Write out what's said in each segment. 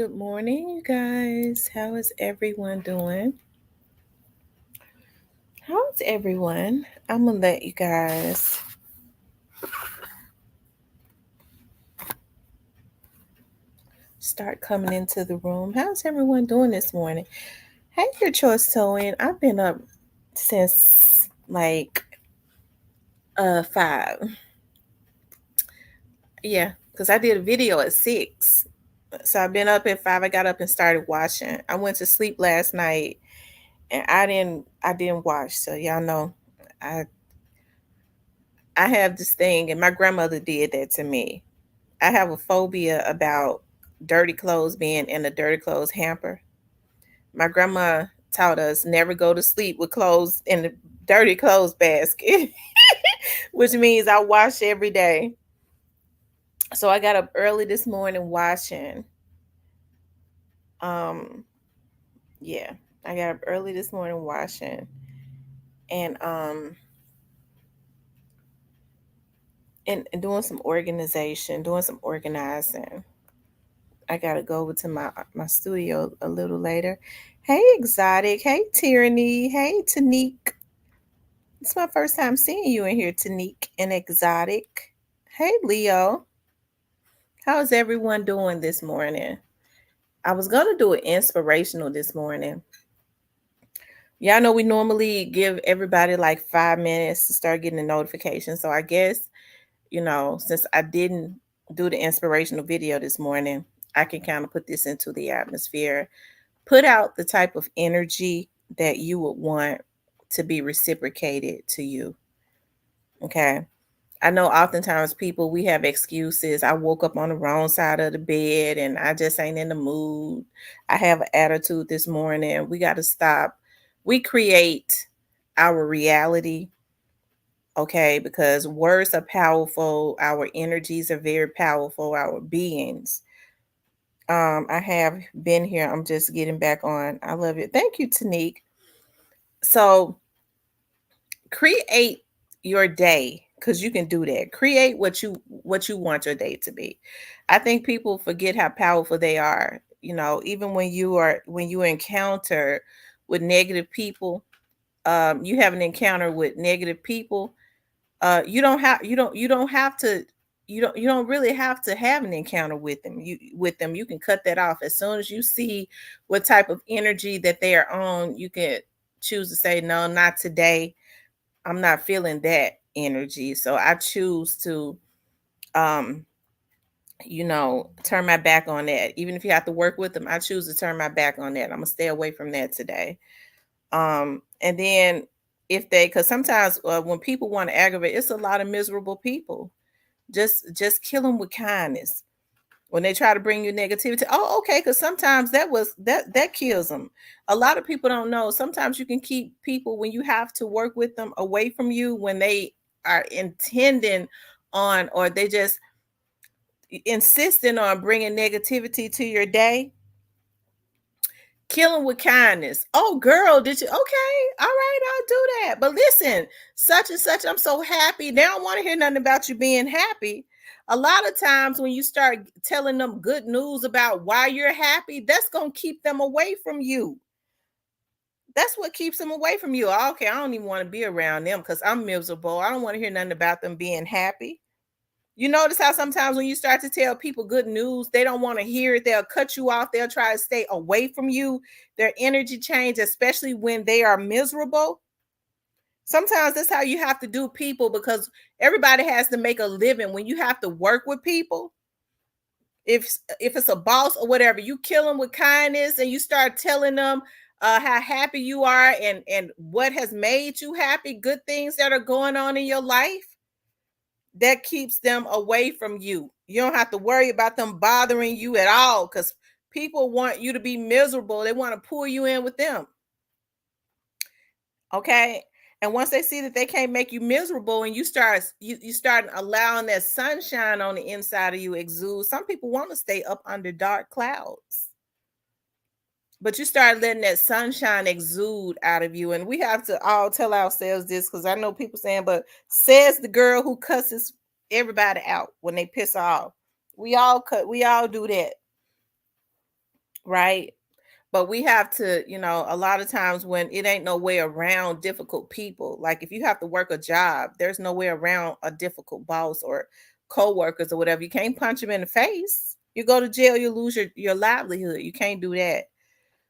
Good morning, you guys. How is everyone doing? How is everyone? I'm gonna let you guys start coming into the room. How's everyone doing this morning? Hey, your choice towing. I've been up since like 5. Yeah, because I did a video at 6. So I've been up at 5. I got up and started watching. I went to sleep last night and I didn't watch. So y'all know I I have this thing and my grandmother did that to me. I have a phobia about dirty clothes being in a dirty clothes hamper. My grandma taught us never go to sleep with clothes in the dirty clothes basket, which means I wash every day. So I got up early this morning washing. Um, yeah, I got up early this morning washing, and and doing some organization, doing some organizing. I gotta go over to my studio a little later. Hey, Exotic. Hey, Tyranny. Hey, Tanique. It's my first time seeing you in here, Tanique and Exotic. Hey, Leo. How's everyone doing this morning? I was gonna do it inspirational this morning. Y'all know we normally give everybody like 5 minutes to start getting a notification. So I guess, since I didn't do the inspirational video this morning, I can kind of put this into the atmosphere, put out the type of energy that you would want to be reciprocated to you. Okay. I know oftentimes people, we have excuses. I woke up on the wrong side of the bed and I just ain't in the mood. I have an attitude this morning. We got to stop. We create our reality, okay? Because words are powerful. Our energies are very powerful, our beings. I have been here. I'm just getting back on. I love it. Thank you, Tanique. So create your day because you can do that. Create what you want your day to be. I think people forget how powerful they are. Even when you encounter with negative people, you have an encounter with negative people. You don't have to you don't really have to have an encounter with them. You can cut that off as soon as you see what type of energy that they are on. You can choose to say no, not today. I'm not feeling that energy. So I choose to um turn my back on that. Even if you have to work with them, I choose to turn my back on that. I'm gonna stay away from that today. And then if they because sometimes when people want to aggravate, it's a lot of miserable people. Just kill them with kindness. When they try to bring you negativity, oh, okay, because sometimes that kills them. A lot of people don't know. Sometimes you can keep people when you have to work with them away from you when they are intending on or they just insisting on bringing negativity to your day. Kill them with kindness. Oh, girl, did you? Okay, all right, I'll do that. But listen, such and such, I'm so happy. They don't want to hear nothing about you being happy. A lot of times when you start telling them good news about why you're happy, that's going to keep them away from you. That's what keeps them away from you. Okay, I don't even want to be around them because I'm miserable. I don't want to hear nothing about them being happy. You notice how sometimes when you start to tell people good news, they don't want to hear it. They'll cut you off. They'll try to stay away from you. Their energy change, especially when they are miserable. Sometimes that's how you have to do people because everybody has to make a living. When you have to work with people, if it's a boss or whatever, you kill them with kindness and you start telling them how happy you are and what has made you happy, good things that are going on in your life. That keeps them away from you. You don't have to worry about them bothering you at all because people want you to be miserable. They want to pull you in with them. Okay. And once they see that they can't make you miserable and you start allowing that sunshine on the inside of you exude. Some people want to stay up under dark clouds. But you start letting that sunshine exude out of you. And we have to all tell ourselves this because I know people saying, but says the girl who cusses everybody out when they piss off. We all do that. right? But we have to, a lot of times when it ain't no way around difficult people. Like if you have to work a job, there's no way around a difficult boss or coworkers or whatever. You can't punch them in the face. You go to jail, you lose your livelihood. You can't do that.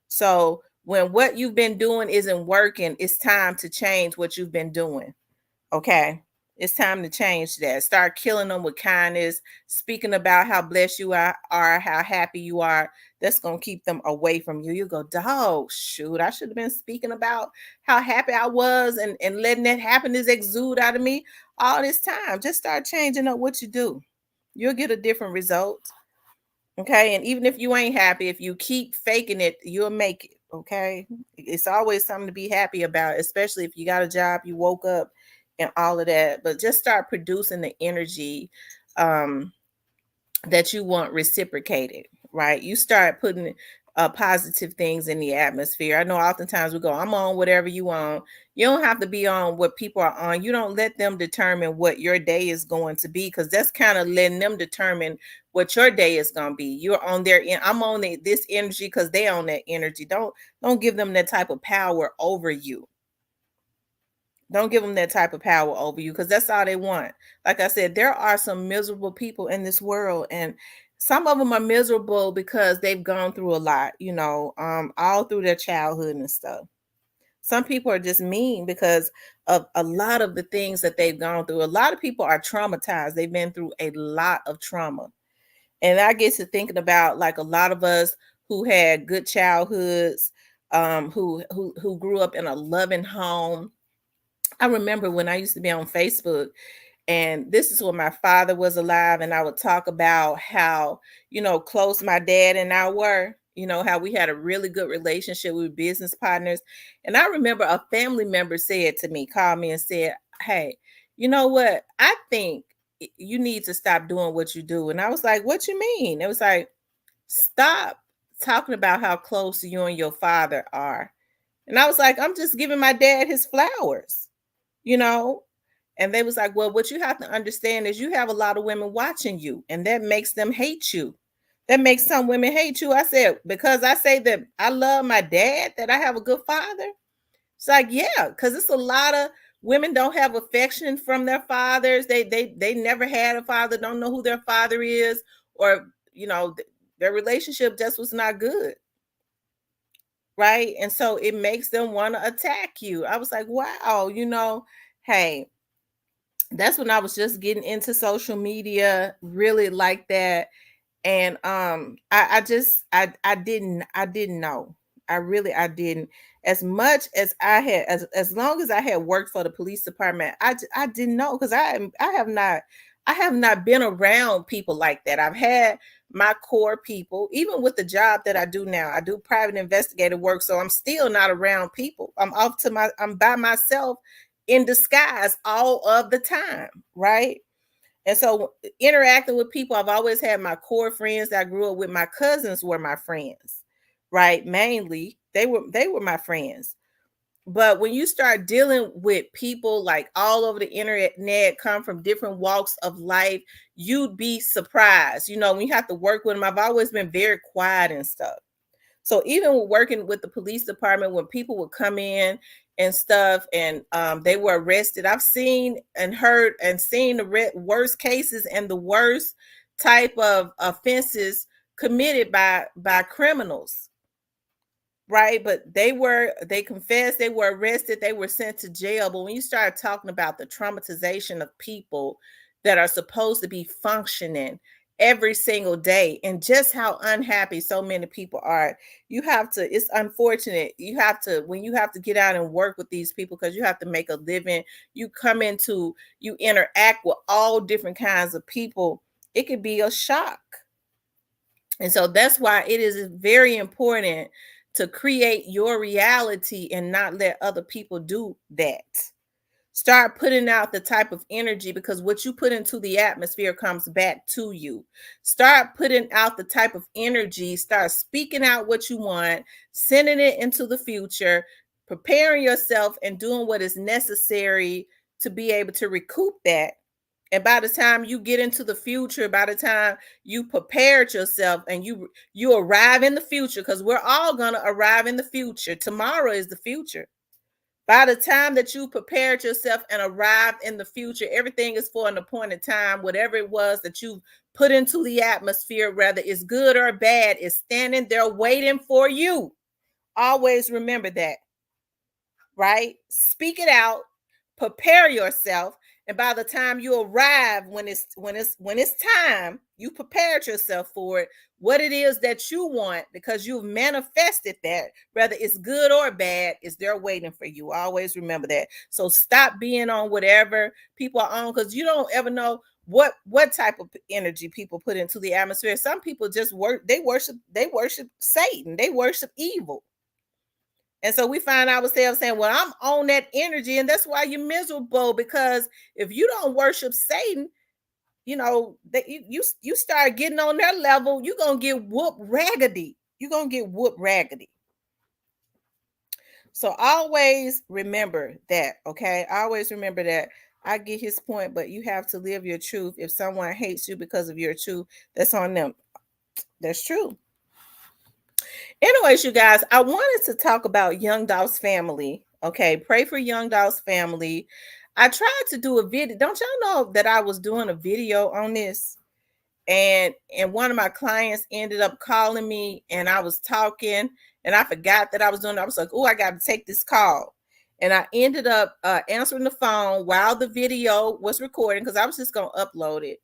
So when what you've been doing isn't working, it's time to change what you've been doing. Okay. It's time to change that. Start killing them with kindness, speaking about how blessed you are, how happy you are. That's going to keep them away from you. You go, dog, shoot, I should have been speaking about how happy I was and letting that happiness exude out of me all this time. Just start changing up what you do. You'll get a different result. Okay. And even if you ain't happy, if you keep faking it, you'll make it. Okay. It's always something to be happy about, especially if you got a job, you woke up and all of that. But just start producing the energy um, that you want reciprocated, right? You start putting positive things in the atmosphere. I know oftentimes we go, I'm on whatever you on. You don't have to be on what people are on. You don't let them determine what your day is going to be, because that's kind of letting them determine what your day is going to be. You're on their end. I'm on this energy because they own that energy. Don't give them that type of power over you. Don't give them that type of power over you, because that's all they want. Like I said, there are some miserable people in this world, and some of them are miserable because they've gone through a lot, all through their childhood and stuff. Some people are just mean because of a lot of the things that they've gone through. A lot of people are traumatized. They've been through a lot of trauma. And I get to thinking about like a lot of us who had good childhoods, who grew up in a loving home. I remember when I used to be on Facebook, and this is when my father was alive, and I would talk about how, close my dad and I were, how we had a really good relationship. We were business partners. And I remember a family member said to me, called me and said, hey, you know what? I think you need to stop doing what you do. And I was like, what you mean? It was like, stop talking about how close you and your father are. And I was like, I'm just giving my dad his flowers, you know? And they was like, well, what you have to understand is you have a lot of women watching you, and that makes them hate you. That makes some women hate you. I said, because I say that I love my dad, that I have a good father. It's like, yeah, because it's a lot of women don't have affection from their fathers. They never had a father, don't know who their father is, or their relationship just was not good. Right. And so it makes them want to attack you. I was like, wow, hey, that's when I was just getting into social media really like that. And I didn't know. I didn't. As much as I had, as long as I had worked for the police department, I didn't know, because I have not been around people like that. I've had my core people, even with the job that I do now. I do private investigative work, so I'm still not around people. I'm by myself in disguise all of the time, right? And so interacting with people, I've always had my core friends that I grew up with. My cousins were my friends, right? Mainly, they were my friends. But when you start dealing with people like all over the internet, come from different walks of life, you'd be surprised. When you have to work with them, I've always been very quiet and stuff. So even working with the police department, when people would come in and stuff, and they were arrested, I've seen and heard and seen the worst cases and the worst type of offenses committed by criminals, right? But they confessed, they were arrested, they were sent to jail. But when you start talking about the traumatization of people that are supposed to be functioning every single day, and just how unhappy so many people are, it's unfortunate. When you have to get out and work with these people, because you have to make a living, you interact with all different kinds of people, it could be a shock. And so that's why it is very important to create your reality and not let other people do that. Start putting out the type of energy, because what you put into the atmosphere comes back to you. Start putting out the type of energy, start speaking out what you want, sending it into the future, preparing yourself and doing what is necessary to be able to recoup that And by the time you get into the future, by the time you prepared yourself and you arrive in the future, because we're all gonna arrive in the future. Tomorrow is the future. By the time that you prepared yourself and arrived in the future, everything is for an appointed time. Whatever it was that you put into the atmosphere, whether it's good or bad, is standing there waiting for you. Always remember that, right? Speak it out, prepare yourself, and by the time you arrive, when it's time, you prepared yourself for it, what it is that you want, because you've manifested that, whether it's good or bad, is there waiting for you. Always remember that. So stop being on whatever people are on, because you don't ever know what type of energy people put into the atmosphere. Some people just worship Satan, they worship evil. And so we find ourselves saying, well, I'm on that energy. And that's why you're miserable, because if you don't worship Satan, that you start getting on their level, you're going to get whooped raggedy. You're going to get whooped raggedy. So always remember that, okay? Always remember that. I get his point, but you have to live your truth. If someone hates you because of your truth, that's on them. That's true. Anyways, you guys, I wanted to talk about Youngdolphs family. Okay, pray for Youngdolphs family. I tried to do a video. Don't y'all know that I was doing a video on this? And one of my clients ended up calling me, and I was talking, and I forgot that I was doing it. I was like, oh, I got to take this call. And I ended up answering the phone while the video was recording, because I was just going to upload it.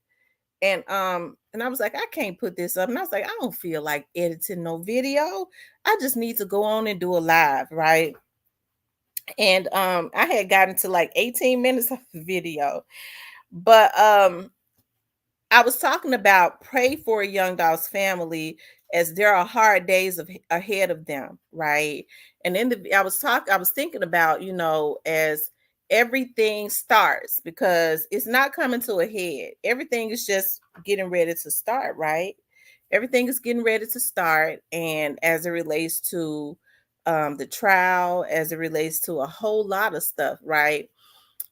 And I was like, I can't put this up. And I was like, I don't feel like editing no video. I just need to go on and do a live, right? And I had gotten to like 18 minutes of the video. But I was talking about pray for a Youngdolphs family, as there are hard days ahead of them, right? And I was thinking about, as everything starts, because it's not coming to a head. Everything is just getting ready to start, right? Everything is getting ready to start, and as it relates to the trial, as it relates to a whole lot of stuff, right?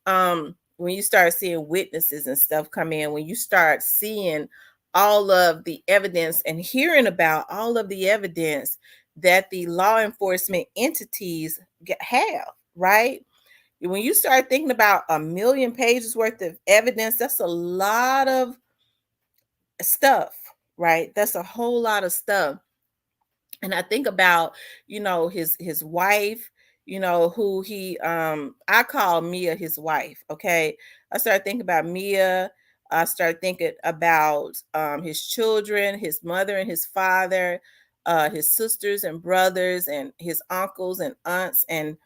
When you start seeing witnesses and stuff come in, when you start seeing all of the evidence and hearing about all of the evidence that the law enforcement entities have, right? When you start thinking about 1,000,000 pages worth of evidence, that's a lot of stuff, right? That's a whole lot of stuff. And I think about, his wife, who I call Mia his wife. Okay. I started thinking about Mia. I started thinking about his children, his mother and his father, his sisters and brothers, and his uncles and aunts, and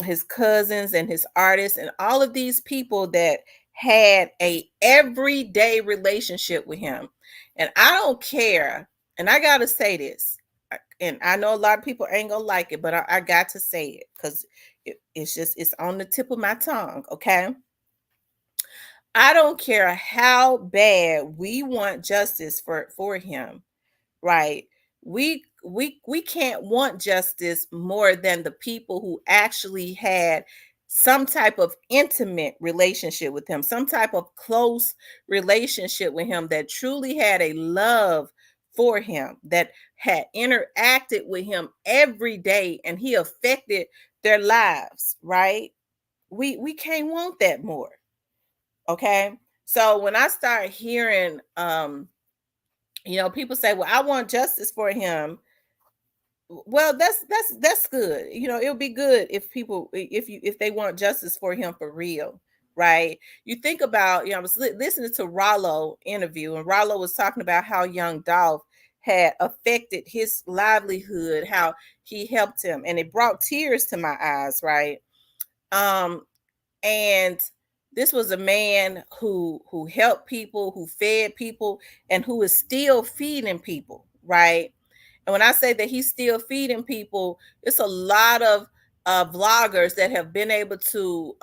his cousins, and his artists, and all of these people that had a everyday relationship with him. And I don't care. And I gotta say this, and I know a lot of people ain't gonna like it, but I got to say it, because it's on the tip of my tongue. Okay. I don't care how bad we want justice for him, right? We can't want justice more than the people who actually had some type of intimate relationship with him, some type of close relationship with him, that truly had a love for him, that had interacted with him every day, and he affected their lives, right? We can't want that more. Okay. So when I start hearing people say, well, I want justice for him. Well, that's good. It'll be good if people, if they want justice for him for real, right? You think about, I was listening to Ralo interview, and Ralo was talking about how young Dolph had affected his livelihood, how he helped him, and it brought tears to my eyes, right? And this was a man who helped people, who fed people, and who is still feeding people, right? And when I say that he's still feeding people, it's a lot of vloggers that have been able to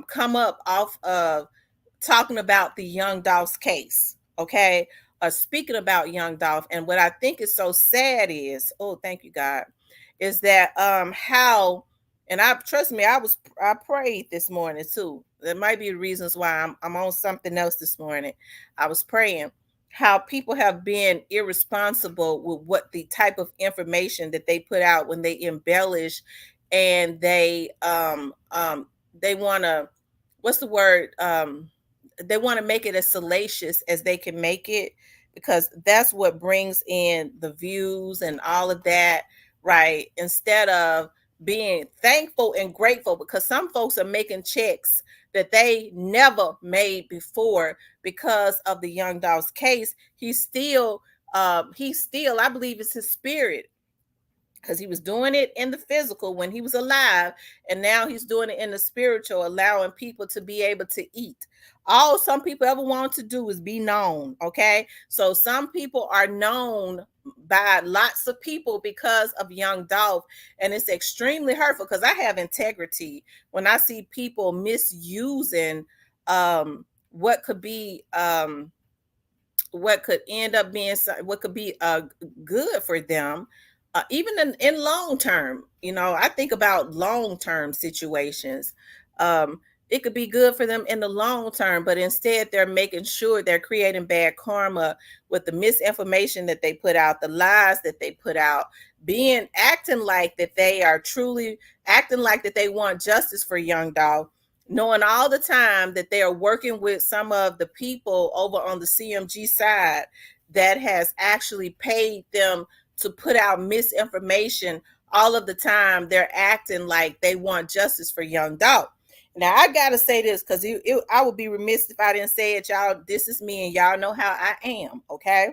come up off of talking about the Youngdolphs case, okay? Speaking about Youngdolph. And what I think is so sad is, oh, thank you, God, is that how, And I trust me, I prayed this morning too. There might be reasons why I'm on something else this morning. I was praying how people have been irresponsible with what the type of information that they put out when they embellish, and they want to, what's the word, they want to make it as salacious as they can make it, because that's what brings in the views and all of that, right? Instead of being thankful and grateful, because some folks are making checks that they never made before because of the Youngdolphs case. He's still, I believe it's his spirit, because he was doing it in the physical when he was alive, and now he's doing it in the spiritual, allowing people to be able to eat. All some people ever want to do is be known. Okay, so some people are known by lots of people because of Young Dolph, and it's extremely hurtful, because I have integrity when I see people misusing what could be what could end up being what could be good for them, even in long term. I think about long term situations. um, it could be good for them in the long term, but instead they're making sure they're creating bad karma with the misinformation that they put out, the lies that they put out, being acting like that they are truly acting like that they want justice for Young Dog, knowing all the time that they are working with some of the people over on the CMG side that has actually paid them to put out misinformation. All of the time they're acting like they want justice for Young Dog. Now I gotta say this, because I would be remiss if I didn't say it, y'all. This is me, and y'all know how I am, okay?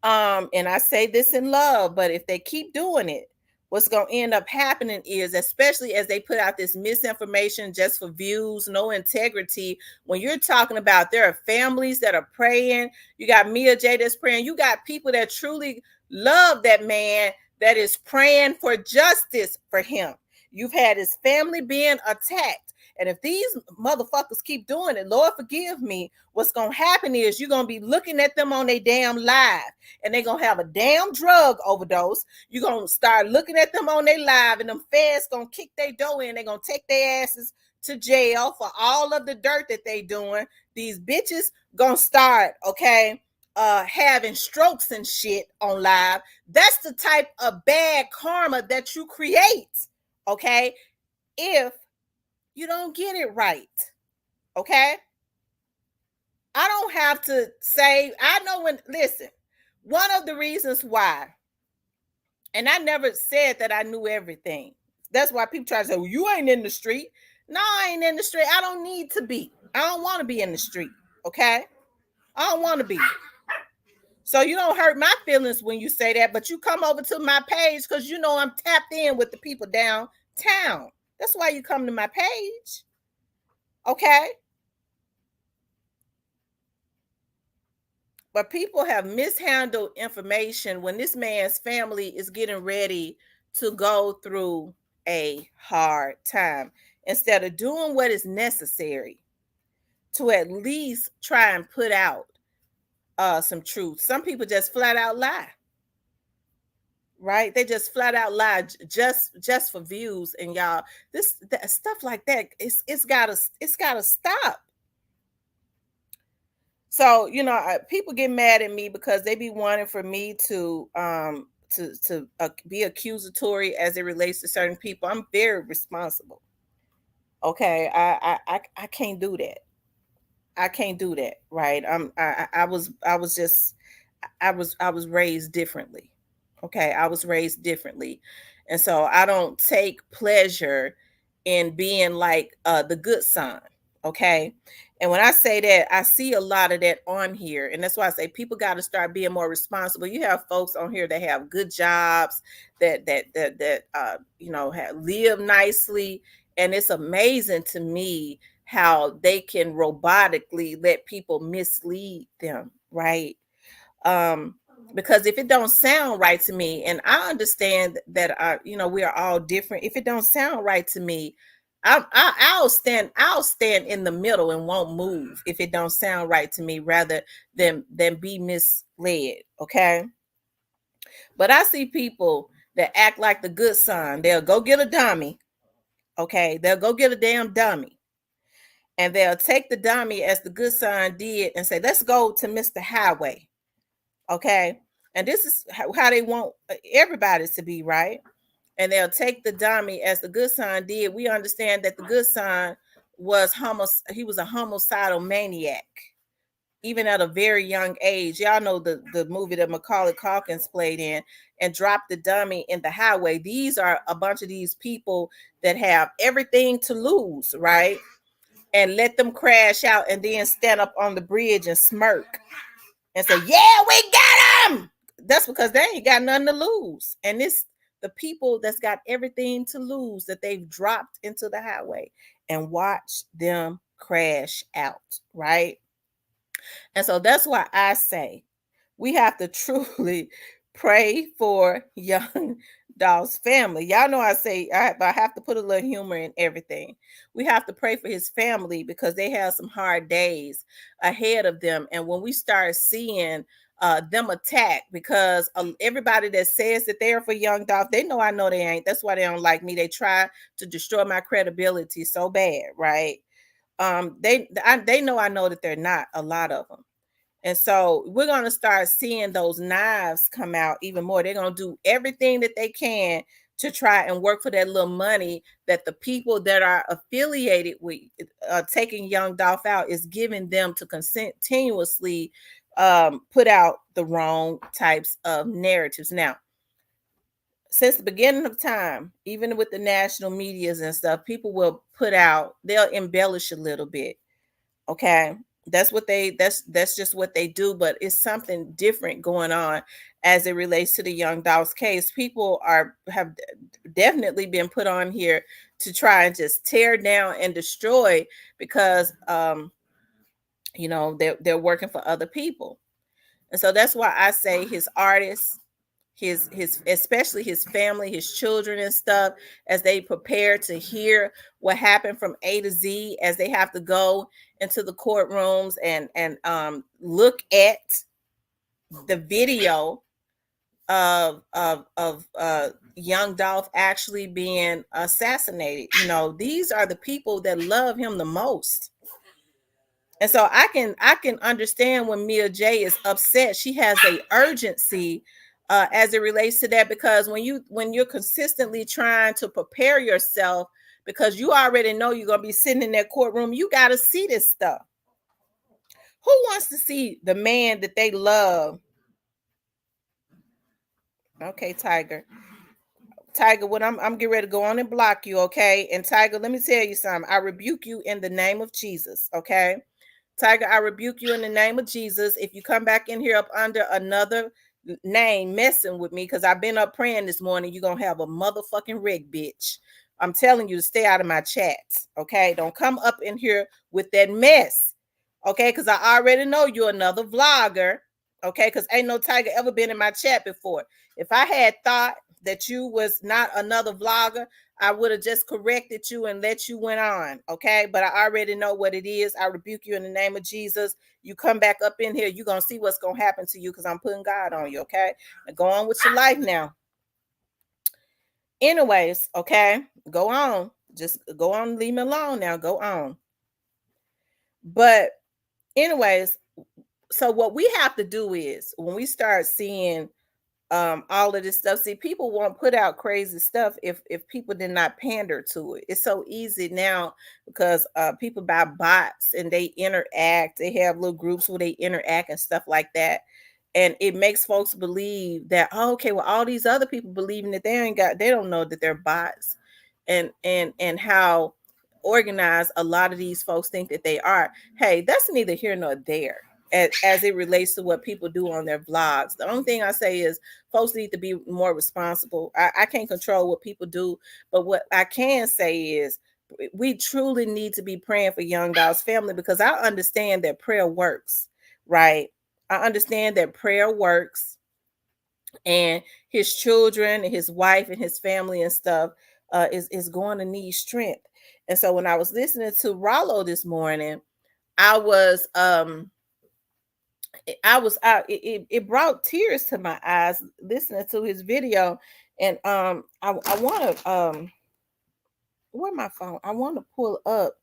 And I say this in love, but if they keep doing it, what's going to end up happening is, especially as they put out this misinformation just for views, no integrity. When you're talking about, there are families that are praying, you got Mia J that's praying, you got people that truly love that man that is praying for justice for him. You've had his family being attacked. And if these motherfuckers keep doing it, Lord forgive me, what's going to happen is you're going to be looking at them on their damn live, and they're going to have a damn drug overdose. You're going to start looking at them on their live, and them feds going to kick their door in. They're going to take their asses to jail for all of the dirt that they doing. These bitches going to start, okay, having strokes and shit on live. That's the type of bad karma that you create, okay, if you don't get it right. Okay? I don't have to say, I know when, listen, one of the reasons why, and I never said that I knew everything. That's why people try to say, well, you ain't in the street. No, I ain't in the street. I don't need to be. I don't want to be in the street. Okay? I don't want to be. So you don't hurt my feelings when you say that, but you come over to my page because you know I'm tapped in with the people downtown. That's why you come to my page. Okay? But people have mishandled information when this man's family is getting ready to go through a hard time. Instead of doing what is necessary to at least try and put out some truth, some people just flat out lie. Right? They just flat out lie just for views. And y'all, this stuff like that, it's gotta stop. So people get mad at me because they be wanting for me to be accusatory as it relates to certain people. I'm very responsible. Okay, I can't do that. I can't do that. Right? I was raised differently. Okay, I was raised differently, and so I don't take pleasure in being like the good son. Okay, and when I say that, I see a lot of that on here, and that's why I say people got to start being more responsible. You have folks on here that have good jobs, that have live nicely, and it's amazing to me how they can robotically let people mislead them, right? um because if it don't sound right to me, and I understand that we are all different. If it don't sound right to me, I'll stand in the middle and won't move if it don't sound right to me, rather than be misled. Okay, but I see people that act like the good son. They'll go get a dummy. Okay, they'll go get a damn dummy. And they'll take the dummy as the good son did and say, let's go to Mr. Highway. Okay. And this is how they want everybody to be, right? And they'll take the dummy as the good son did. We understand that the good son was he was a homicidal maniac, even at a very young age. Y'all know the movie that Macaulay Culkin played in, and dropped the dummy in the highway. These are a bunch of these people that have everything to lose, right? And let them crash out and then stand up on the bridge and smirk and say, yeah, we got them. That's because they ain't got nothing to lose. And it's the people that's got everything to lose that they've dropped into the highway, and watch them crash out, right? And so that's why I say we have to truly pray for Youngdolph's family. Y'all know I say I have to put a little humor in everything. We have to pray for his family because they have some hard days ahead of them. And when we start seeing them attack, because everybody that says that they are for Youngdolph, they know they ain't. That's why they don't like me. They try to destroy my credibility so bad, right? They know I know that they're not, a lot of them. And so we're going to start seeing those knives come out even more. They're going to do everything that they can to try and work for that little money that the people that are affiliated with taking Youngdolph out is giving them to continuously put out the wrong types of narratives. Now, since the beginning of time, even with the national medias and stuff, people will they'll embellish a little bit. Okay. That's just what they do, but it's something different going on as it relates to the Youngdolph's case. People have definitely been put on here to try and just tear down and destroy because they're working for other people. And so that's why I say his artists, his especially his family, his children and stuff, as they prepare to hear what happened from A to Z, as they have to go into the courtrooms and look at the video of Youngdolph actually being assassinated. These are the people that love him the most. And so I can understand when Mia J is upset. She has a urgency as it relates to that, because when you're consistently trying to prepare yourself, because you already know you're gonna be sitting in that courtroom, you got to see this stuff. Who wants to see the man that they love? Okay, Tiger, what I'm getting ready to go on and block you, okay? And Tiger, let me tell you something. I rebuke you in the name of Jesus, okay? Tiger, I rebuke you in the name of Jesus. If you come back in here up under another name messing with me, because I've been up praying this morning, you're going to have a motherfucking wreck, bitch. I'm telling you to stay out of my chats, okay? Don't come up in here with that mess, okay? Because I already know you're another vlogger, okay? Because ain't no Tiger ever been in my chat before. If I had thought that you was not another vlogger, I would have just corrected you and let you went on, okay? But I already know what it is. I rebuke you in the name of Jesus. You come back up in here, you're going to see what's going to happen to you, because I'm putting God on you, okay? And go on with your life now. Anyways, okay? Go on. Just go on, leave me alone now. Go on. But anyways, so what we have to do is, when we start seeing all of this stuff, see, people won't put out crazy stuff if people did not pander to it. It's so easy now because people buy bots and they interact. They have little groups where they interact and stuff like that, and it makes folks believe that, oh, okay, well, all these other people believing that they don't know that they're bots, and how organized a lot of these folks think that they are. Hey, that's neither here nor there as it relates to what people do on their vlogs. The only thing I say is folks need to be more responsible. I can't control what people do, but what I can say is we truly need to be praying for Youngdolph's family, because I understand that prayer works, right? I understand that prayer works, and his children and his wife and his family and stuff is going to need strength. And so when I was listening to Ralo this morning, I was it brought tears to my eyes listening to his video. And I want to where my phone? I want to pull up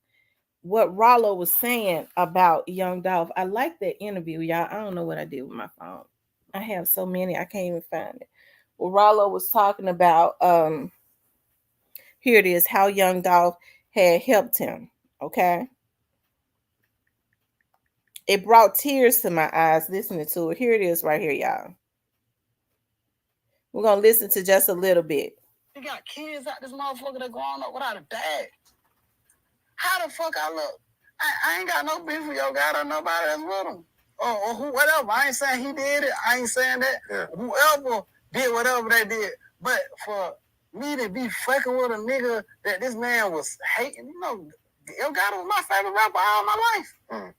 what Ralo was saying about Young Dolph. I like that interview, y'all. I don't know what I did with my phone. I have so many, I can't even find it. Well, Ralo was talking about here it is, how Young Dolph had helped him. Okay. It brought tears to my eyes listening to it. Here it is right here, y'all. We're gonna listen to just a little bit. You got kids out this motherfucker that growing up without a dad. How the fuck I look? I ain't got no beef with your guy or nobody that's with him. Or whatever. I ain't saying he did it. I ain't saying that. Yeah. Whoever did whatever they did. But for me to be fucking with a nigga that this man was hating, you know, Yogotti was my favorite rapper all my life. Mm.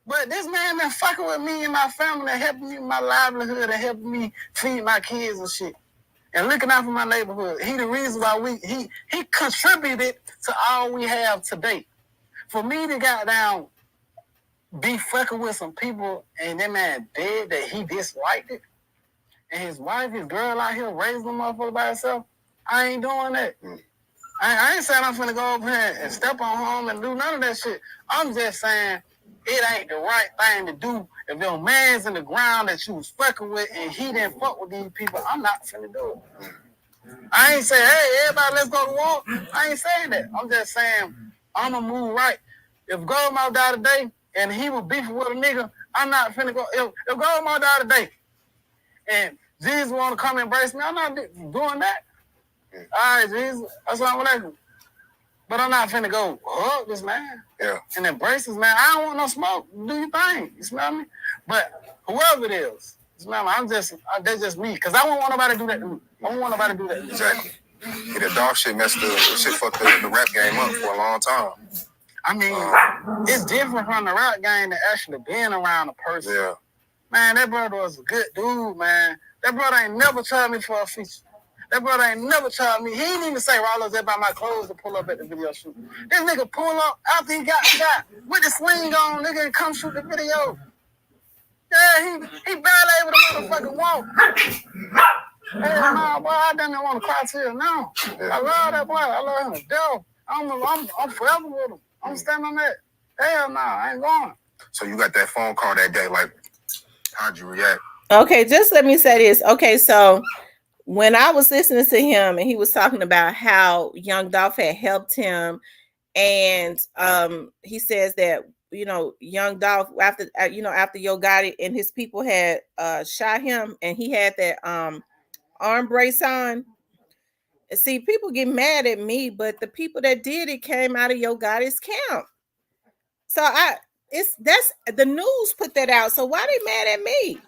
But this man been fucking with me and my family and helping me with my livelihood and helping me feed my kids and shit. And looking out for my neighborhood. He the reason why he contributed to all we have today. For me to goddamn be fucking with some people and that man dead that he disliked it, and his wife, his girl out here raising them motherfucker by herself, I ain't doing that. I ain't saying I'm finna go up here and step on home and do none of that shit. I'm just saying it ain't the right thing to do. If your man's in the ground that you was fucking with and he didn't fuck with these people, I'm not finna do it. I ain't saying, hey, everybody, let's go to war. I ain't saying that. I'm just saying, I'm going to move right. If Goldmouth died today and he was beefing with a nigga, I'm not finna go. If Goldmouth died today and Jesus want to come embrace me, I'm not doing that. All right, Jesus, assalamu alaikum. But I'm not finna go hug this man and embrace this man. I don't want no smoke. Do your thing. You smell me? But whoever it is, smell me, that's just me. Because I don't want nobody to do that to me. I don't want nobody to do that to me. Exactly. Yeah, the dog shit messed the shit fucked the rap game up for a long time. I mean, it's different from the rap game than actually being around a person. Yeah. Man, that brother was a good dude, man. That brother ain't never tried me for a feature. That brother ain't never tried me. He didn't even say, Ralo's there by my clothes to pull up at the video shoot. This nigga pull up after he got shot with the sling on, nigga, and come shoot the video. Yeah, he barely able to motherfucking walk. Hell no, boy, I didn't want to cry to him now. I love that boy. I love him to death. I'm forever with him. I'm standing on that. Hell no, I ain't going. So you got that phone call that day, like, how'd you react? Okay, just let me say this. Okay, so when I was listening to him and he was talking about how Young Dolph had helped him, and he says that, you know, Young Dolph after Yogotti and his people had shot him and he had that arm brace on. See, people get mad at me, but the people that did it came out of Yogotti's camp. So that's the news put that out. So why they mad at me?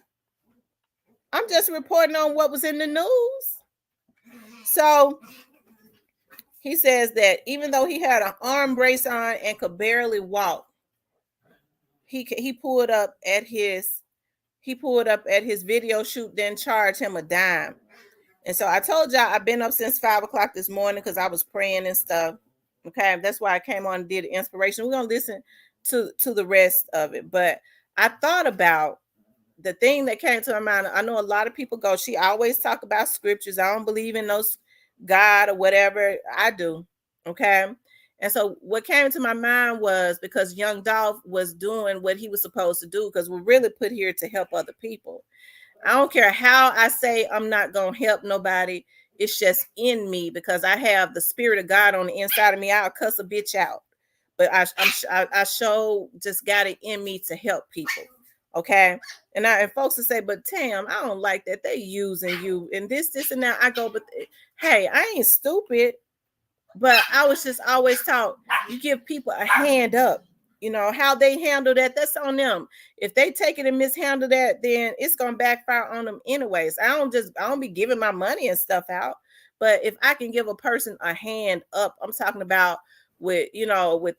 I'm just reporting on what was in the news. So he says that even though he had an arm brace on and could barely walk, he pulled up at his video shoot, then charged him a dime. And so I told y'all I've been up since 5 o'clock this morning because I was praying and stuff. Okay, that's why I came on and did inspiration. We're gonna listen to the rest of it, but I thought about the thing that came to my mind. I know a lot of people go, she always talk about scriptures. I don't believe in those God or whatever. I do. Okay. And so what came to my mind was because Young Dolph was doing what he was supposed to do, because we're really put here to help other people. I don't care how I say I'm not going to help nobody. It's just in me because I have the spirit of God on the inside of me. I'll cuss a bitch out, but I sure just got it in me to help people. Okay. And folks will say, but Tam, I don't like that. They using you and this and that. I go, but hey, I ain't stupid. But I was just always taught, you give people a hand up. You know, how they handle that, that's on them. If they take it and mishandle that, then it's going to backfire on them anyways. I don't be giving my money and stuff out. But if I can give a person a hand up, I'm talking about with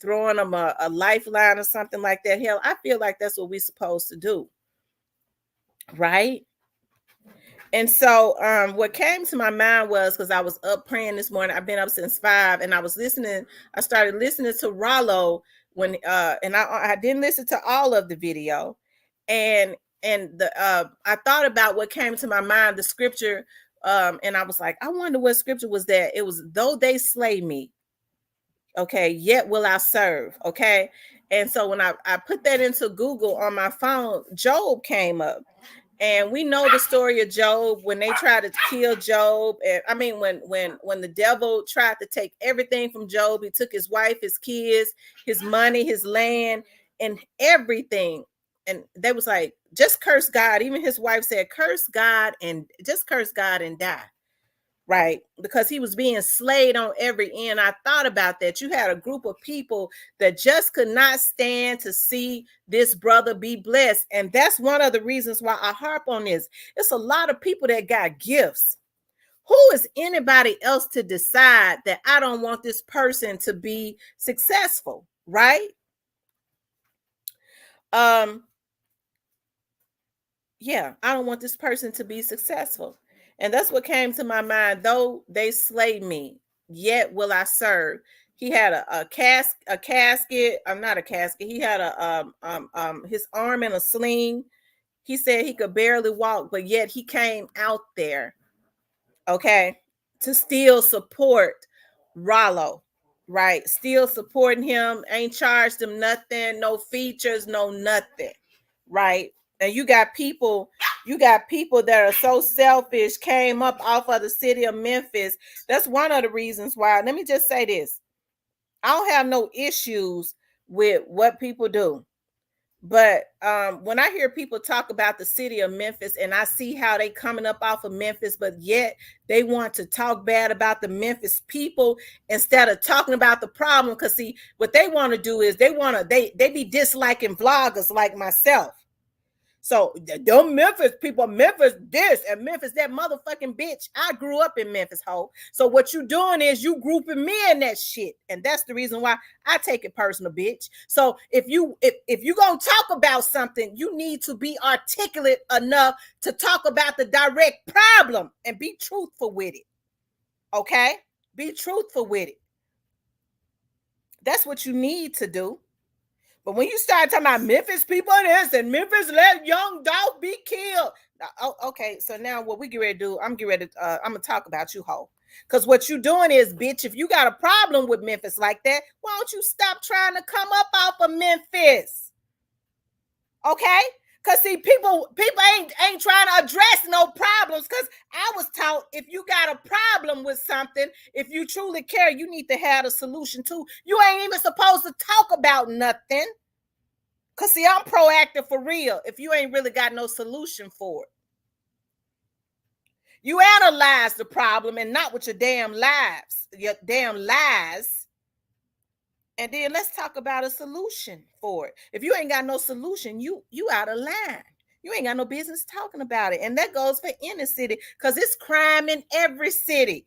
throwing them a lifeline or something like that. Hell, I feel like that's what we're supposed to do. Right? And so what came to my mind was, because I was up praying this morning, I've been up since 5, and I started listening to Ralo when and I didn't listen to all of the video. And I thought about what came to my mind, the scripture And I was like, I wonder what scripture was that. It was, though they slay me, okay, yet will I serve. Okay. And so when I put that into Google on my phone, Job came up. And we know the story of Job when they tried to kill Job. And I mean, when the devil tried to take everything from Job, he took his wife, his kids, his money, his land, and everything. And they was like, just curse God. Even his wife said, curse God and just curse God and die. Right, because he was being slayed on every end. I thought about that. You had a group of people that just could not stand to see this brother be blessed. And that's one of the reasons why I harp on this. It's a lot of people that got gifts. Who is anybody else to decide that I don't want this person to be successful, right? Yeah, I don't want this person to be successful. And that's what came to my mind. Though they slay me, yet will I serve. He had a casket. I'm not a casket. He had his arm in a sling. He said he could barely walk, but yet he came out there, okay, to still support Ralo, right? Still supporting him. Ain't charged him nothing, no features, no nothing, right? And you got people that are so selfish, came up off of the city of Memphis. That's one of the reasons why. Let me just say this. I don't have no issues with what people do. But when I hear people talk about the city of Memphis and I see how they coming up off of Memphis, but yet they want to talk bad about the Memphis people instead of talking about the problem. Because see, what they want to do is they be disliking vloggers like myself. So them Memphis people, Memphis this and Memphis that motherfucking bitch. I grew up in Memphis, ho. So what you doing is you grouping me in that shit, and that's the reason why I take it personal, bitch. So if you gonna talk about something, you need to be articulate enough to talk about the direct problem and be truthful with it. Okay, be truthful with it. That's what you need to do. But when you start talking about Memphis people this and Memphis let young Dolph be killed. Oh, okay, so now what we get ready to do, I'm going to talk about you, ho. Because what you doing is, bitch, if you got a problem with Memphis like that, why don't you stop trying to come up off of Memphis? Okay? Because see, people ain't trying to address no problems. Because I was taught if you got a problem with something, if you truly care, you need to have a solution too. You ain't even supposed to talk about nothing. Because see, I'm proactive for real if you ain't really got no solution for it. You analyze the problem and not with your damn lies. And then let's talk about a solution for it. If you ain't got no solution, you out of line. You ain't got no business talking about it. And that goes for any city because it's crime in every city.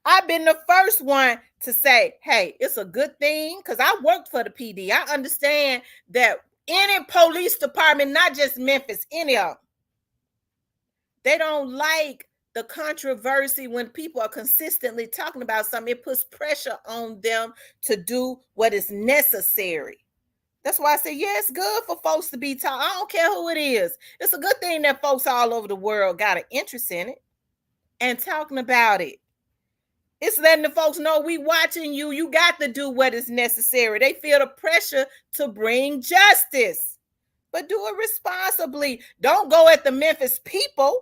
I've been the first one to say, hey, it's a good thing because I worked for the PD. I understand that any police department, not just Memphis, any of them, they don't like the controversy when people are consistently talking about something. It puts pressure on them to do what is necessary. That's why I say, yeah, it's good for folks to be taught. I don't care who it is. It's a good thing that folks all over the world got an interest in it and talking about it. It's letting the folks know we watching you. You got to do what is necessary. They feel the pressure to bring justice, but do it responsibly. Don't go at the Memphis people.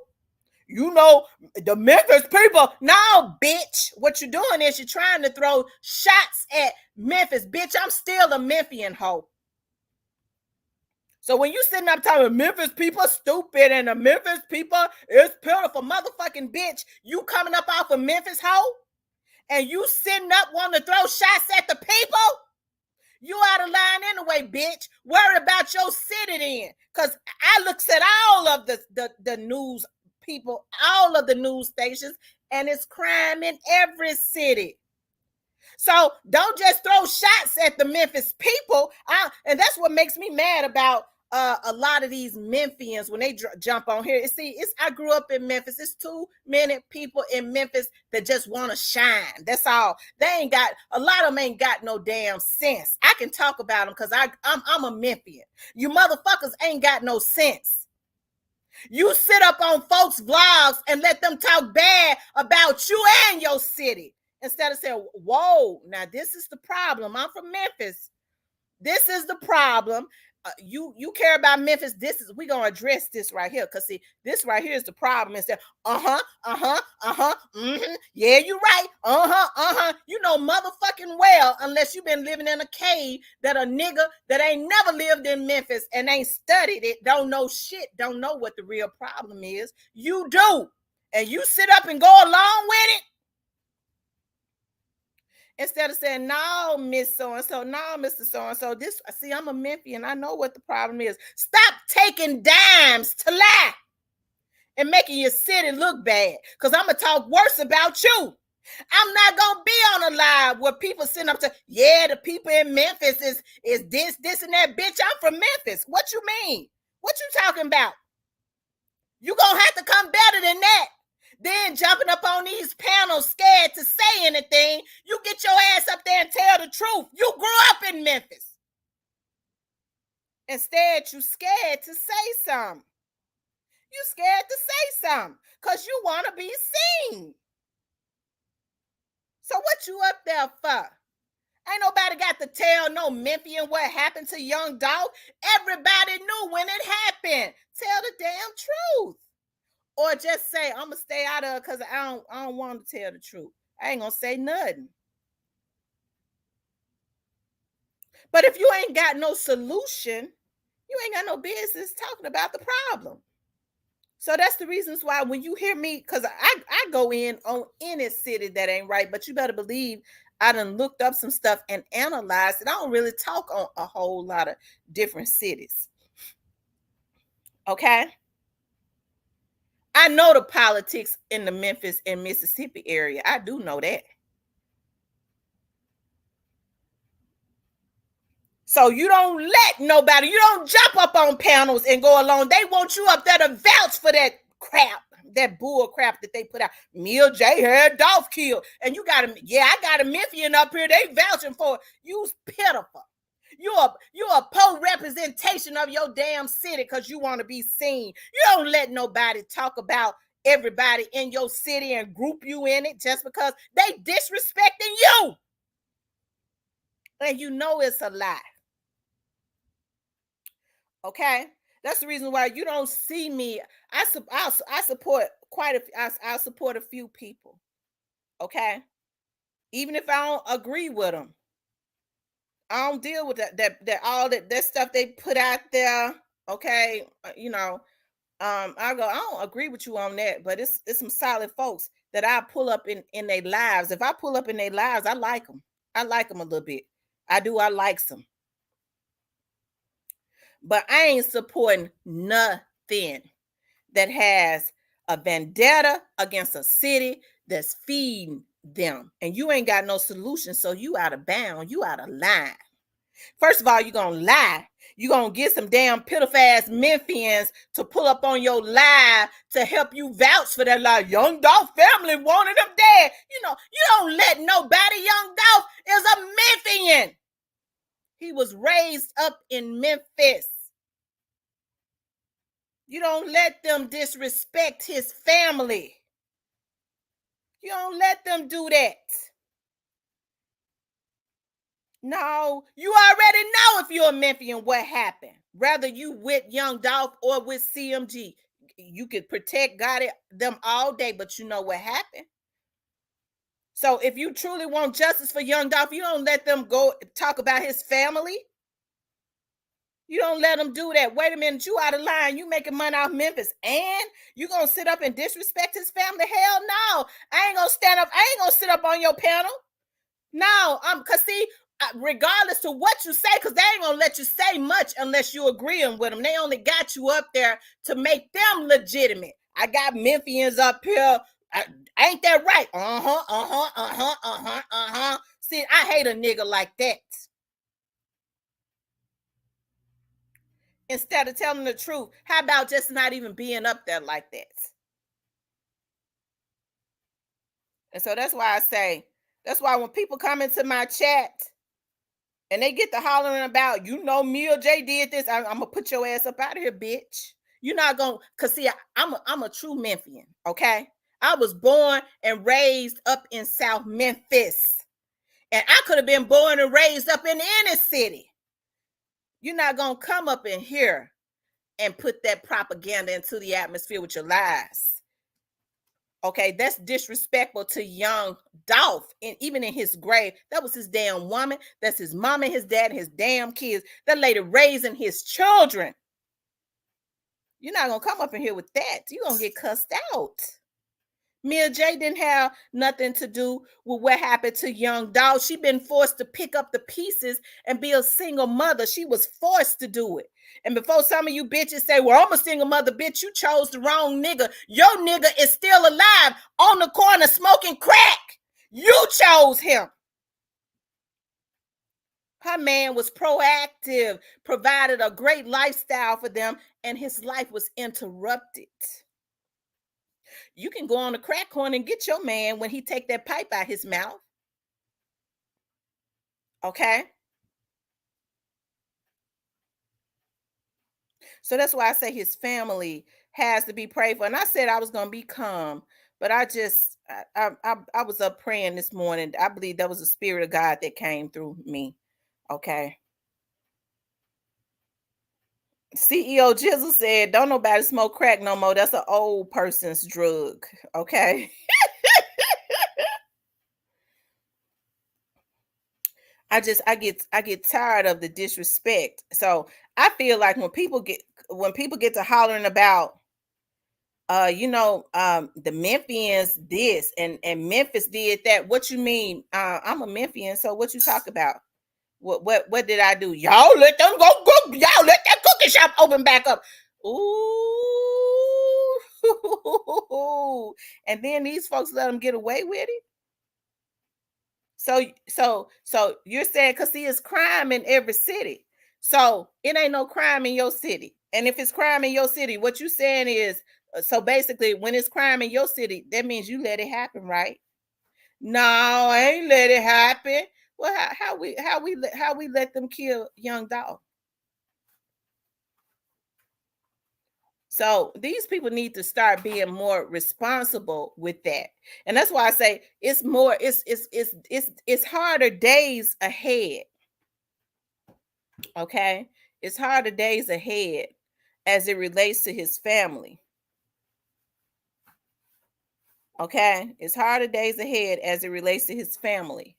You know, the Memphis people. No, bitch. What you're doing is you're trying to throw shots at Memphis. Bitch, I'm still a Memphian hoe. So when you sitting up talking Memphis people stupid and the Memphis people is pitiful, motherfucking bitch, you coming up off of Memphis hoe? And you sitting up wanting to throw shots at the people? You out of line anyway, bitch. Worry about your city then. Because I looks at all of the news people, all of the news stations, and it's crime in every city. So don't just throw shots at the Memphis people. And that's what makes me mad about a lot of these Memphians when they jump on here. I grew up in Memphis. It's too many people in Memphis that just want to shine. That's all. A lot of them ain't got no damn sense. I can talk about them because I'm a Memphian. You motherfuckers ain't got no sense. You sit up on folks' vlogs and let them talk bad about you and your city instead of saying, whoa, now this is the problem. I'm from Memphis. This is the problem. You care about Memphis. We gonna address this right here. Cause see, this right here is the problem. Instead, yeah, you right. You know motherfucking well, unless you've been living in a cave, that a nigga that ain't never lived in Memphis and ain't studied it, don't know shit, don't know what the real problem is. You do. And you sit up and go along with it. Instead of saying, no, Miss So-and-so, no, Mr. So-and-so, I'm a Memphian. I know what the problem is. Stop taking dimes to lie and making your city look bad. Because I'm going to talk worse about you. I'm not going to be on a live where people sitting up to, yeah, the people in Memphis is this, and that. Bitch, I'm from Memphis. What you mean? What you talking about? You going to have to come better than that. Then jumping up on these panels scared to say anything, you get your ass up there and tell the truth. You grew up in Memphis. Instead, you scared to say something. You scared to say something because you want to be seen. So what you up there for? Ain't nobody got to tell no Memphian what happened to Young Dolph. Everybody knew when it happened. Tell the damn truth. Or just say, I'm going to stay out of it because I don't want to tell the truth. I ain't going to say nothing. But if you ain't got no solution, you ain't got no business talking about the problem. So that's the reasons why when you hear me, because I go in on any city that ain't right, but you better believe I done looked up some stuff and analyzed it. I don't really talk on a whole lot of different cities. Okay? I know the politics in the Memphis and Mississippi area. I do know that. So you don't let nobody, you don't jump up on panels and go along. They want you up there to vouch for that crap, that bull crap that they put out. Mia J had Dolph killed. And you got I got a Memphian up here. They vouching for it. You's pitiful. You're a poor representation of your damn city because you want to be seen. You don't let nobody talk about everybody in your city and group you in it just because they disrespecting you. And you know it's a lie. Okay? That's the reason why you don't see me. I support I support a few people. Okay? Even if I don't agree with them. I don't deal with that all that stuff they put out there. Okay, you know, I don't agree with you on that, but it's some solid folks that I pull up in their lives. If I pull up in their lives, I like them. I like them a little bit. I like some, but I ain't supporting nothing that has a vendetta against a city that's feeding them, and you ain't got no solution. So you out of bounds. You out of line. First of all, you're going to lie. You're going to get some damn pitiful ass Memphians to pull up on your live to help you vouch for that lie. Young Dolph family wanted him dead. You know, you don't let nobody. Young Dolph is a Memphian. He was raised up in Memphis. You don't let them disrespect his family. You don't let them do that. No, you already know if you're a Memphian what happened. Whether you with Young Dolph or with CMG, you could protect them all day, but you know what happened. So if you truly want justice for Young Dolph, you don't let them go talk about his family. You don't let them do that. Wait a minute, you out of line. You making money off Memphis, and you gonna sit up and disrespect his family? Hell no, I ain't gonna stand up. I ain't gonna sit up on your panel. No, cause see, regardless to what you say, because they ain't gonna let you say much unless you agreeing with them. They only got you up there to make them legitimate. I got Memphians up here. Ain't that right? See, I hate a nigga like that. Instead of telling the truth, how about just not even being up there like that? And so that's why I say, that's why when people come into my chat and they get to hollering about, you know, Mia J did this, I'm gonna put your ass up out of here, bitch. You're not going, because see, I'm a true Memphian, okay? I was born and raised up in South Memphis. And I could have been born and raised up in any city. You're not going to come up in here and put that propaganda into the atmosphere with your lies. Okay, that's disrespectful to young Dolph. And even in his grave, that was his damn woman. That's his mama, his dad, and his damn kids. That lady raising his children. You're not going to come up in here with that. You're going to get cussed out. Mia J didn't have nothing to do with what happened to young Dolph. She been forced to pick up the pieces and be a single mother. She was forced to do it. And before some of you bitches say, well, I'm a single mother, bitch, you chose the wrong nigga. Your nigga is still alive on the corner smoking crack. You chose him. Her man was proactive, provided a great lifestyle for them, and his life was interrupted. You can go on the crack corner and get your man when he take that pipe out his mouth. Okay? So that's why I say his family has to be prayed for. And I said I was going to be calm, but I was up praying this morning. I believe that was the Spirit of God that came through me. Okay? CEO Jizzle said, don't nobody smoke crack no more. That's an old person's drug. Okay? I get tired of the disrespect. So I feel like when people get to hollering about the Memphians this and Memphis did that. What you mean? I'm a Memphian, so what you talk about? What did I do? Y'all let them go. Y'all let that cookie shop open back up. Ooh. And then these folks let them get away with it. So you're saying, because see, it's crime in every city. So it ain't no crime in your city. And if it's crime in your city, what you saying is, so basically, when it's crime in your city, that means you let it happen, right? No, I ain't let it happen. Well, how we let them kill young Dolph? So these people need to start being more responsible with that. And that's why I say it's harder days ahead. Okay? It's harder days ahead as it relates to his family. Okay? It's harder days ahead as it relates to his family.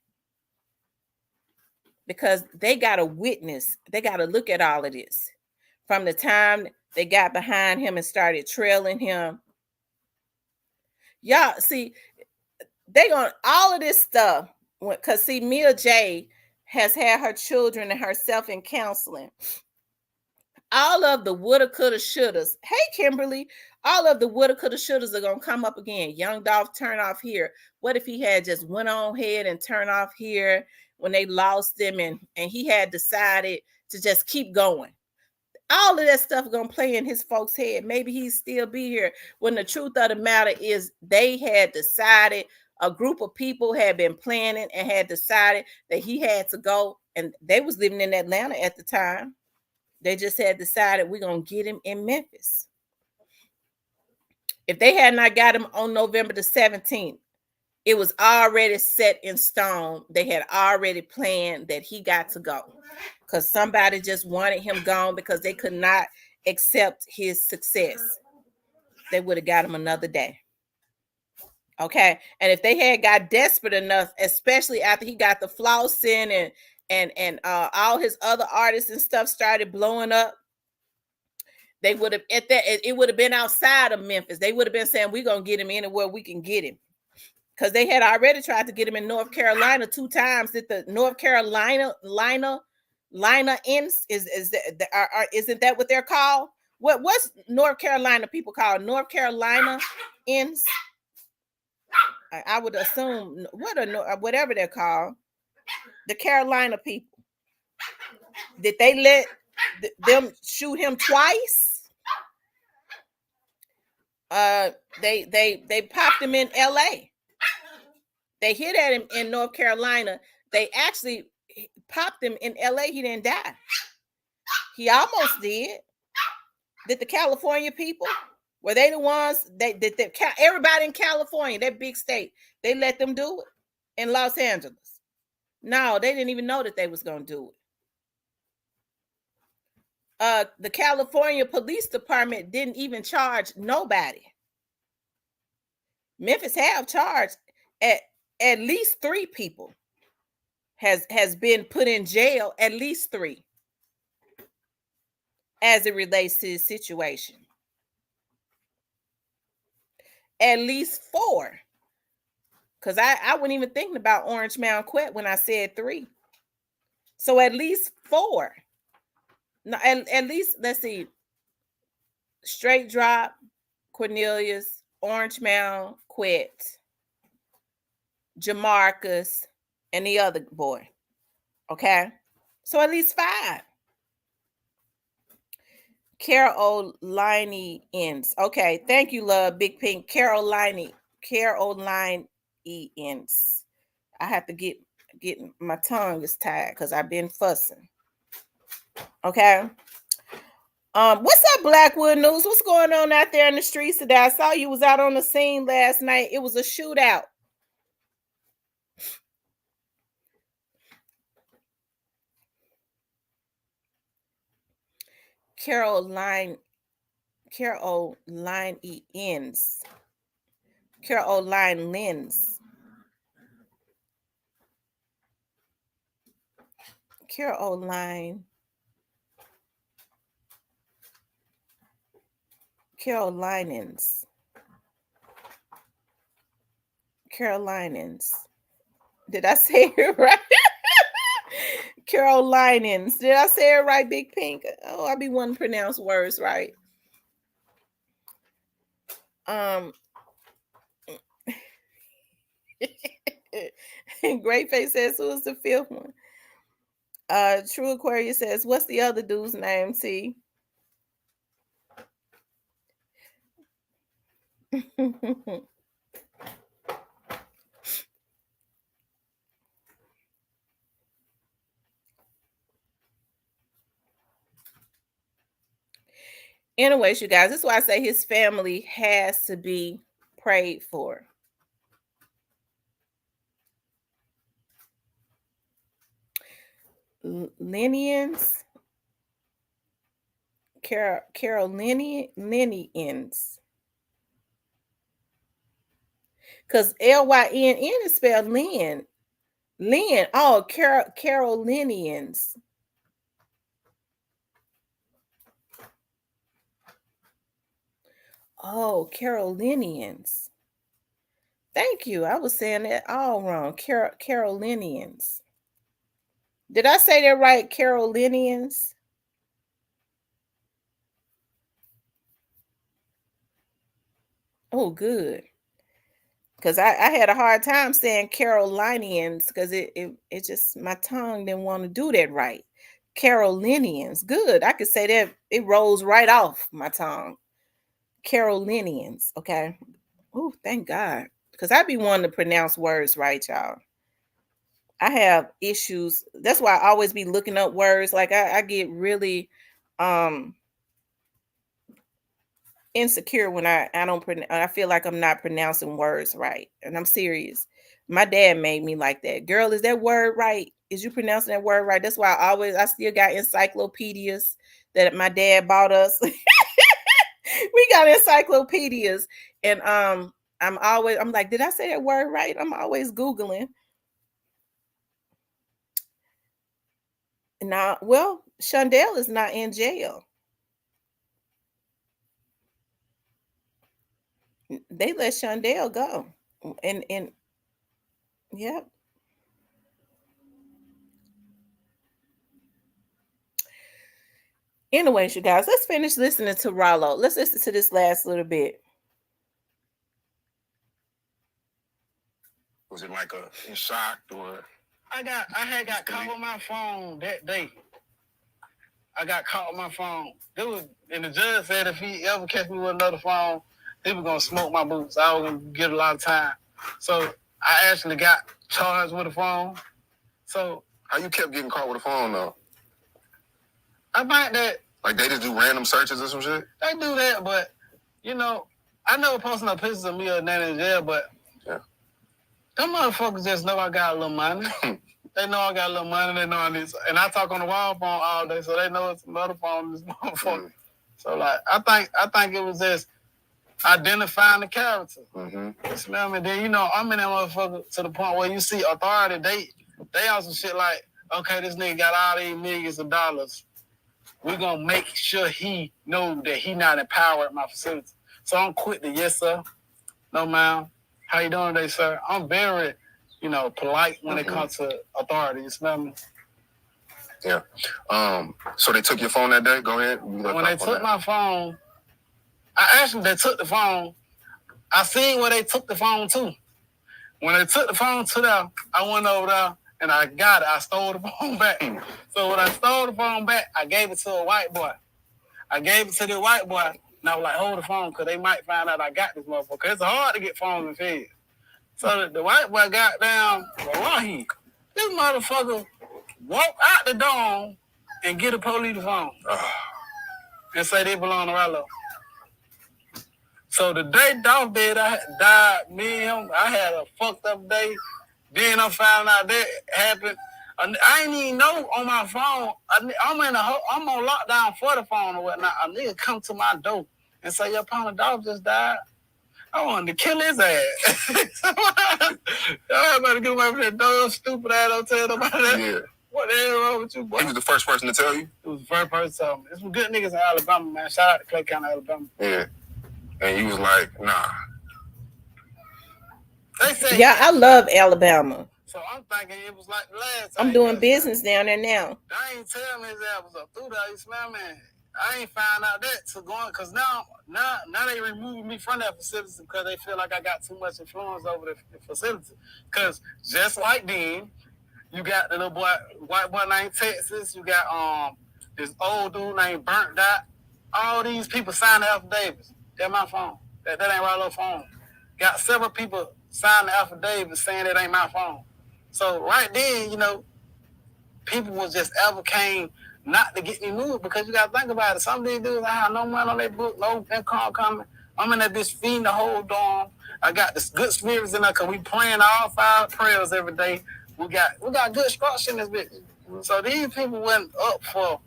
Because they got to witness, they got to look at all of this. From the time they got behind him and started trailing him. Y'all see, they gonna all of this stuff. Because see, Mia J has had her children and herself in counseling. All of the woulda, coulda, shouldas. Hey, Kimberly, all of the woulda, coulda, shouldas are gonna come up again. Young Dolph turn off here. What if he had just went on ahead and turn off here when they lost him, and he had decided to just keep going? All of that stuff gonna play in his folks' head. Maybe he'd still be here. When the truth of the matter is, they had decided, a group of people had been planning and had decided that he had to go. And they was living in Atlanta at the time. They just had decided we're gonna get him in Memphis. If they had not got him on November the 17th, it was already set in stone. They had already planned that he got to go. Because somebody just wanted him gone because they could not accept his success. They would have got him another day. Okay. And if they had got desperate enough, especially after he got the flossing and all his other artists and stuff started blowing up, they would have it would have been outside of Memphis. They would have been saying, we're gonna get him anywhere we can get him. Because they had already tried to get him in North Carolina 2 times. Did the North Carolina ins isn't that what they're called? What's North Carolina people called? North Carolina ins? I would assume whatever they're called. The Carolina people. Did they let them shoot him twice? They popped him in LA. They hit at him in North Carolina. They actually popped him in LA. He didn't die. He almost did. Did the California people, were they the ones that everybody in California, that big state, they let them do it in Los Angeles? No, they didn't even know that they was going to do it. The California Police Department didn't even charge nobody. Memphis have charged at least 3 people. Has been put in jail, at least 3, as it relates to this situation. At least 4. Because I wasn't even thinking about Orange Mound Quet when I said 3. So at least 4. No, at least, let's see. Straight Drop, Cornelius, Orange Mound Quet, Jamarcus, and the other boy. Okay? So at least 5. Carolinians. Okay, thank you, love, Big Pink. Carolinians. I have to get my tongue is tired because I've been fussing. Okay. What's up, Blackwood News? What's going on out there in the streets today? I saw you was out on the scene last night. It was a shootout. Carolinians. Caroline Lens. Carolinians. Did I say it right? Carolinians. Did I say it right, Big Pink? Oh, I be wanting to pronounce words right. Great Face says, who is the 5th one? True Aquarius says, what's the other dude's name, T? Anyways, you guys, this is why I say his family has to be prayed for. Carolinians. Because Lynn is spelled Lynn. Lynn. Oh, Carolinians. Oh, Carolinians. Thank you. I was saying that all wrong. Carolinians. Did I say that right? Carolinians? Oh, good. Because I had a hard time saying Carolinians because it just, my tongue didn't want to do that right. Carolinians. Good. I could say that. It rolls right off my tongue. Carolinians. Okay. Oh, thank God. Because I be wanting to pronounce words right, y'all. I have issues. That's why I always be looking up words. Like I get really insecure when I feel like I'm not pronouncing words right. And I'm serious. My dad made me like that. Girl, is that word right? Is you pronouncing that word right? That's why I still got encyclopedias that my dad bought us. We got encyclopedias, and I'm like, did I say that word right? I'm always Googling. Now, well, Shondell is not in jail. They let Shondell go. And yep. Anyways, you guys, let's finish listening to Ralo. Let's listen to this last little bit. Was it like in shock or? I had got caught on my phone that day. I got caught on my phone. And the judge said if he ever catch me with another phone, he was gonna smoke my boots. I was gonna get a lot of time. So I actually got charged with a phone. So how you kept getting caught with a phone though? I might that Like they just do random searches or some shit? They do that, but, you know, I never posted no pictures of me or Nana in jail, but them motherfuckers just know I got a little money. They know I got a little money. They know I need, and I talk on the wall phone all day, so they know it's another phone. This motherfucker. So like, I think it was just identifying the character. You smell me? Then you know I'm in that motherfucker to the point where you see authority. They on some shit like, okay, this nigga got all these millions of dollars. We're gonna make sure he know that he not in power at my facility. So I'm quick to yes sir, no ma'am. How you doing today, sir? I'm very, you know, polite when it comes to authority. You smell me? Yeah. So they took your phone that day? Go ahead. When they took my phone, they took the phone. I seen where they took the phone to. When they took the phone to them, I went over there and I got it. I stole the phone back. So when I stole the phone back, I gave it to a white boy. I gave it to the white boy. And I was like, hold the phone, because they might find out I got this motherfucker. It's hard to get phones in feds. So the white boy got down, wallahi, this motherfucker walk out the dorm and get a police phone and say they belong to Ralo. So the day Dolph died, me and him, I had a fucked up day. Then I found out that happened. I ain't even know on my phone. I'm on lockdown for the phone or whatnot. A nigga come to my door and say, your partner Dolph just died. I wanted to kill his ass. Y'all better get away from that dumb, stupid ass. Don't tell nobody that. Yeah. What the hell wrong with you, boy? He was the first person to tell you? He was the first person to tell me. There's some good niggas in Alabama, man. Shout out to Clay County, Alabama. Yeah. And you was like, nah. They say, yeah, I love Alabama. So I'm thinking it was like the last time. I'm doing business down there now. They ain't tell me his ass was up through there. You smell me? I ain't found out that to going, because now they removed me from that facility because they feel like I got too much influence over the facility. Because just like then, you got the little boy, white boy named Texas. You got this old dude named Burnt Dot. All these people signed the affidavits. That's my phone. That ain't Ralo phone. Got several people signed the affidavit saying that ain't my phone. So right then, you know, people was just advocating not to get me moved, because you got to think about it. Some of these dudes, I have no money on their book, no income coming. I'm in that bitch feeding the whole dorm. I got this good spirits in there because we praying all 5 prayers every day. We got good structure in this bitch. So these people went up for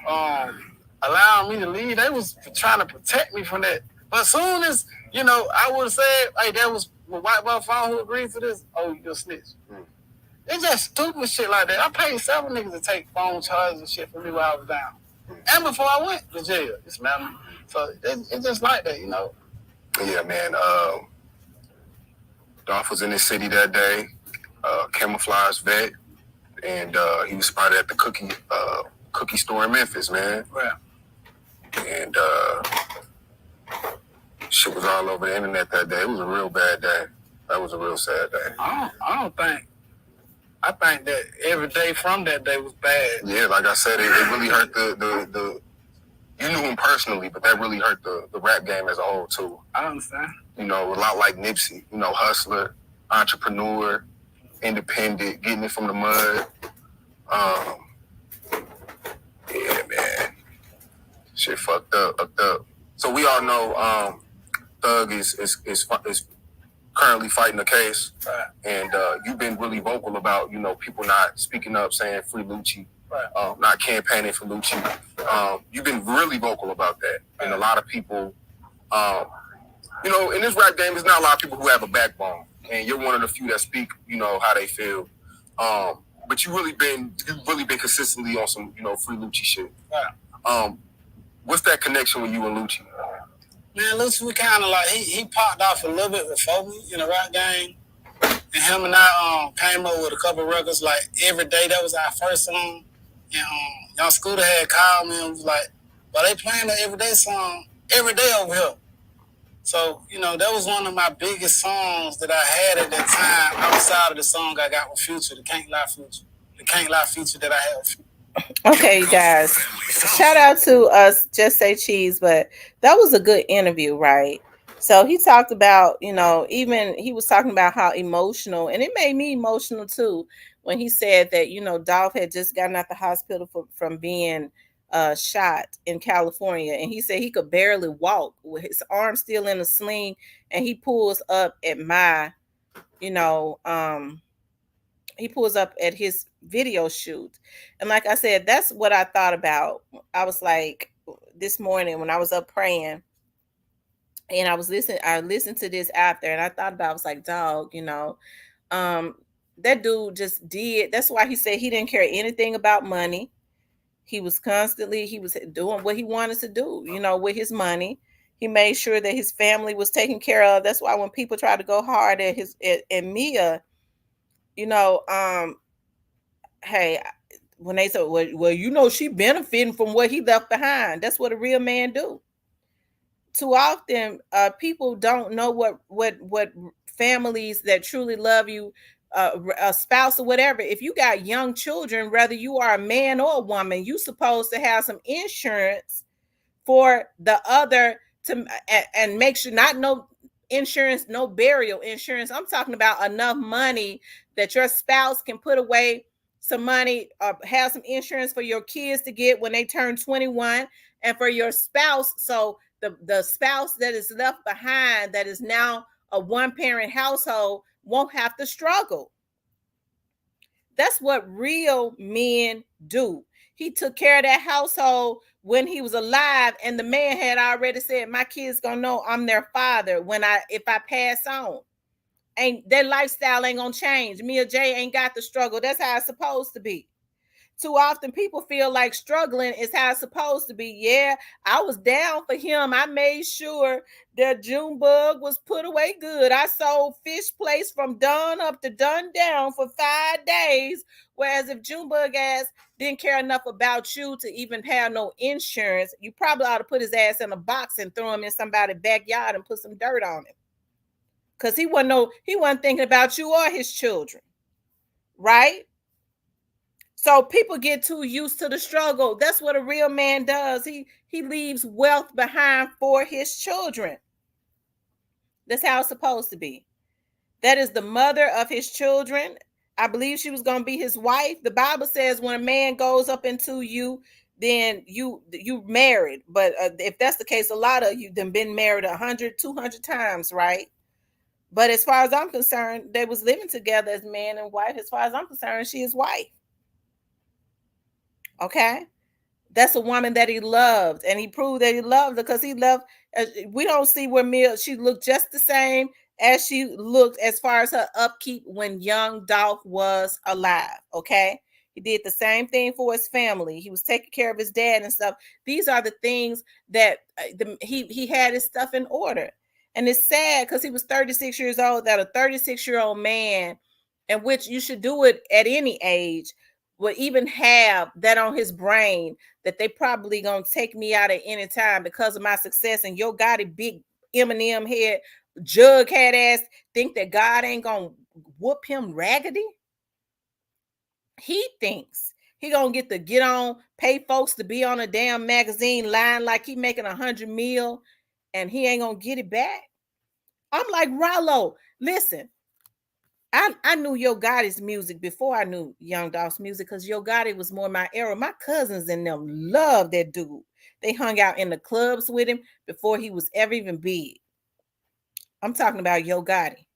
allowing me to leave. They was trying to protect me from that. But as soon as, you know, I would have said, hey, that was a white boy phone who agreed to this. Oh, you a snitch. It's just stupid shit like that. I paid 7 niggas to take phone charges and shit for me while I was down. And before I went to jail. You smell me? So it's just like that, you know. Yeah, man. Dolph was in the city that day, camouflage vet, and he was spotted at the cookie store in Memphis, man. Right. And shit was all over the internet that day. It was a real bad day. That was a real sad day. I think that every day from that day was bad. Yeah, like I said, it really hurt the you knew him personally, but that really hurt the rap game as a whole too. I understand. You know, a lot like Nipsey, you know, hustler, entrepreneur, independent, getting it from the mud. Yeah, man. Shit fucked up. So we all know Thug is currently fighting the case, right. And you've been really vocal about, you know, people not speaking up, saying free Lucci, right. Not campaigning for Lucci. You've been really vocal about that, right. And a lot of people, you know, in this rap game, there's not a lot of people who have a backbone, and you're one of the few that speak, you know, how they feel. But you've really been consistently on some, you know, free Lucci shit. Right. What's that connection with you and Lucci? Man, Lucci, we kind of like, he popped off a little bit before me in the rap game. And him and I came up with a couple records, like Every Day. That was our first song. And Young Scooter had called me and was like, well, they playing the Everyday song every day over here. So, you know, that was one of my biggest songs that I had at that time, outside of the song I got with Future, the Can't Lie Future. The Can't Lie feature that I had with Future. Okay, you guys. Shout out to us, Just Say Cheese, but that was a good interview, right? So he talked about, you know, even he was talking about how emotional, and it made me emotional too, when he said that, you know, Dolph had just gotten out the hospital from being shot in California, and he said he could barely walk with his arm still in a sling, and he pulls up at my, he pulls up at his video shoot. And like I said, that's what I thought about. I was like, this morning when I was up praying, and I listened to this after, and I thought about, I was like, dog, that dude just did. That's why he said he didn't care anything about money. He was doing what he wanted to do, with his money. He made sure that his family was taken care of. That's why when people try to go hard at Mia, hey, when they say, well, she benefiting from what he left behind. That's what a real man do. Too often, people don't know what families that truly love you, a spouse or whatever. If you got young children, whether you are a man or a woman, you supposed to have some insurance for the other and make sure, not no insurance, no burial insurance. I'm talking about enough money that your spouse can put away some money, have some insurance for your kids to get when they turn 21, and for your spouse, so the spouse that is left behind, that is now a one-parent household, won't have to struggle. That's what real men do. He took care of that household when he was alive, and the man had already said, my kids gonna know I'm their father if I pass on. Ain't their lifestyle ain't gonna change. Mia J ain't got the struggle. That's how it's supposed to be. Too often people feel like struggling is how it's supposed to be. Yeah, I was down for him. I made sure that Junebug was put away good. I sold fish plates from dawn up to down for 5 days. Whereas if Junebug ass didn't care enough about you to even have no insurance, you probably ought to put his ass in a box and throw him in somebody's backyard and put some dirt on him. Because he wasn't thinking about you or his children. Right? So people get too used to the struggle. That's what a real man does. He leaves wealth behind for his children. That's how it's supposed to be. That is the mother of his children. I believe she was going to be his wife. The Bible says when a man goes up into you, then you married. But if that's the case, a lot of you then been married 100, 200 times, right? But as far as I'm concerned, they was living together as man and wife. As far as I'm concerned, she is wife. Okay, that's a woman that he loved, and he proved that he loved her because he loved. We don't see where Mia, she looked just the same as she looked as far as her upkeep when young Dolph was alive. Okay, he did the same thing for his family. He was taking care of his dad and stuff. These are the things that he had his stuff in order, and it's sad because he was 36 years old. That a 36-year-old man, in which you should do it at any age, would even have that on his brain that they probably gonna take me out at any time because of my success. And Yogotti, big Eminem head, jug head ass, think that God ain't gonna whoop him raggedy. He thinks he gonna get on, pay folks to be on a damn magazine line like he making 100 mil, and he ain't gonna get it back. I'm like, Ralo, listen. I knew Yogotti's music before I knew Youngdolphs music because Yogotti was more my era. My cousins and them loved that dude. They hung out in the clubs with him before he was ever even big. I'm talking about Yogotti.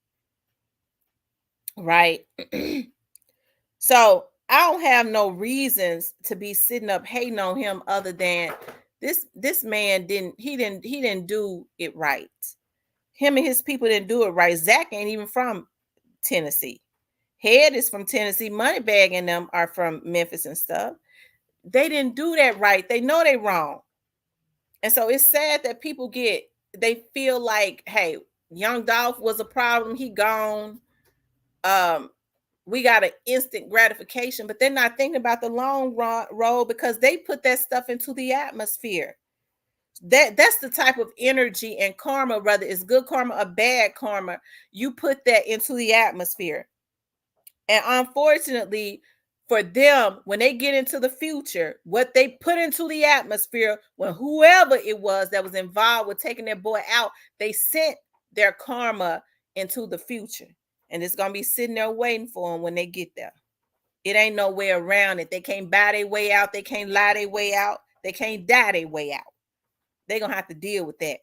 Right? So I don't have no reasons to be sitting up hating on him other than this man didn't do it right. Him and his people didn't do it right. Zach ain't even from Tennessee. Head is from Tennessee. Moneybag and them are from Memphis and stuff. They didn't do that right. They know they wrong. And so it's sad that people they feel like, hey, young Dolph was a problem. He gone. We got an instant gratification, but they're not thinking about the long road because they put that stuff into the atmosphere. That's the type of energy and karma, whether it's good karma or bad karma, you put that into the atmosphere. And unfortunately for them, when they get into the future, what they put into the atmosphere, when whoever it was that was involved with taking their boy out, they sent their karma into the future. And it's going to be sitting there waiting for them when they get there. It ain't no way around it. They can't buy their way out. They can't lie their way out. They can't die their way out. They're going to have to deal with that.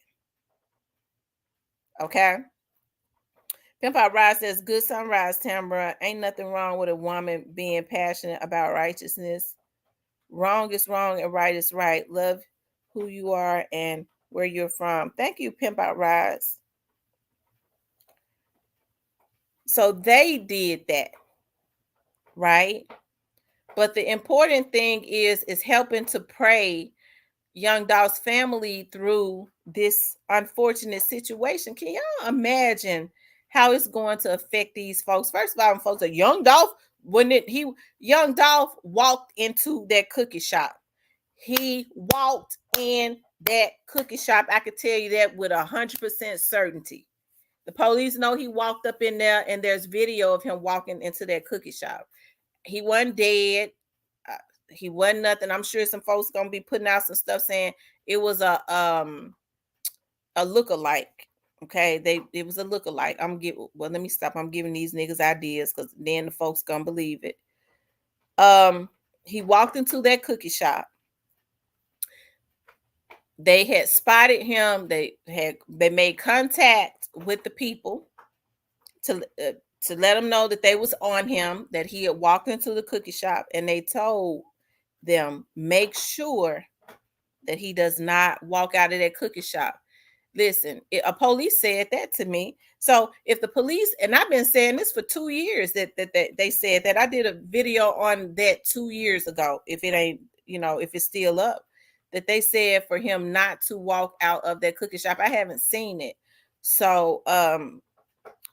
Okay? Pimp Out Ride says, good sunrise, Tamara. Ain't nothing wrong with a woman being passionate about righteousness. Wrong is wrong and right is right. Love who you are and where you're from. Thank you, Pimp Out Rides. So they did that, right? But the important thing is helping to pray Youngdolph's family through this unfortunate situation. Can y'all imagine how it's going to affect these folks? First of all, when folks are Youngdolph, Youngdolph walked into that cookie shop. He walked in that cookie shop. I could tell you that with 100% certainty. The police know he walked up in there, and there's video of him walking into that cookie shop. He wasn't dead. He wasn't nothing. I'm sure some folks gonna be putting out some stuff saying it was a lookalike. Okay, it was a lookalike. Let me stop. I'm giving these niggas ideas because then the folks gonna believe it. He walked into that cookie shop. They had spotted him. They made contact with the people to let them know that they was on him, that he had walked into the cookie shop, and they told them, make sure that he does not walk out of that cookie shop. Listen, a police said that to me. So if the police, and I've been saying this for 2 years, that they said that. I did a video on that 2 years ago. If it ain't, if it's still up, that they said for him not to walk out of that cookie shop. I haven't seen it. So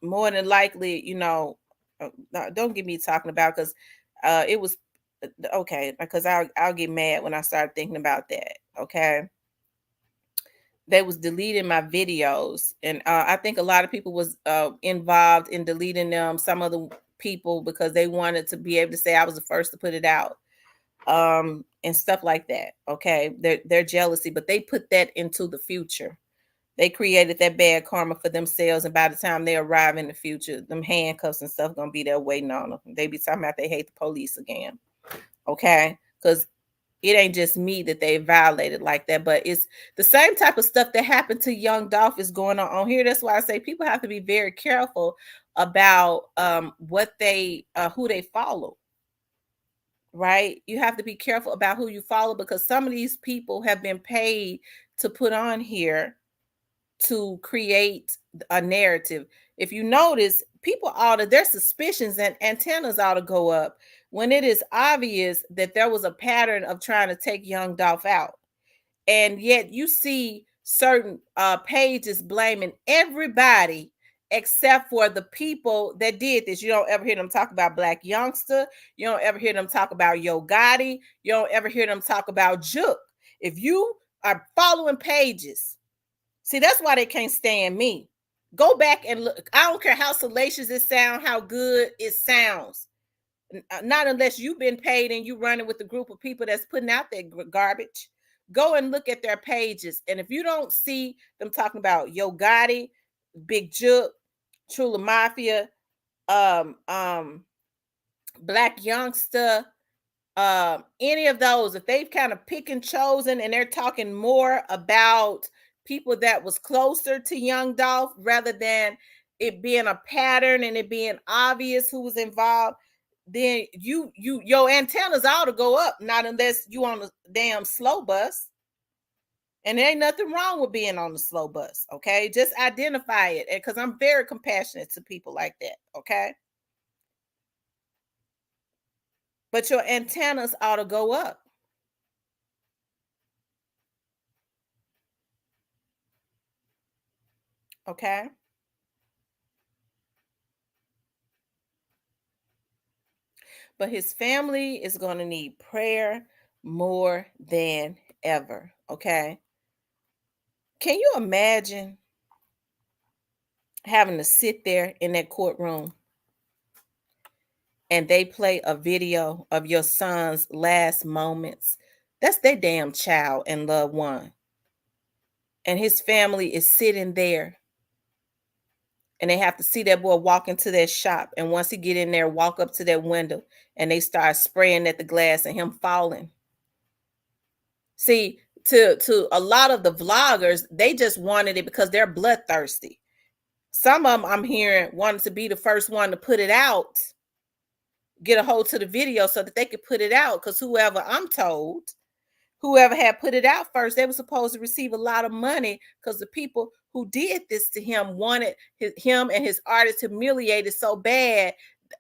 more than likely, don't get me talking about, because it was okay, because I'll get mad when I start thinking about that. Okay, they was deleting my videos, and I think a lot of people was involved in deleting them. Some of the people, because they wanted to be able to say I was the first to put it out, and stuff like that. Okay, they're jealousy, but they put that into the future. They created that bad karma for themselves, and by the time they arrive in the future, them handcuffs and stuff gonna be there waiting on them. They be talking about they hate the police again. Okay, because it ain't just me that they violated like that, but it's the same type of stuff that happened to Young Dolph is going on here. That's why I say people have to be very careful about what who they follow. Right? You have to be careful about who you follow, because some of these people have been paid to put on here to create a narrative. If you notice, people their suspicions and antennas ought to go up when it is obvious that there was a pattern of trying to take Young Dolph out. And yet you see certain pages blaming everybody except for the people that did this. You don't ever hear them talk about Black Youngster. You don't ever hear them talk about Yogotti. You don't ever hear them talk about Jook. If you are following pages, see, that's why they can't stand me. Go back and look. I don't care how salacious it sounds, how good it sounds. Not unless you've been paid and you running with a group of people that's putting out that garbage. Go and look at their pages. And if you don't see them talking about Yogotti, Big Jook, Trula Mafia, Black Youngster, any of those, if they've kind of picked and chosen and they're talking more about people that was closer to Young Dolph rather than it being a pattern and it being obvious who was involved, then your antennas ought to go up, not unless you on a damn slow bus. And there ain't nothing wrong with being on the slow bus, okay? Just identify it, because I'm very compassionate to people like that, okay? But your antennas ought to go up. Okay? But his family is going to need prayer more than ever, okay? Can you imagine having to sit there in that courtroom and they play a video of your son's last moments? That's their damn child and loved one. And his family is sitting there and they have to see that boy walk into that shop. And once he get in there, walk up to that window and they start spraying at the glass and him falling. See, to a lot of the vloggers, they just wanted it because they're bloodthirsty. Some of them, I'm hearing, wanted to be the first one to put it out, get a hold to the video so that they could put it out. Because whoever, I'm told, whoever had put it out first, they were supposed to receive a lot of money, because the people who did this to him wanted him and his artist humiliated so bad.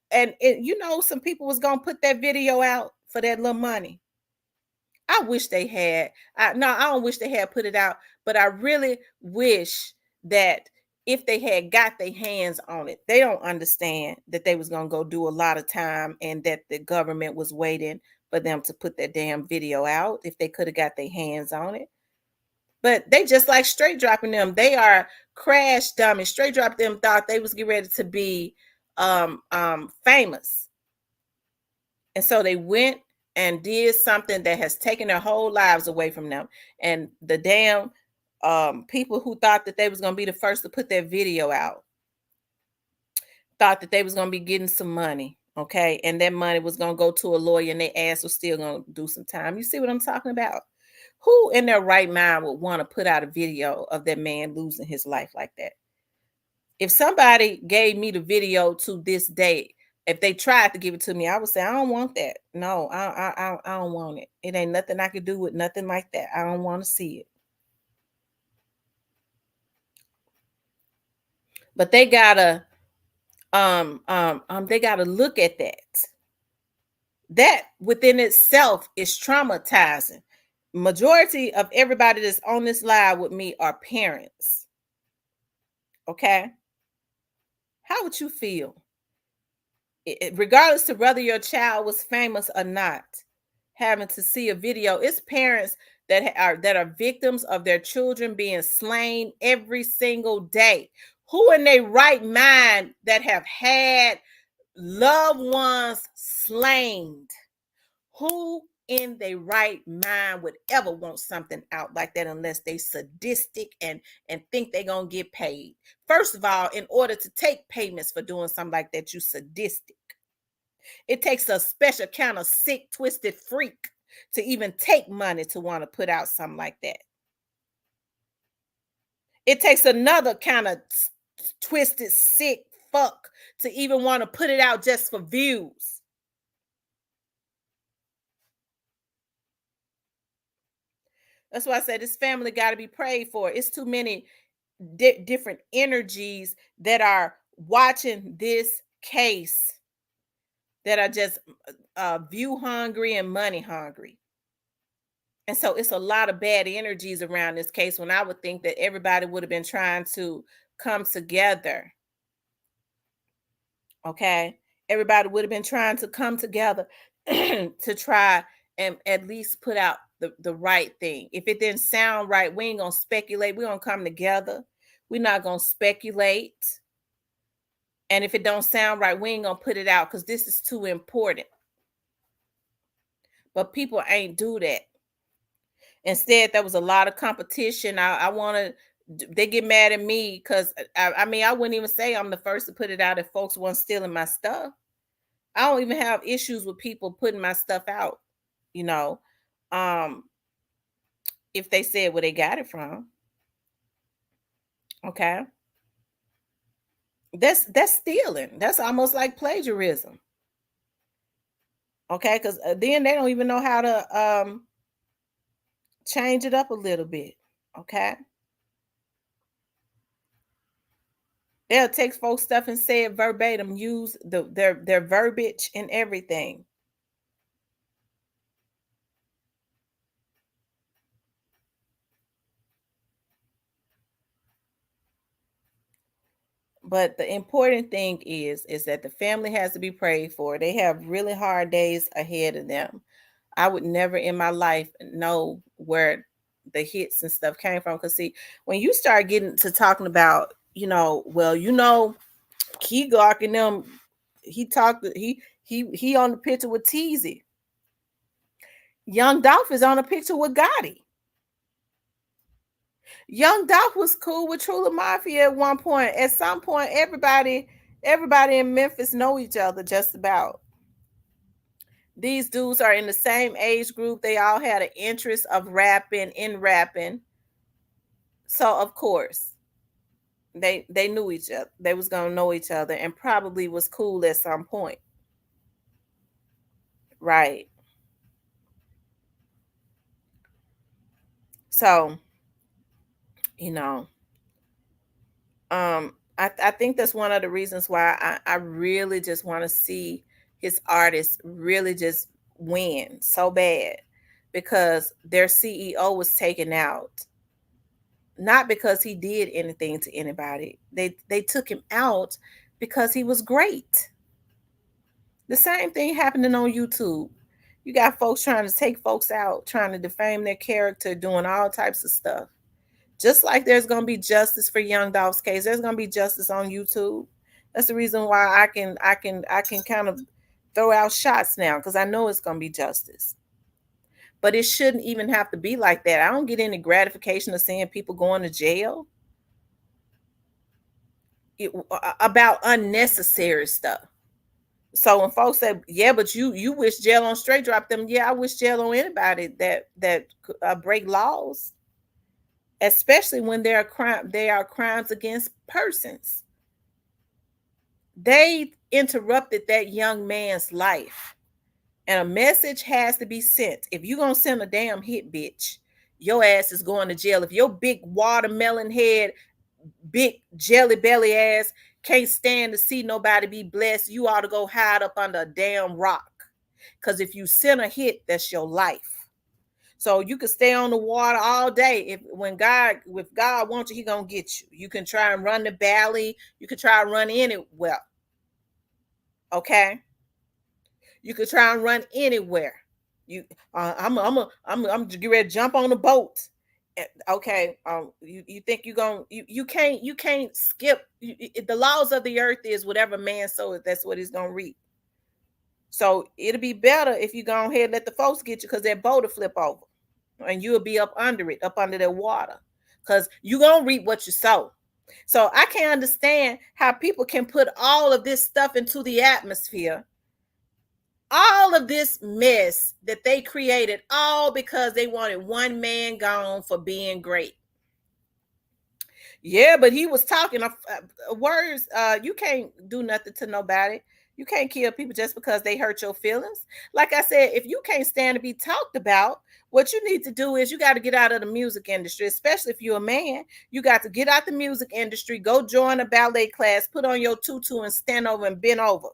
And some people was gonna put that video out for that little money. I wish they had. I don't wish they had put it out, but I really wish that if they had got their hands on it. They don't understand that they was gonna go do a lot of time, and that the government was waiting for them to put that damn video out if they could have got their hands on it. But they just like straight dropping them. They are crash dummies. Straight drop them thought they was getting ready to be famous. And so they went and did something that has taken their whole lives away from them. And the damn people who thought that they was going to be the first to put that video out thought that they was going to be getting some money. Okay. And that money was going to go to a lawyer, and their ass was still going to do some time. You see what I'm talking about? Who in their right mind would want to put out a video of that man losing his life like that? If somebody gave me the video to this day, if they tried to give it to me, I would say, I don't want that. No, I don't want it. It ain't nothing I could do with nothing like that. I don't want to see it. But they gotta look at that. That within itself is traumatizing. Majority of everybody that's on this live with me are parents. Okay? How would you feel? Regardless to whether your child was famous or not, having to see a video. It's parents that are victims of their children being slain every single day. Who in their right mind that have had loved ones slain? Who in their right mind would ever want something out like that unless they sadistic and think they're gonna get paid? First of all, in order to take payments for doing something like that, you sadistic. It takes a special kind of sick, twisted freak to even take money to want to put out something like that. It takes another kind of twisted, sick fuck to even want to put it out just for views. That's why I said this family got to be prayed for. It's too many different energies that are watching this case that are just view hungry and money hungry. And so it's a lot of bad energies around this case, when I would think that everybody would have been trying to come together. Okay. Everybody would have been trying to come together to try and at least put out the right thing. If it didn't sound right, we ain't going to speculate. We're going to come together. We're not going to speculate. And if it don't sound right, we ain't going to put it out because this is too important. But people ain't do that. Instead, there was a lot of competition. They get mad at me because I wouldn't even say I'm the first to put it out if folks weren't stealing my stuff. I don't even have issues with people putting my stuff out, if they said where they got it from. Okay. That's stealing. That's almost like plagiarism. Okay, because then they don't even know how to change it up a little bit. Okay. They'll take folks' stuff and say it verbatim, use their verbiage and everything. But the important thing is that the family has to be prayed for. They have really hard days ahead of them. I would never in my life know where the hits and stuff came from. Because see, when you start getting to talking about, Key Glock and them, he on the picture with Teasy. Youngdolphs is on a picture with Gotti. Youngdolphs was cool with Trula Mafia at one point. At some point, everybody in Memphis know each other just about. These dudes are in the same age group. They all had an interest of rapping, so of course they knew each other. They was gonna know each other and probably was cool at some point, right? So, you know, I think that's one of the reasons why I really just want to see his artists really just win so bad, because their CEO was taken out, not because he did anything to anybody. They took him out because he was great. The same thing happening on YouTube. You got folks trying to take folks out, trying to defame their character, doing all types of stuff. Just like there's going to be justice for Youngdolph's case, there's going to be justice on YouTube. That's the reason why I can kind of throw out shots now, because I know it's going to be justice. But it shouldn't even have to be like that. I don't get any gratification of seeing people going to jail about unnecessary stuff. So when folks say, "Yeah, but you wish jail on straight drop them," yeah, I wish jail on anybody that break laws, especially when they are crimes against persons. They interrupted that young man's life, and a message has to be sent. If you're gonna send a damn hit, bitch, your ass is going to jail. If your big watermelon head, big jelly belly ass can't stand to see nobody be blessed, you ought to go hide up under a damn rock. Because if you send a hit, that's your life. So you can stay on the water all day. If God wants you, He gonna get you. You can try and run the valley. You can try and run anywhere. Okay. You can try and run anywhere. I'm getting ready to jump on the boat. Okay. You think you can't skip. The laws of the earth is whatever man sows, that's what he's gonna reap. So it'll be better if you go ahead and let the folks get you, because that boat will flip over and you'll be up under it, up under the water, because you're going to reap what you sow. So I can't understand how people can put all of this stuff into the atmosphere, all of this mess that they created, all because they wanted one man gone for being great. Yeah, but he was talking words. You can't do nothing to nobody. You can't kill people just because they hurt your feelings. Like I said, if you can't stand to be talked about, what you need to do is you got to get out of the music industry, especially if you're a man. You got to get out the music industry, go join a ballet class, put on your tutu and stand over and bend over.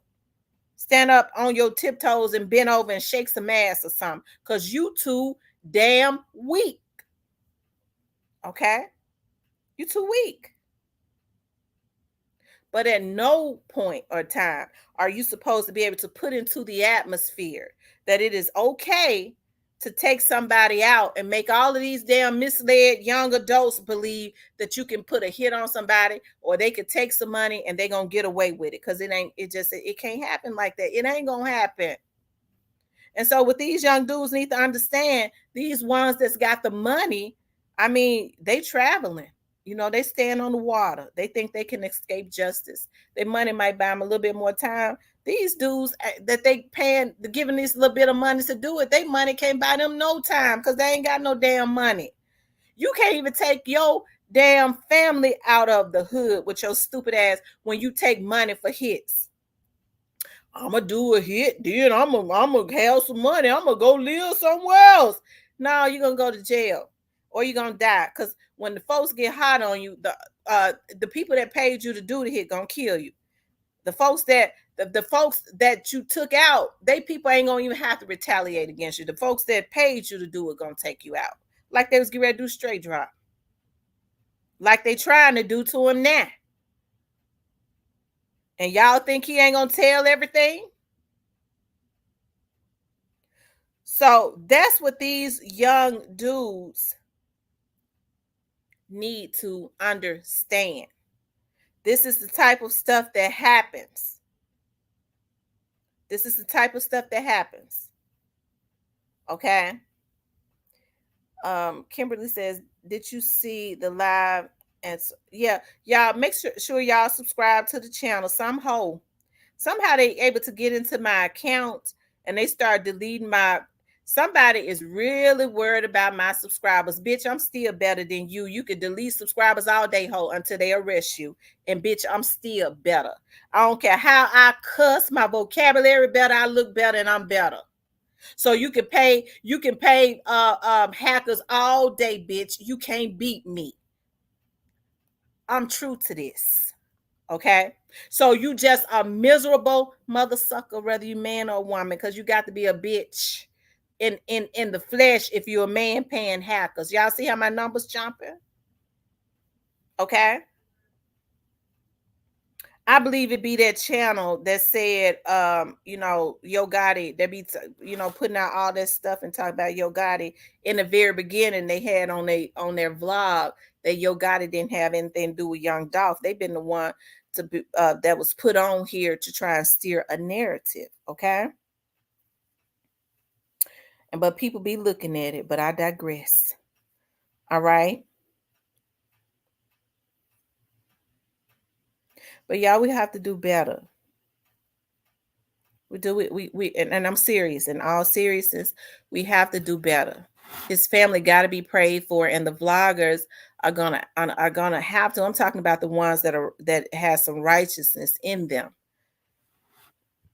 Stand up on your tiptoes and bend over and shake some ass or something, because you too damn weak. Okay? You too weak. But at no point or time are you supposed to be able to put into the atmosphere that it is okay to take somebody out and make all of these damn misled young adults believe that you can put a hit on somebody, or they could take some money and they're going to get away with it, because it can't happen like that. It ain't going to happen. And so what these young dudes need to understand, these ones that's got the money, I mean, they traveling. You know, they stand on the water. They think they can escape justice. Their money might buy them a little bit more time. These dudes that they paying, giving this little bit of money to do it, their money can't buy them no time, because they ain't got no damn money. You can't even take your damn family out of the hood with your stupid ass when you take money for hits. I'm going to do a hit, then I'm going to have some money. I'm going to go live somewhere else. No, you're going to go to jail, or you're going to die, because when the folks get hot on you, the people that paid you to do the hit gonna kill you. The folks that you took out, people ain't gonna even have to retaliate against you. The folks that paid you to do it gonna take you out, like they was getting ready to do straight drop, like they trying to do to him now. And y'all think he ain't gonna tell everything? So that's what these young dudes need to understand. This is the type of stuff that happens. This is the type of stuff that happens. Okay. Kimberly says, did you see the live? And yeah, y'all make sure y'all subscribe to the channel. Somehow they able to get into my account and they start deleting my. Somebody is really worried about my subscribers. Bitch, I'm still better than you. You could delete subscribers all day, ho, until they arrest you. And bitch, I'm still better. I don't care how I cuss, my vocabulary better, I look better, and I'm better. So you can pay hackers all day, bitch. You can't beat me. I'm true to this. Okay? So you just a miserable mother sucker, whether you man or woman, because you got to be a bitch in the flesh if you're a man paying hackers. Y'all see how my numbers jumping? Okay? I believe it be that channel that said, Yogotti, they be, putting out all that stuff and talk about Yogotti. In the very beginning, they had on their vlog that Yogotti didn't have anything to do with Young Dolph. They've been the one to be, that was put on here to try and steer a narrative, okay? But people be looking at it, but I digress. All right? But y'all, we have to do better. We do it. And I'm serious. In all seriousness, we have to do better. His family got to be prayed for, and the vloggers are gonna have to. I'm talking about the ones that has some righteousness in them.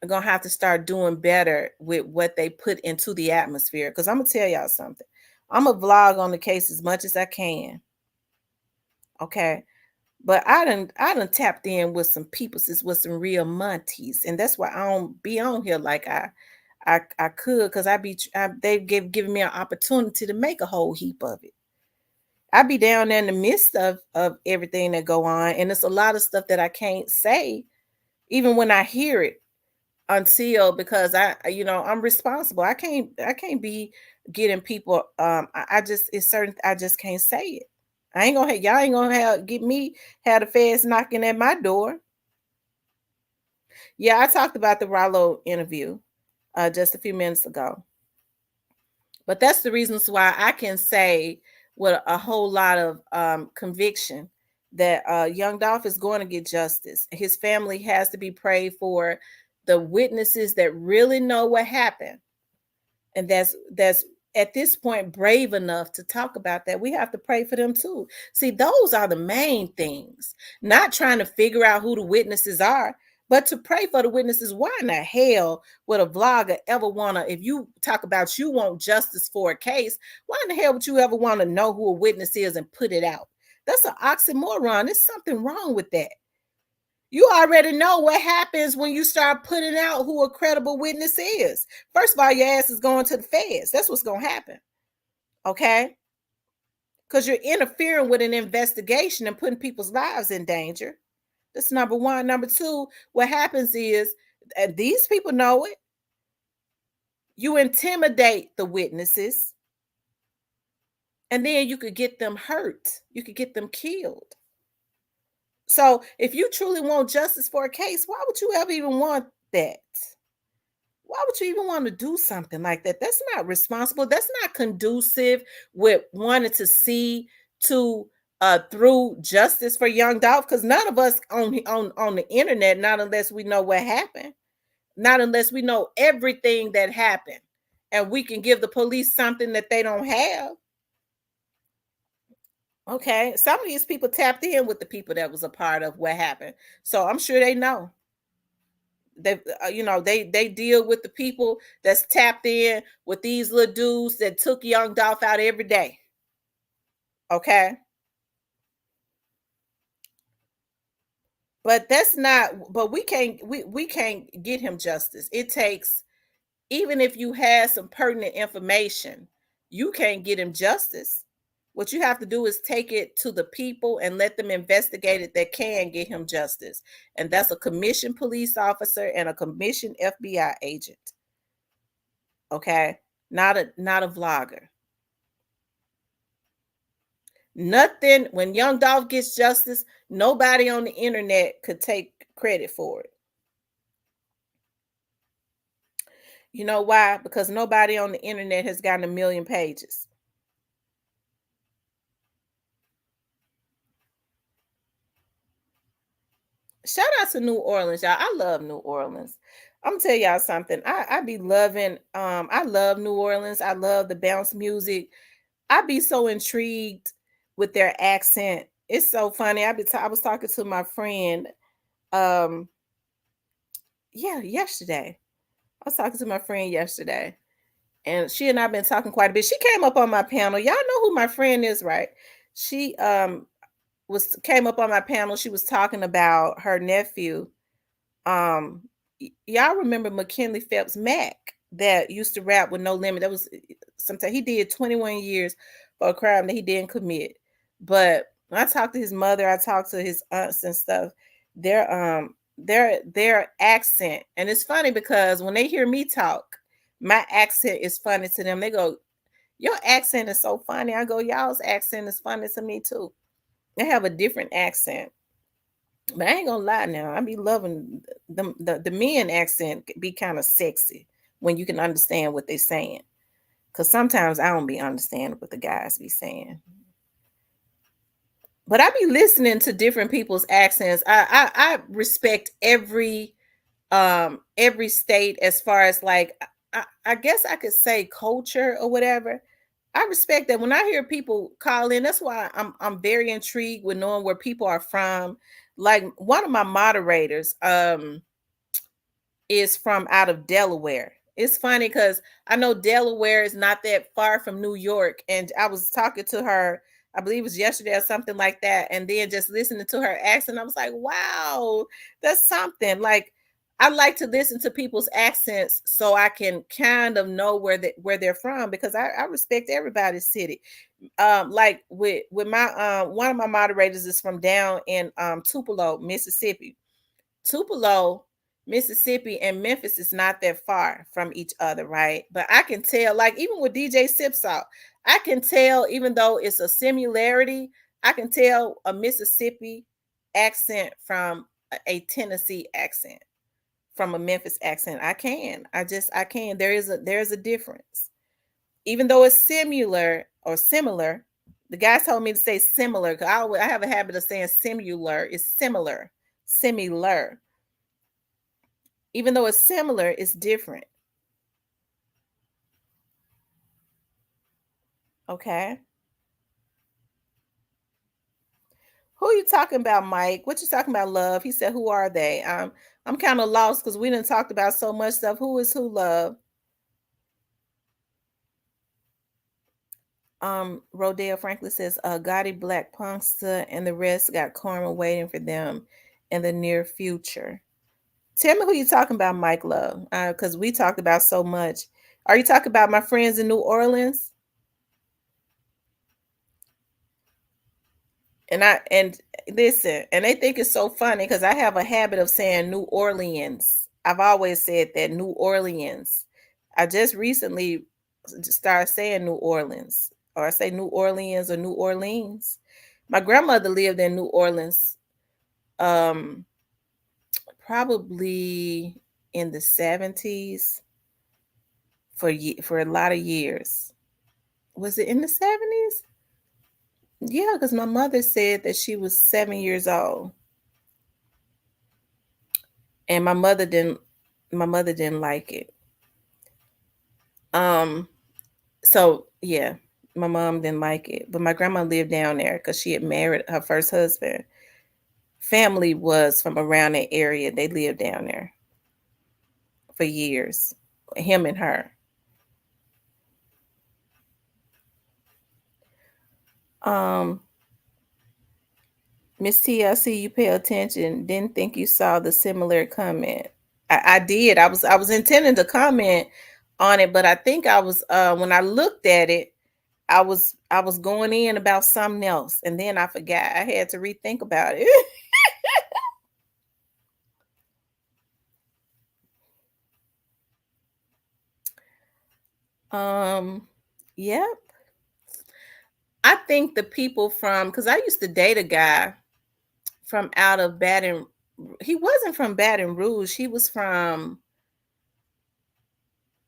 Are gonna have to start doing better with what they put into the atmosphere. Because I'm gonna tell y'all something. I'm gonna vlog on the case as much as I can. Okay. But I done tapped in with some people, with some real munties, and that's why I don't be on here like I could, because they've given me an opportunity to make a whole heap of it. I be down there in the midst of everything that go on, and it's a lot of stuff that I can't say, even when I hear it, until, because I'm responsible. I can't be getting people. I just can't say it. Y'all ain't gonna get me had the feds knocking at my door. Yeah, I talked about the Ralo interview just a few minutes ago. But that's the reasons why I can say with a whole lot of conviction that Young Dolph is going to get justice. His family has to be prayed for. The witnesses that really know what happened, and that's at this point brave enough to talk about that, we have to pray for them too. See, those are the main things. Not trying to figure out who the witnesses are, but to pray for the witnesses. Why in the hell would a vlogger ever if you talk about you want justice for a case, why in the hell would you ever want to know who a witness is and put it out? That's an oxymoron. There's something wrong with that. You already know what happens when you start putting out who a credible witness is. First of all, your ass is going to the feds. That's what's going to happen. Okay? Because you're interfering with an investigation and putting people's lives in danger. That's number one. Number two, what happens is, and these people know it, you intimidate the witnesses, and then you could get them hurt. You could get them killed. So if you truly want justice for a case, why would you ever even want that? Why would you even want to do something like that? That's not responsible. That's not conducive with wanting to see to through justice for Young Dolph, because none of us on the internet, not unless we know what happened, not unless we know everything that happened, and we can give the police something that they don't have. Okay, some of these people tapped in with the people that was a part of what happened, so I'm sure they know. They deal with the people that's tapped in with these little dudes that took Young Dolph out every day. Okay, but that's not. But we can't get him justice. It takes, even if you have some pertinent information, you can't get him justice. What you have to do is take it to the people and let them investigate it that can get him justice. And that's a commissioned police officer and a commissioned FBI agent. Okay? Not a vlogger. Nothing, when Young Dolph gets justice, nobody on the internet could take credit for it. You know why? Because nobody on the internet has gotten 1 million pages. Shout out to New Orleans, y'all. I love New Orleans. I'm gonna tell y'all something. I be loving. I love New Orleans. I love the bounce music. I be so intrigued with their accent. It's so funny. I was talking to my friend. Yesterday. I was talking to my friend yesterday, and she and I've been talking quite a bit. She came up on my panel. Y'all know who my friend is, right? She came up on my panel. She was talking about her nephew. Y'all remember McKinley Phelps Mack that used to rap with No Limit? That was sometimes he did 21 years for a crime that he didn't commit. But when I talked to his mother, I talked to his aunts and stuff. Their accent, and it's funny because when they hear me talk, my accent is funny to them. They go, "Your accent is so funny." I go, "Y'all's accent is funny to me too." They have a different accent. But I ain't gonna lie now. I be loving the men accent be kind of sexy when you can understand what they're saying. Cause sometimes I don't be understanding what the guys be saying. But I be listening to different people's accents. I respect every state as far as like I guess I could say culture or whatever. I respect that. When I hear people call in, that's why I'm very intrigued with knowing where people are from. Like one of my moderators is from out of Delaware. It's funny because I know Delaware is not that far from New York, and I was talking to her, I believe it was yesterday or something like that, and then just listening to her accent, I was like, wow, that's something. Like I like to listen to people's accents so I can kind of know where they're from, because I respect everybody's city. Like with my one of my moderators is from down in Tupelo, Mississippi. Tupelo, Mississippi, and Memphis is not that far from each other, right? But I can tell, like even with DJ Sipsalt, I can tell, even though it's a similarity, I can tell a Mississippi accent from a Tennessee accent, from a Memphis accent. I can. I can. There is a difference. Even though it's similar or similar, the guys told me to say similar because I have a habit of saying similar. It's similar, similar. Even though it's similar, it's different. Okay. Who are you talking about, Mike? What you talking about, Love? He said, who are they? I'm kind of lost because we didn't talk about so much stuff. Who is who, Love? Rodale Franklin says, Gotti, Black Punkster, and the rest got karma waiting for them in the near future. Tell me who you talking about, Mike Love, because we talked about so much. Are you talking about my friends in New Orleans? And listen, and they think it's so funny because I have a habit of saying New Orleans. I've always said that, New Orleans. I just recently started saying New Orleans, or I say New Orleans or New Orleans. My grandmother lived in New Orleans, probably in the 70s for a lot of years. Was it in the 70s? Yeah, because my mother said that she was 7 years old. And my mother didn't like it. So yeah, my mom didn't like it. But my grandma lived down there because she had married her first husband. Family was from around that area. They lived down there for years. Him and her. Miss T, I see you pay attention. Didn't think you saw the similar comment. I did. I was intending to comment on it, but I think I was when I looked at it, I was going in about something else, and then I forgot. I had to rethink about it. Yep. I think the people from, because I used to date a guy from out of Baton. He wasn't from Baton Rouge. He was from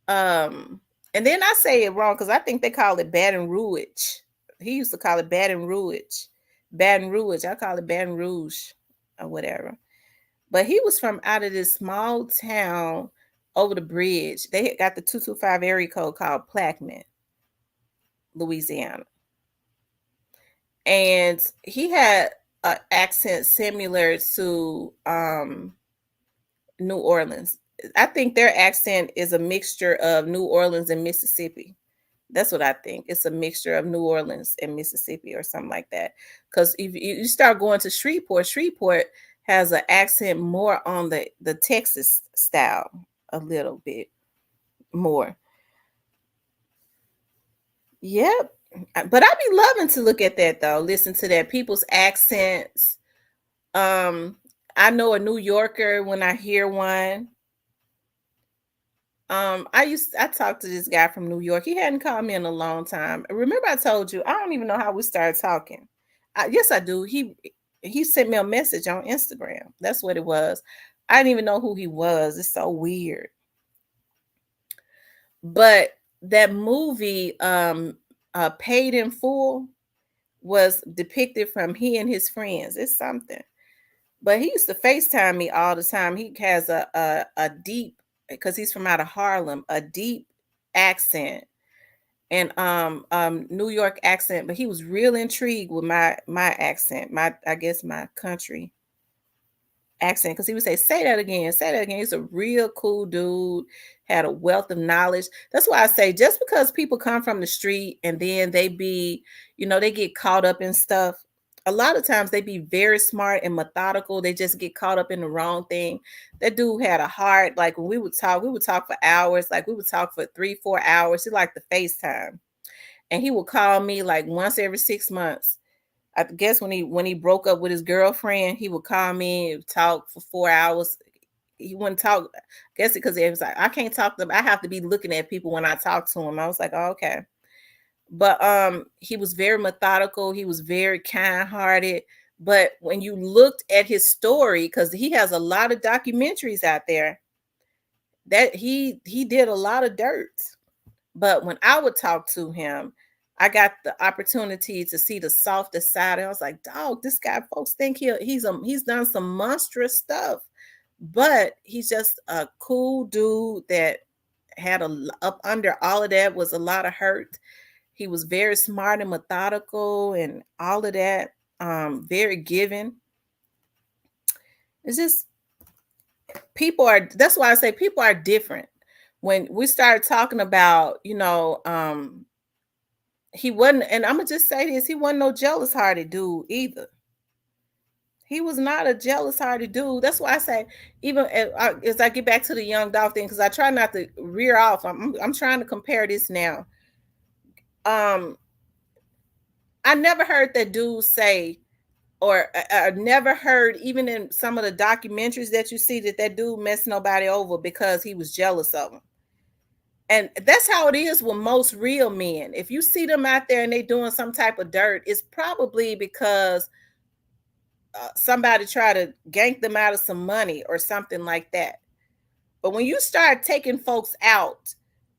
and then I say it wrong because I think they call it Baton Rouge. He used to call it Baton Rouge. Baton Rouge. I call it Baton Rouge or whatever. But he was from out of this small town over the bridge. They had got the 225 area code called Plaquemine, Louisiana. And he had an accent similar to New Orleans. I think their accent is a mixture of New Orleans and Mississippi. That's what I think. It's a mixture of New Orleans and Mississippi or something like that. Because if you start going to Shreveport, Shreveport has an accent more on the Texas style, a little bit more. Yep. But I be loving to look at that though. Listen to that people's accents. I know a New Yorker when I hear one. I talked to this guy from New York. He hadn't called me in a long time. Remember I told you I don't even know how we started talking. Yes, I do. He sent me a message on Instagram. That's what it was. I didn't even know who he was. It's so weird. But that movie, Paid in Full, was depicted from he and his friends. It's something. But he used to FaceTime me all the time. He has a deep, because he's from out of Harlem, a deep accent and New York accent. But he was real intrigued with my accent, I guess my country accent, because he would say that again, say that again. He's a real cool dude, had a wealth of knowledge. That's why I say, just because people come from the street and then they be, they get caught up in stuff, a lot of times they be very smart and methodical. They just get caught up in the wrong thing. That dude had a heart. Like when we would talk for hours. Like we would talk for 3-4 hours. He liked the FaceTime, and he would call me like once every 6 months. I guess when he broke up with his girlfriend, he would call me and talk for 4 hours. He wouldn't talk. I guess because it was like, I can't talk to him. I have to be looking at people when I talk to him. I was like, oh, okay. But he was very methodical. He was very kind-hearted. But when you looked at his story, because he has a lot of documentaries out there, that he did a lot of dirt. But when I would talk to him, I got the opportunity to see the softer side. And I was like, dog, this guy, folks think he's done some monstrous stuff. But he's just a cool dude that had up under all of that was a lot of hurt. He was very smart and methodical and all of that. Very giving. It's just that's why I say people are different. When we started talking about, he wasn't, and I'm gonna just say this, he wasn't no jealous-hearted dude either. He was not a jealous-hearted dude. That's why I say, even as I get back to the Young Dolph thing, because I try not to rear off. I'm trying to compare this now. I never heard that dude say, or I never heard, even in some of the documentaries that you see, that dude messed nobody over because he was jealous of him. And that's how it is with most real men. If you see them out there and they doing some type of dirt, it's probably because somebody tried to gank them out of some money or something like that. But when you start taking folks out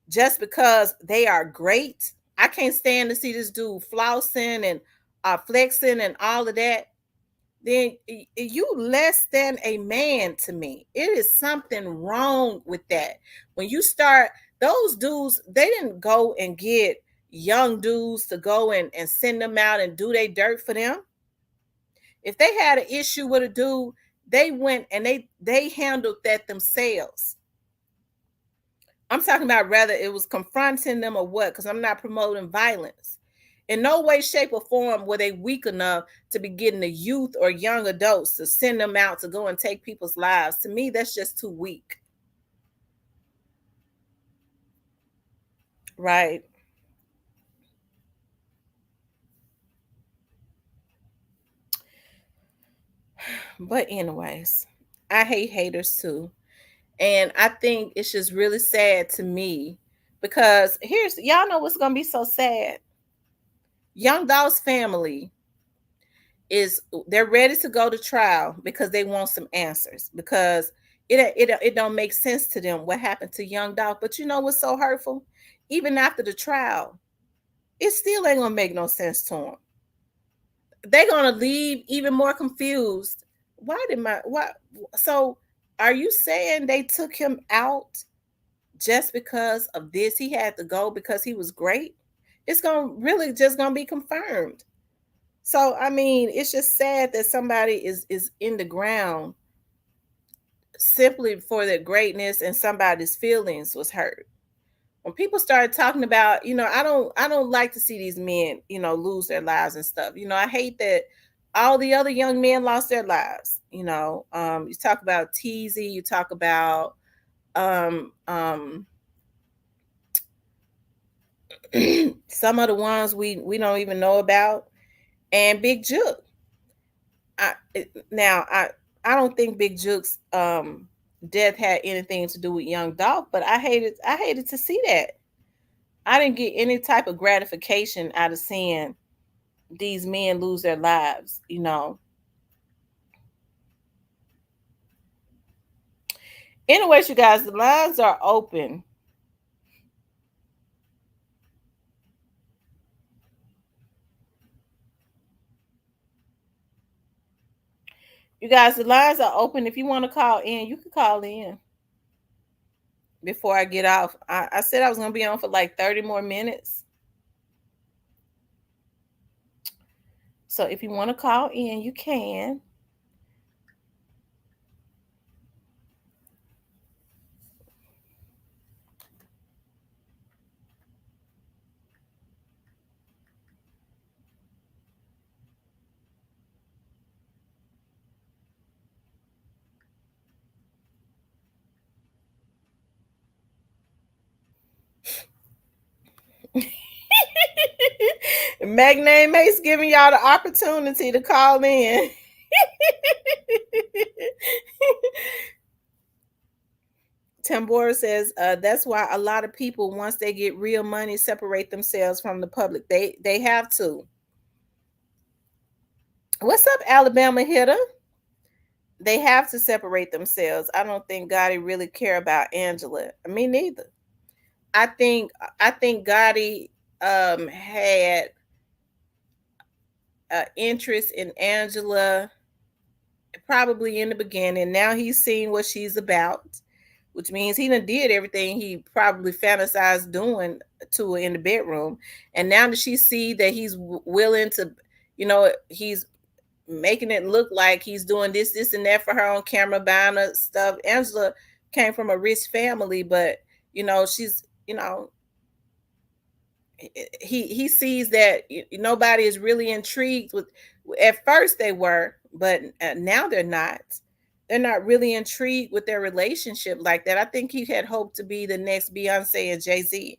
just because they are great, I can't stand to see this dude flossing and flexing and all of that, then you less than a man to me. It is something wrong with that. When you start, those dudes, they didn't go and get young dudes to go and send them out and do their dirt for them. If they had an issue with a dude, they went and they handled that themselves. I'm talking about whether it was confronting them or what, because I'm not promoting violence. In no way, shape, or form were they weak enough to be getting the youth or young adults to send them out to go and take people's lives. To me, that's just too weak. Right. But anyways, I hate haters too. And I think it's just really sad to me because y'all know what's going to be so sad. Youngdolph's family they're ready to go to trial because they want some answers, because it don't make sense to them what happened to Youngdolph. But you know what's so hurtful? Even after the trial, it still ain't gonna make no sense to them. They're gonna leave even more confused. So are you saying they took him out just because of this, he had to go because he was great, it's gonna really just gonna be confirmed. So I mean, it's just sad that somebody is in the ground simply for their greatness and somebody's feelings was hurt. When people started talking about, I don't like to see these men, lose their lives and stuff. I hate that all the other young men lost their lives. You talk about Teasy, you talk about some of the ones we don't even know about, and Big Juke. I don't think Big Juke's death had anything to do with Young Dolph, but I hated to see that. I didn't get any type of gratification out of seeing these men lose their lives. Anyways, you guys, the lines are open. You guys, the lines are open. If you want to call in, you can call in before I get off. I said I was going to be on for like 30 more minutes. So if you want to call in, you can. Magname Mace giving y'all the opportunity to call in. Tambora says that's why a lot of people, once they get real money, separate themselves from the public. They have to. What's up, Alabama hitter? They have to separate themselves. I don't think Gotti really care about Angela. Me neither. I think Gotti had interest in Angela probably in the beginning. Now he's seen what she's about, which means he done did everything he probably fantasized doing to her in the bedroom. And now that she see that he's willing to, he's making it look like he's doing this, and that for her on camera, buying her stuff. Angela came from a rich family, but she's, he sees that nobody is really intrigued with. At first they were, but now they're not. They're not really intrigued with their relationship like that. I think he had hoped to be the next Beyonce and Jay-Z.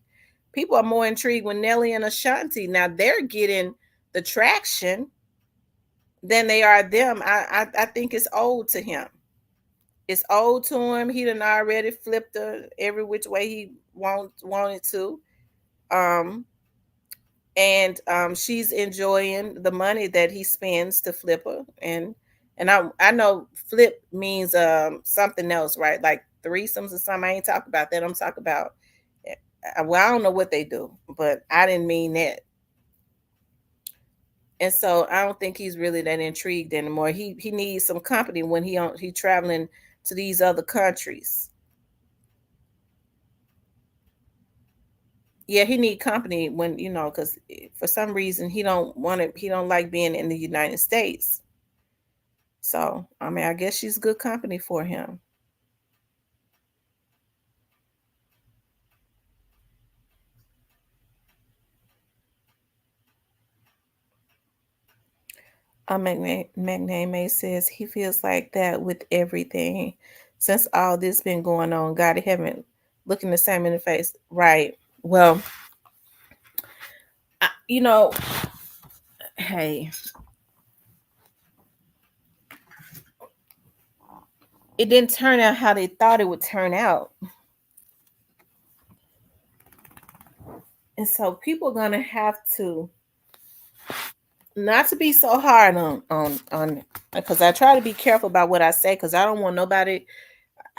People are more intrigued with Nelly and Ashanti. Now they're getting the traction than they are them. I think it's old to him. It's old to him. He done already flipped her every which way he wanted to. And she's enjoying the money that he spends to flip her. And I know flip means something else, right? Like threesomes or something. I ain't talking about that. I'm talking about, well, I don't know what they do, but I didn't mean that. And so I don't think he's really that intrigued anymore. He needs some company when he traveling to these other countries. Yeah, he need company when, because for some reason he don't like being in the United States. So I mean, I guess she's good company for him. Magname says he feels like that with everything since all this been going on. God, he haven't looking the same in the face, right? Well, hey, it didn't turn out how they thought it would turn out, and so people are gonna have to not to be so hard on because I try to be careful about what I say because I don't want nobody.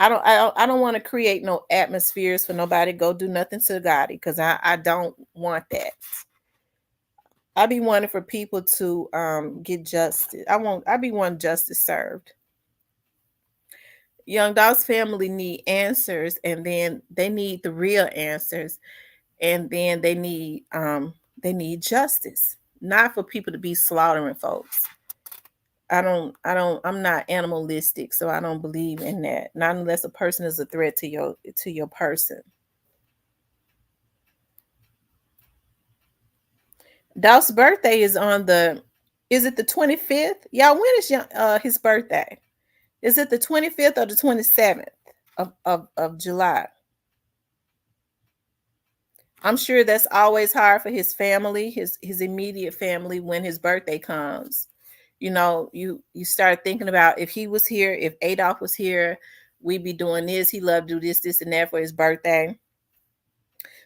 I don't want to create no atmospheres for nobody to go do nothing to Gotti because I don't want that. I be wanting for people to get justice. I be wanting justice served. Youngdolph's family need answers, and then they need the real answers, and then they need justice, not for people to be slaughtering folks. I'm not animalistic, so I don't believe in that. Not unless a person is a threat to your person. Dolph's birthday is is it the 25th? Y'all, when is his birthday? Is it the 25th or the 27th of July? I'm sure that's always hard for his family, his immediate family, when his birthday comes. You know, you start thinking about, if he was here, if Adolph was here, we'd be doing this. He loved to do this and that for his birthday.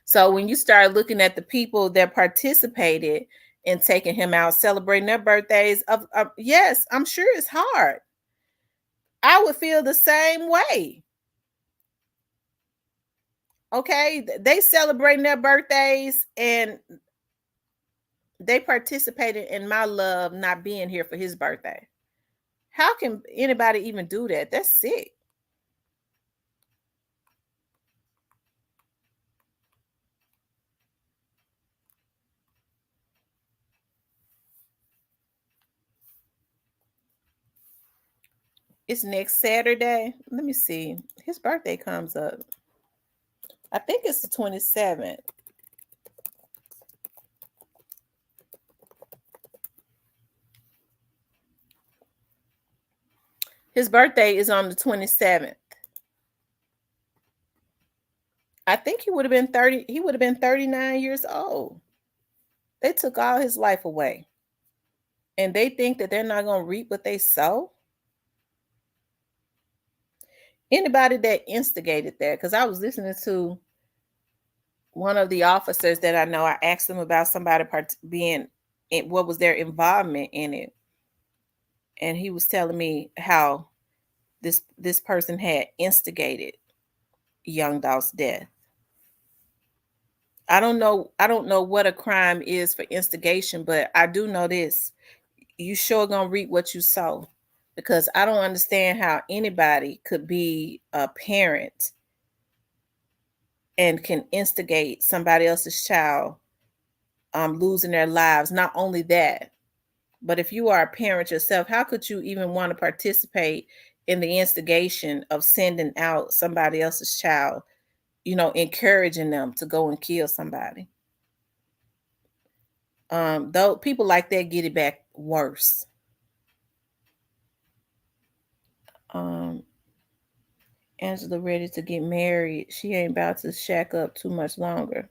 So when you start looking at the people that participated in taking him out, celebrating their birthdays, yes, I'm sure it's hard. I would feel the same way. Okay, they celebrating their birthdays and they participated in my love not being here for his birthday. How can anybody even do that? That's sick. It's next Saturday. Let me see. His birthday comes up. I think it's the 27th. His birthday is on the 27th. I think he would have been 30. He would have been 39 years old. They took all his life away. And they think that they're not going to reap what they sow. Anybody that instigated that, because I was listening to one of the officers that I know, I asked them about somebody being in, what was their involvement in it. And he was telling me how this person had instigated Youngdolph's death. I don't know what a crime is for instigation, but I do know this. You sure gonna reap what you sow. Because I don't understand how anybody could be a parent and can instigate somebody else's child losing their lives. Not only that, but if you are a parent yourself, how could you even want to participate in the instigation of sending out somebody else's child, encouraging them to go and kill somebody? Though people like that get it back worse. Angela ready to get married. She ain't about to shack up too much longer.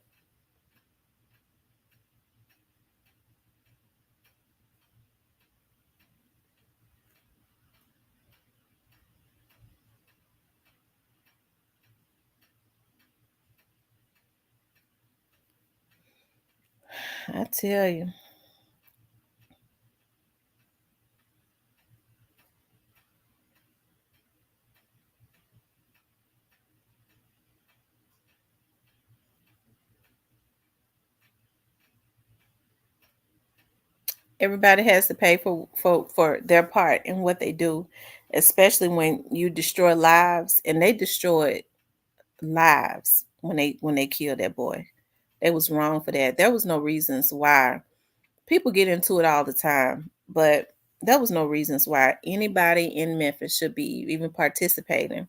I tell you. Everybody has to pay for their part in what they do, especially when you destroy lives, and they destroyed lives when they killed that boy. They was wrong for that. There was no reasons why. People get into it all the time, but there was no reasons why anybody in Memphis should be even participating,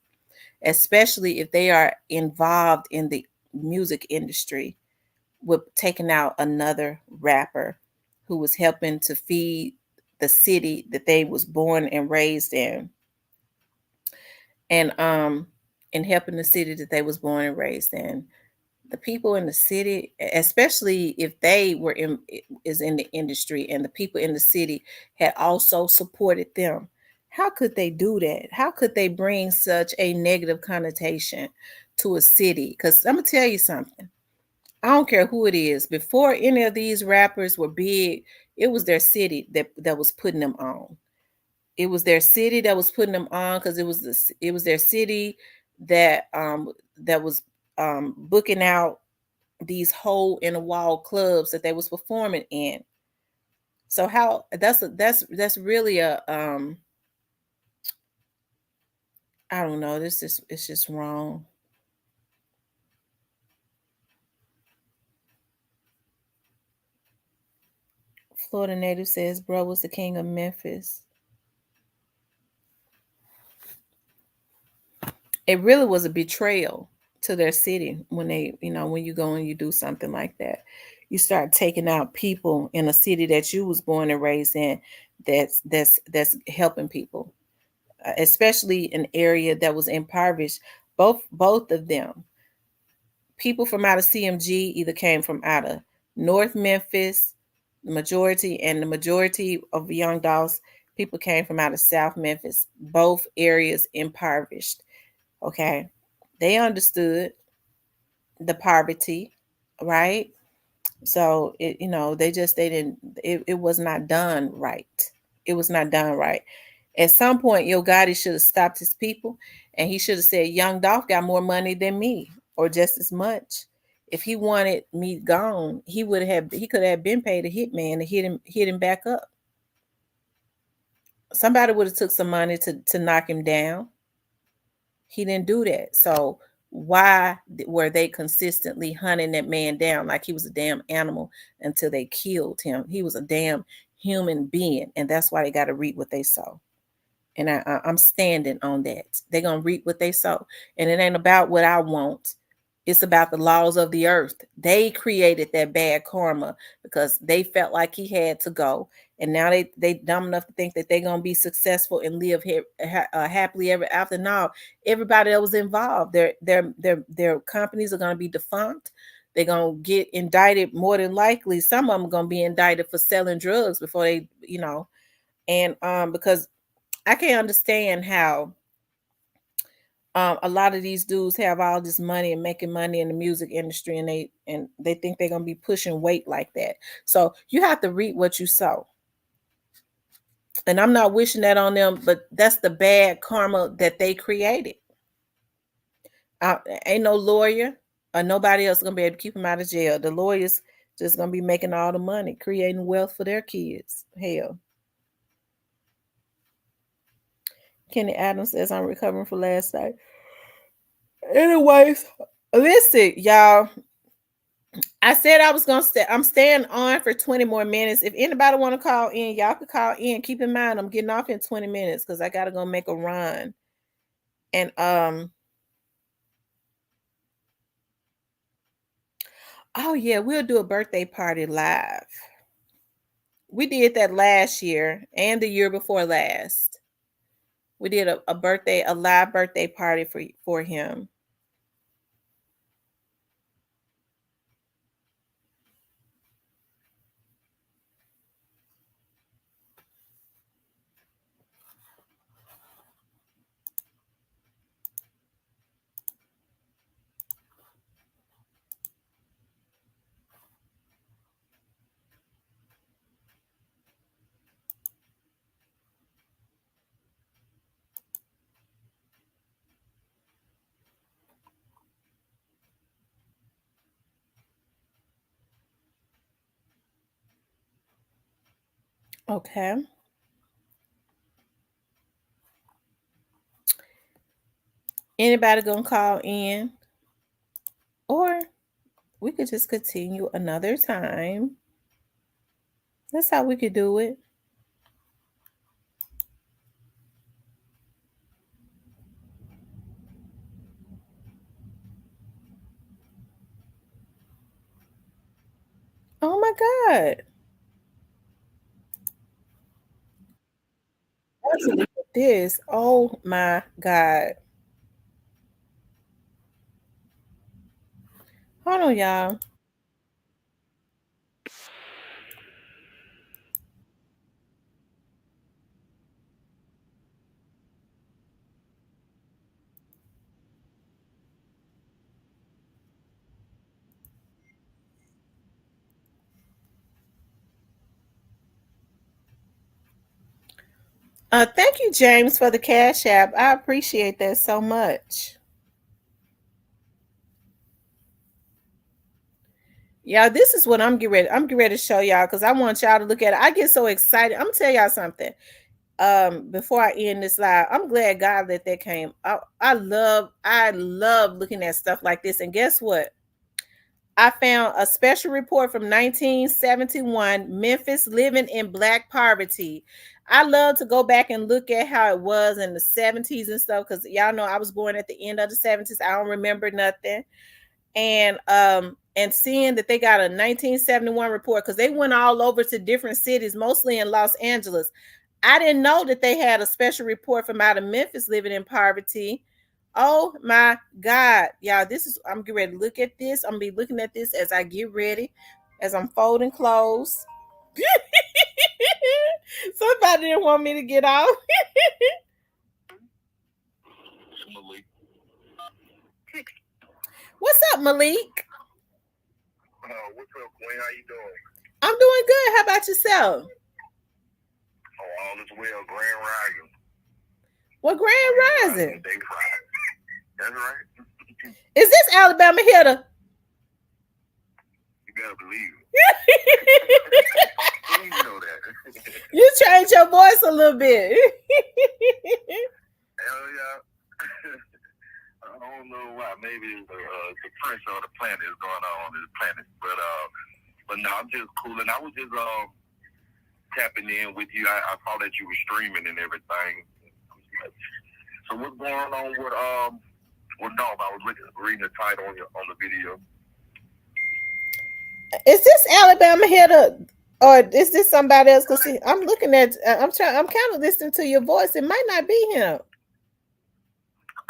especially if they are involved in the music industry, with taking out another rapper who was helping to feed the city that they was born and raised in, and helping the city that they was born and raised in. The people in the city, especially if they were in the industry, and the people in the city had also supported them, how could they do that? How could they bring such a negative connotation to a city? Because I'm gonna tell you something. I don't care who it is. Before any of these rappers were big, it was their city that was putting them on. It was their city that was putting them on, because it was their city that was booking out these hole in the wall clubs that they was performing in. So how that's really a I don't know. It's just wrong. Florida native says bro was the king of Memphis. It really was a betrayal to their city when they, when you go and you do something like that. You start taking out people in a city that you was born and raised in, that's helping people, especially an area that was impoverished. Both of them, people from out of CMG either came from out of North Memphis, the majority of Youngdolphs people came from out of South Memphis. Both areas impoverished. Okay, they understood the poverty, right? So they didn't. It was not done right. It was not done right. At some point, Yogotti should have stopped his people, and he should have said, "Young Dolph got more money than me, or just as much. If he wanted me gone, he could have been paid a hitman to hit him back up. Somebody would have took some money to knock him down. He didn't do that. So why were they consistently hunting that man down like he was a damn animal until they killed him? He was a damn human being, and that's why they got to reap what they sow. And I'm standing on that. They're gonna reap what they sow, and it ain't about what I want. It's about the laws of the earth. They created that bad karma because they felt like he had to go, and now they dumb enough to think that they're gonna be successful and live here happily ever after. Now everybody that was involved, their companies are gonna be defunct. They're gonna get indicted more than likely. Some of them are gonna be indicted for selling drugs before they, and because I can't understand how a lot of these dudes have all this money and making money in the music industry, and they think they're gonna be pushing weight like that. So you have to reap what you sow. And I'm not wishing that on them, but that's the bad karma that they created. Ain't no lawyer or nobody else gonna be able to keep them out of jail. The lawyers just gonna be making all the money, creating wealth for their kids. Hell. Kenny Adams says I'm recovering from last night. Anyways, listen, y'all. I said I was gonna stay. I'm staying on for 20 more minutes. If anybody want to call in, y'all could call in. Keep in mind, I'm getting off in 20 minutes because I gotta go make a run. And oh yeah, we'll do a birthday party live. We did that last year and the year before last. We did a live birthday party for him. Okay. Anybody gonna call in? Or we could just continue another time. That's how we could do it. Oh my God. Look at this. Oh my God. Hold on, y'all. Thank you, James, for the Cash App. I appreciate that so much. Y'all, this is what I'm getting ready to show y'all because I want y'all to look at it. I get so excited. I'm gonna tell y'all something. before I end this live, I'm glad God let that came. I love looking at stuff like this. And guess what? I found a special report from 1971, Memphis living in Black poverty. I love to go back and look at how it was in the 70s and stuff, because y'all know I was born at the end of the 70s. I don't remember nothing. And seeing that they got a 1971 report, because they went all over to different cities, mostly in Los Angeles. I didn't know that they had a special report from out of Memphis living in poverty. Oh my God, y'all, I'm getting ready to look at this. I'm gonna be looking at this as I get ready, as I'm folding clothes. Somebody didn't want me to get off. What's up, Malik? What's up, Queen? How you doing? I'm doing good. How about yourself? Oh, all is well. Grand Rising. What Grand Rising? That's right. Is this Alabama hitter? You gotta believe it. You know that. You changed your voice a little bit. Hell yeah. I don't know why. Maybe the pressure of the planet is going on this planet. But no, I'm just cool. And I was just tapping in with you. I saw that you were streaming and everything. So what's going on with Dolph? I was reading the title on the video. Is this Alabama hitter, or is this somebody else? Because I'm looking at, I'm kind of listening to your voice. It might not be him.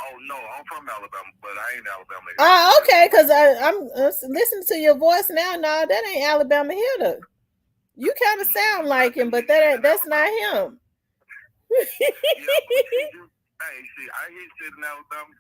Oh no, I'm from Alabama, but I ain't Alabama hitter. Oh, okay, because I'm listening to your voice now. No, that ain't Alabama hitter. You kind of sound like him, but that's not him. Hey, see, I hear shit in Alabama.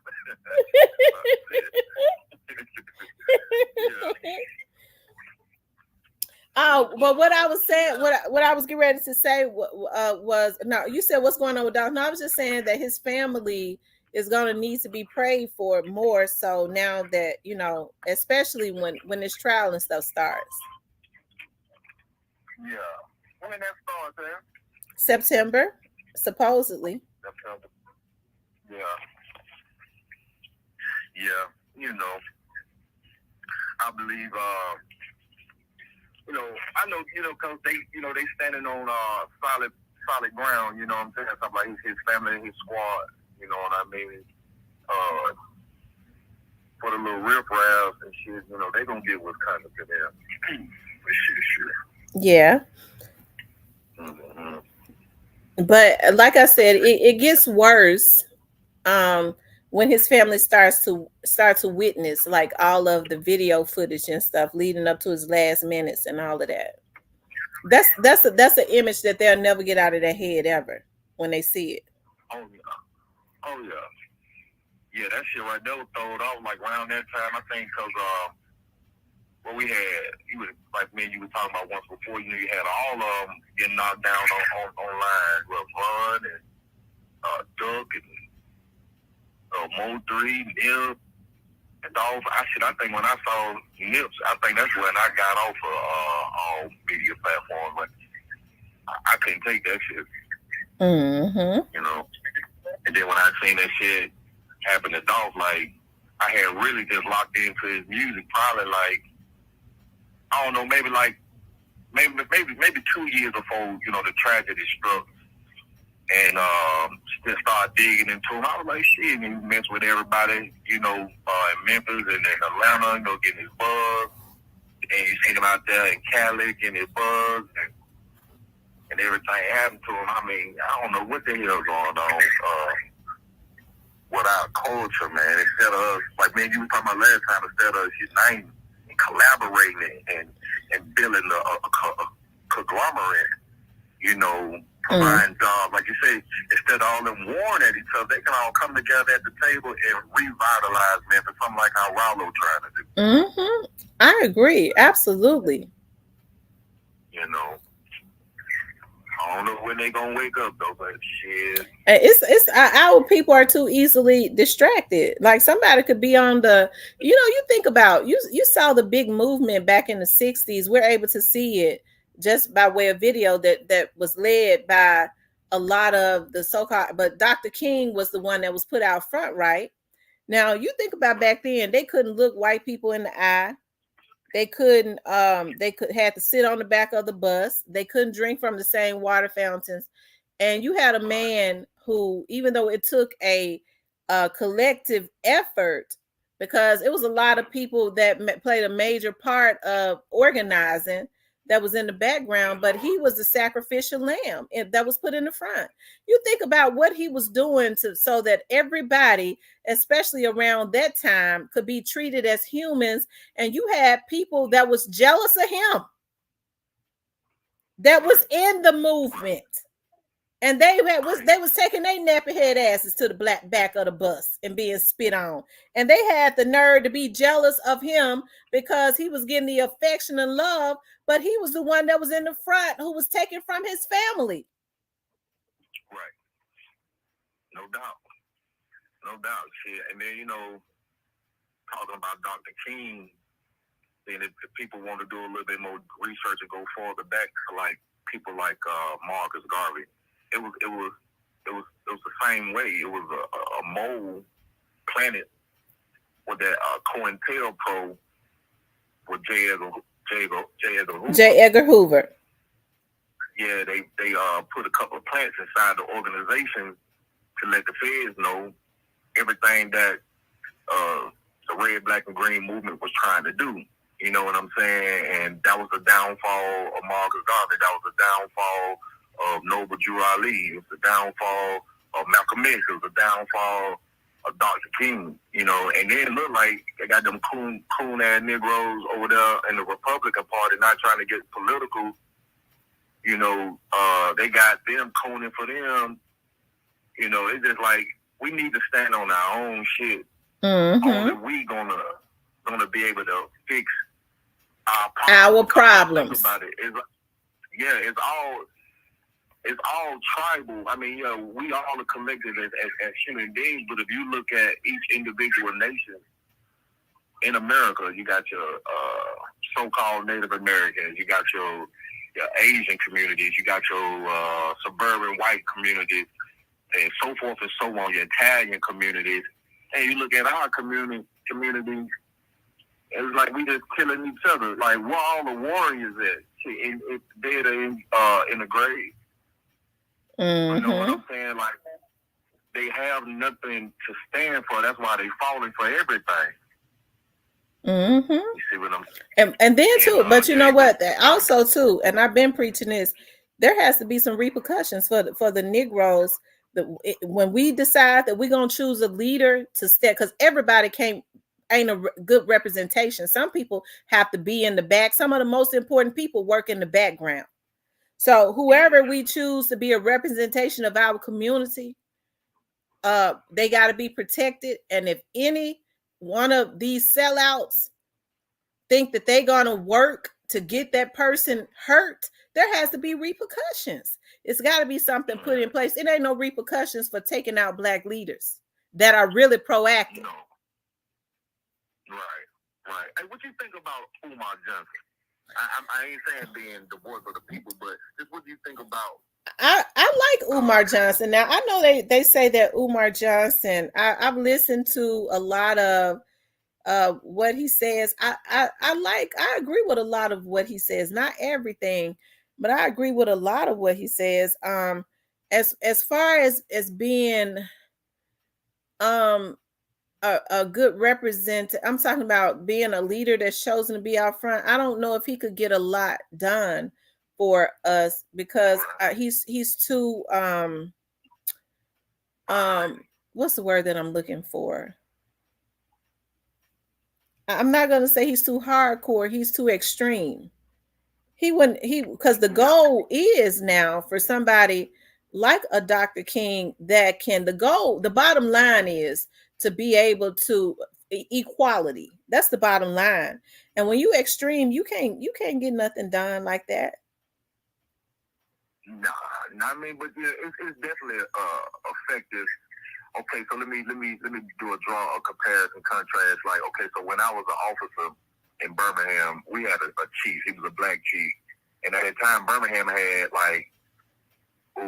Oh, but what I was saying, what I was getting ready to say was, no, you said what's going on with Dolph. No, I was just saying that his family is going to need to be prayed for more. So now that, you know, especially when this trial and stuff starts. Yeah. When that starts, man? September, supposedly. September. Yeah. Yeah. You know, I believe, you know, I know, you know, because they, you know, they standing on solid ground, you know what I'm saying? Something like his family and his squad, you know what I mean? For the little riff-raff and shit, you know, they gonna get what's coming to them. For sure. Yeah. Mm-hmm. But like I said, it gets worse when his family starts to witness like all of the video footage and stuff leading up to his last minutes and all of that. That's an image that they'll never get out of their head ever when they see it. Oh yeah. Yeah, that shit right there was thrown off like around that time, I think, because what we had, you was like me and you were talking about once before, you know, you had all of them getting knocked down online, with Run and Duck and Mo3, Nip, and Dolph. I think when I saw Nips, I think that's when I got off of all media platforms. Like, I couldn't take that shit. Mm-hmm. You know? And then when I seen that shit happen to Dolph, like, I had really just locked into his music probably like, I don't know, maybe 2 years before, you know, the tragedy struck. And just started digging into him. I was like, shit, and he messed with everybody, you know, in Memphis and in Atlanta, you know, getting his buzz. And you seen him out there in Cali getting his buzz. And everything happened to him. I mean, I don't know what the hell going on with our culture, man. Instead of us, like, man, you were talking about last time, instead of us uniting and collaborating and building a conglomerate, you know, providing jobs. Like you say, instead of all them warring at each other, they can all come together at the table and revitalize Memphis, something like how Ralo trying to do. Mm-hmm. I agree. Absolutely. You know, I don't know when they gonna wake up though, but shit. It's our people are too easily distracted. Like somebody could be on the, you know, you think about, you saw the big movement back in the 60s. We're able to see it just by way of video that was led by a lot of the so-called, but Dr. King was the one that was put out front, right? Now you think about back then, they couldn't look white people in the eye. They couldn't, had to sit on the back of the bus. They couldn't drink from the same water fountains. And you had a man who, even though it took a collective effort, because it was a lot of people that played a major part of organizing that was in the background, but he was the sacrificial lamb that was put in the front. You think about what he was doing so that everybody, especially around that time, could be treated as humans. And you had people that was jealous of him, that was in the movement. And they was taking their nappy head asses to the back of the bus and being spit on. And they had the nerve to be jealous of him because he was getting the affection and love, but he was the one that was in the front who was taken from his family. Right. No doubt. No doubt. Shit. And then, talking about Dr. King, then if people want to do a little bit more research and go further back to like people like Marcus Garvey, it was the same way. It was a mole planet with that COINTELPRO with J. Edgar Hoover. Yeah, they put a couple of plants inside the organization to let the feds know everything that the red, black, and green movement was trying to do. You know what I'm saying? And that was the downfall of Marcus Garvey. That was the downfall of Noble Drew Ali. It was the downfall of Malcolm X. It was the downfall of Dr. King. And then it looked like they got them coon-ass Negroes over there in the Republican Party not trying to get political. They got them cooning for them. It's just like we need to stand on our own shit. Mm-hmm. Only we gonna be able to fix our problems. About it. It's all tribal. I mean, we all are collected as human beings, but if you look at each individual nation in America, you got your so-called Native Americans, you got your Asian communities, you got your suburban white communities, and so forth and so on, your Italian communities. And you look at our communities, it's like we just killing each other. Like, where all the warriors at? It's dead in the grave. Mm-hmm. You know what I'm saying? Like, they have nothing to stand for. That's why they falling for everything. Mm-hmm. You see what I'm saying? And then too, but you know what? Also too, and I've been preaching this. There has to be some repercussions for the Negroes. When we decide that we're gonna choose a leader to step, because everybody ain't a good representation. Some people have to be in the back. Some of the most important people work in the background. So whoever we choose to be a representation of our community, they got to be protected. And if any one of these sellouts think that they're gonna work to get that person hurt, there has to be repercussions. It's got to be something put in place. It ain't no repercussions for taking out Black leaders that are really proactive. No. Right. Hey, what you think about Umar Johnson? I ain't saying being the voice of the people, but just what do you think about? I like Umar Johnson. Now, I know they say that Umar Johnson, I've listened to a lot of what he says. I agree with a lot of what he says. Not everything, but I agree with a lot of what he says. As far as being a good representative, I'm talking about being a leader that's chosen to be out front. I don't know if he could get a lot done for us because he's too what's the word that I'm looking for? I'm not going to say he's too hardcore. He's too extreme. Because the goal is now for somebody like a Dr. King that the bottom line is to be able to equality. That's the bottom line. And when you extreme, you can't get nothing done like that. Nah, I mean, but yeah, it's definitely effective. Okay, so let me do a comparison, contrast. Like, okay, so when I was an officer in Birmingham, we had a chief. He was a black chief, and at that time, Birmingham had like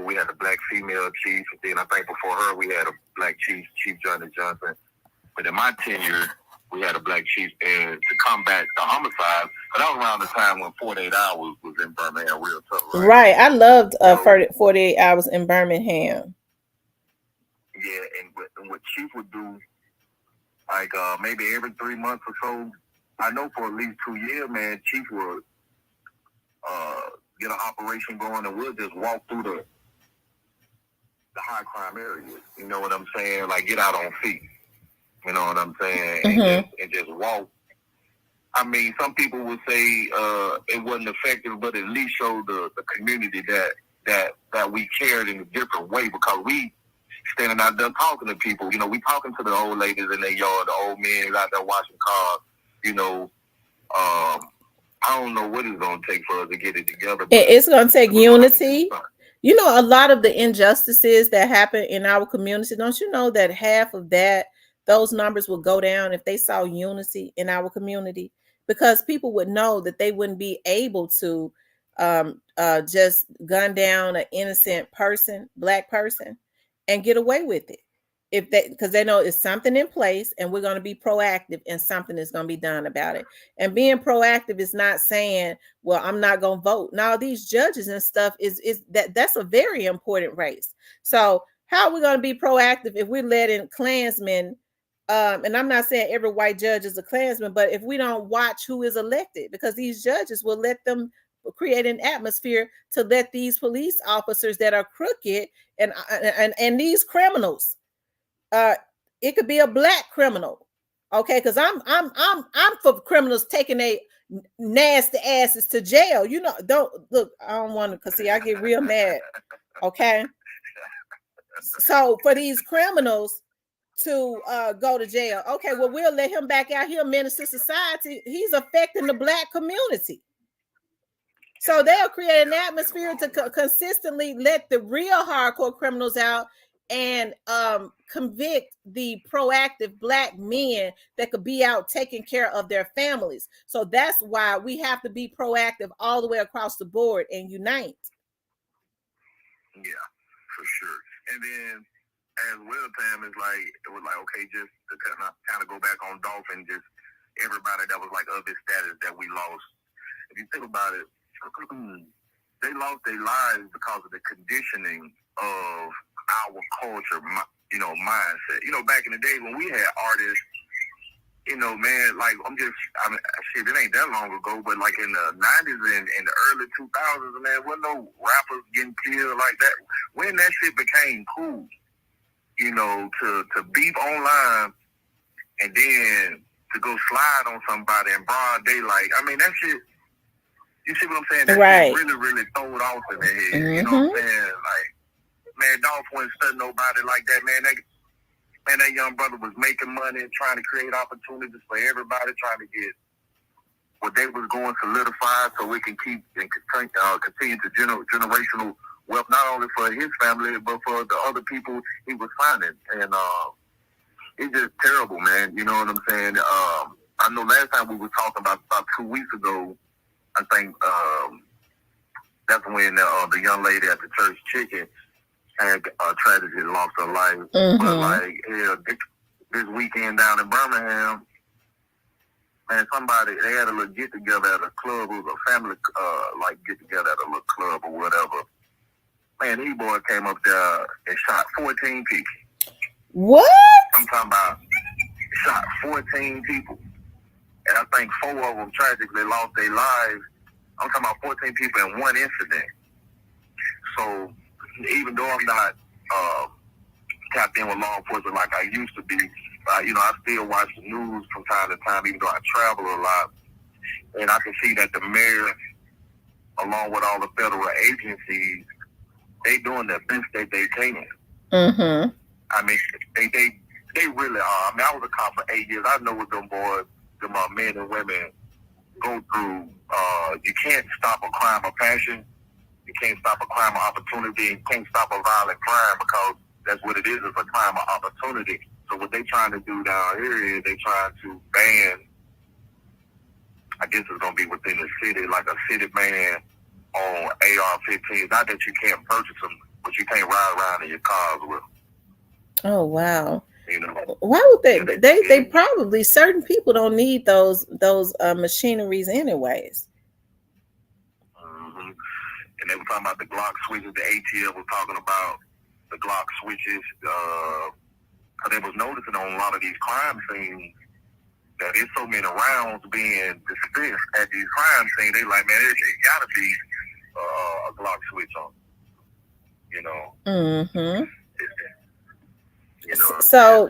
we had a black female chief, and then I think before her we had a black chief, Chief Johnny Johnson. But in my tenure, we had a black chief, and to combat the homicide. But that was around the time when 48 Hours was in Birmingham, real tough, right? Right. I loved 48 Hours in Birmingham. Yeah, and what Chief would do, like maybe every 3 months or so, I know for at least 2 years, man, Chief would get an operation going, and we'll just walk through the high crime areas. You know what I'm saying? Like get out on feet. You know what I'm saying? And just walk. I mean, some people would say it wasn't effective, but at least showed the community that we cared in a different way, because we standing out there talking to people. You know, we talking to the old ladies in their yard, the old men out there washing cars. You know, I don't know what it's going to take for us to get it together. It's going to take unity. You know, a lot of the injustices that happen in our community, don't you know that half of those numbers will go down if they saw unity in our community? Because people would know that they wouldn't be able to just gun down an innocent person, black person, and get away with it. Because they know it's something in place, and we're going to be proactive, and something is going to be done about it. And being proactive is not saying, well, I'm not going to vote. Now, these judges and stuff that's a very important race. So how are we going to be proactive if we're letting Klansmen, and I'm not saying every white judge is a Klansman, but if we don't watch who is elected, because these judges will let them create an atmosphere to let these police officers that are crooked and these criminals, it could be a black criminal, okay? Because I'm for criminals taking a nasty asses to jail. You know, don't look. I don't want to, because see, I get real mad. Okay, so for these criminals to go to jail, okay, well, we'll let him back out here, menace to society. He's affecting the black community. So they'll create an atmosphere to consistently let the real hardcore criminals out and convict the proactive black men that could be out taking care of their families. So that's why we have to be proactive all the way across the board and unite. Yeah, for sure. And then as well, Pam, it was like, okay, just to kind of go back on Dolph and just everybody that was like of this status that we lost. If you think about it, they lost their lives because of the conditioning of our culture, you know, mindset. You know, back in the day when we had artists, you know, man, like shit, it ain't that long ago, but like in the 90s and in the early 2000s, man, wasn't no rappers getting killed like that. When that shit became cool, you know, to beef online and then to go slide on somebody in broad daylight. I mean, that shit. You see what I'm saying? That right. Really, really throw it off in the head. You know what I'm saying? Like, man, Dolph wasn't studying nobody like that, man. That young brother was making money and trying to create opportunities for everybody, trying to get what they was going solidified so we can keep and continue to generational wealth, not only for his family, but for the other people he was finding. And it's just terrible, man. You know what I'm saying? I know last time we were talking about 2 weeks ago, I think that's when the young lady at the church chicken had tragedy, lost her life. But like, this weekend down in Birmingham, man, they had a little get together at a club. It was a family like get together at a little club or whatever. Man, these boys came up there and shot 14 people. What? I'm talking about shot 14 people. And I think 4 of them tragically lost their lives. I'm talking about 14 people in one incident. So even though I'm not tapped in with law enforcement like I used to be, you know, I still watch the news from time to time, even though I travel a lot. And I can see that the mayor, along with all the federal agencies, they doing the best that they can. I mean, they really are. I mean, I was a cop for 8 years. I know what them boys, them men and women go through. You can't stop a crime of passion. You can't stop a crime of opportunity. You can't stop a violent crime, because that's what it is. It's a crime of opportunity. So what they trying to do down here is they trying to ban, I guess it's going to be within the city, like a city ban on AR-15s. Not that you can't purchase them but you can't ride around in your cars with them. Oh wow. You know, why would they probably, certain people don't need those machineries anyways. Mm-hmm. And they were talking about the Glock switches. The ATL was talking about the Glock switches. Because they was noticing on a lot of these crime scenes that there's so many rounds being dispensed at these crime scenes. They like, man, it gotta be a Glock switch on. You know. Mm-hmm. You know, so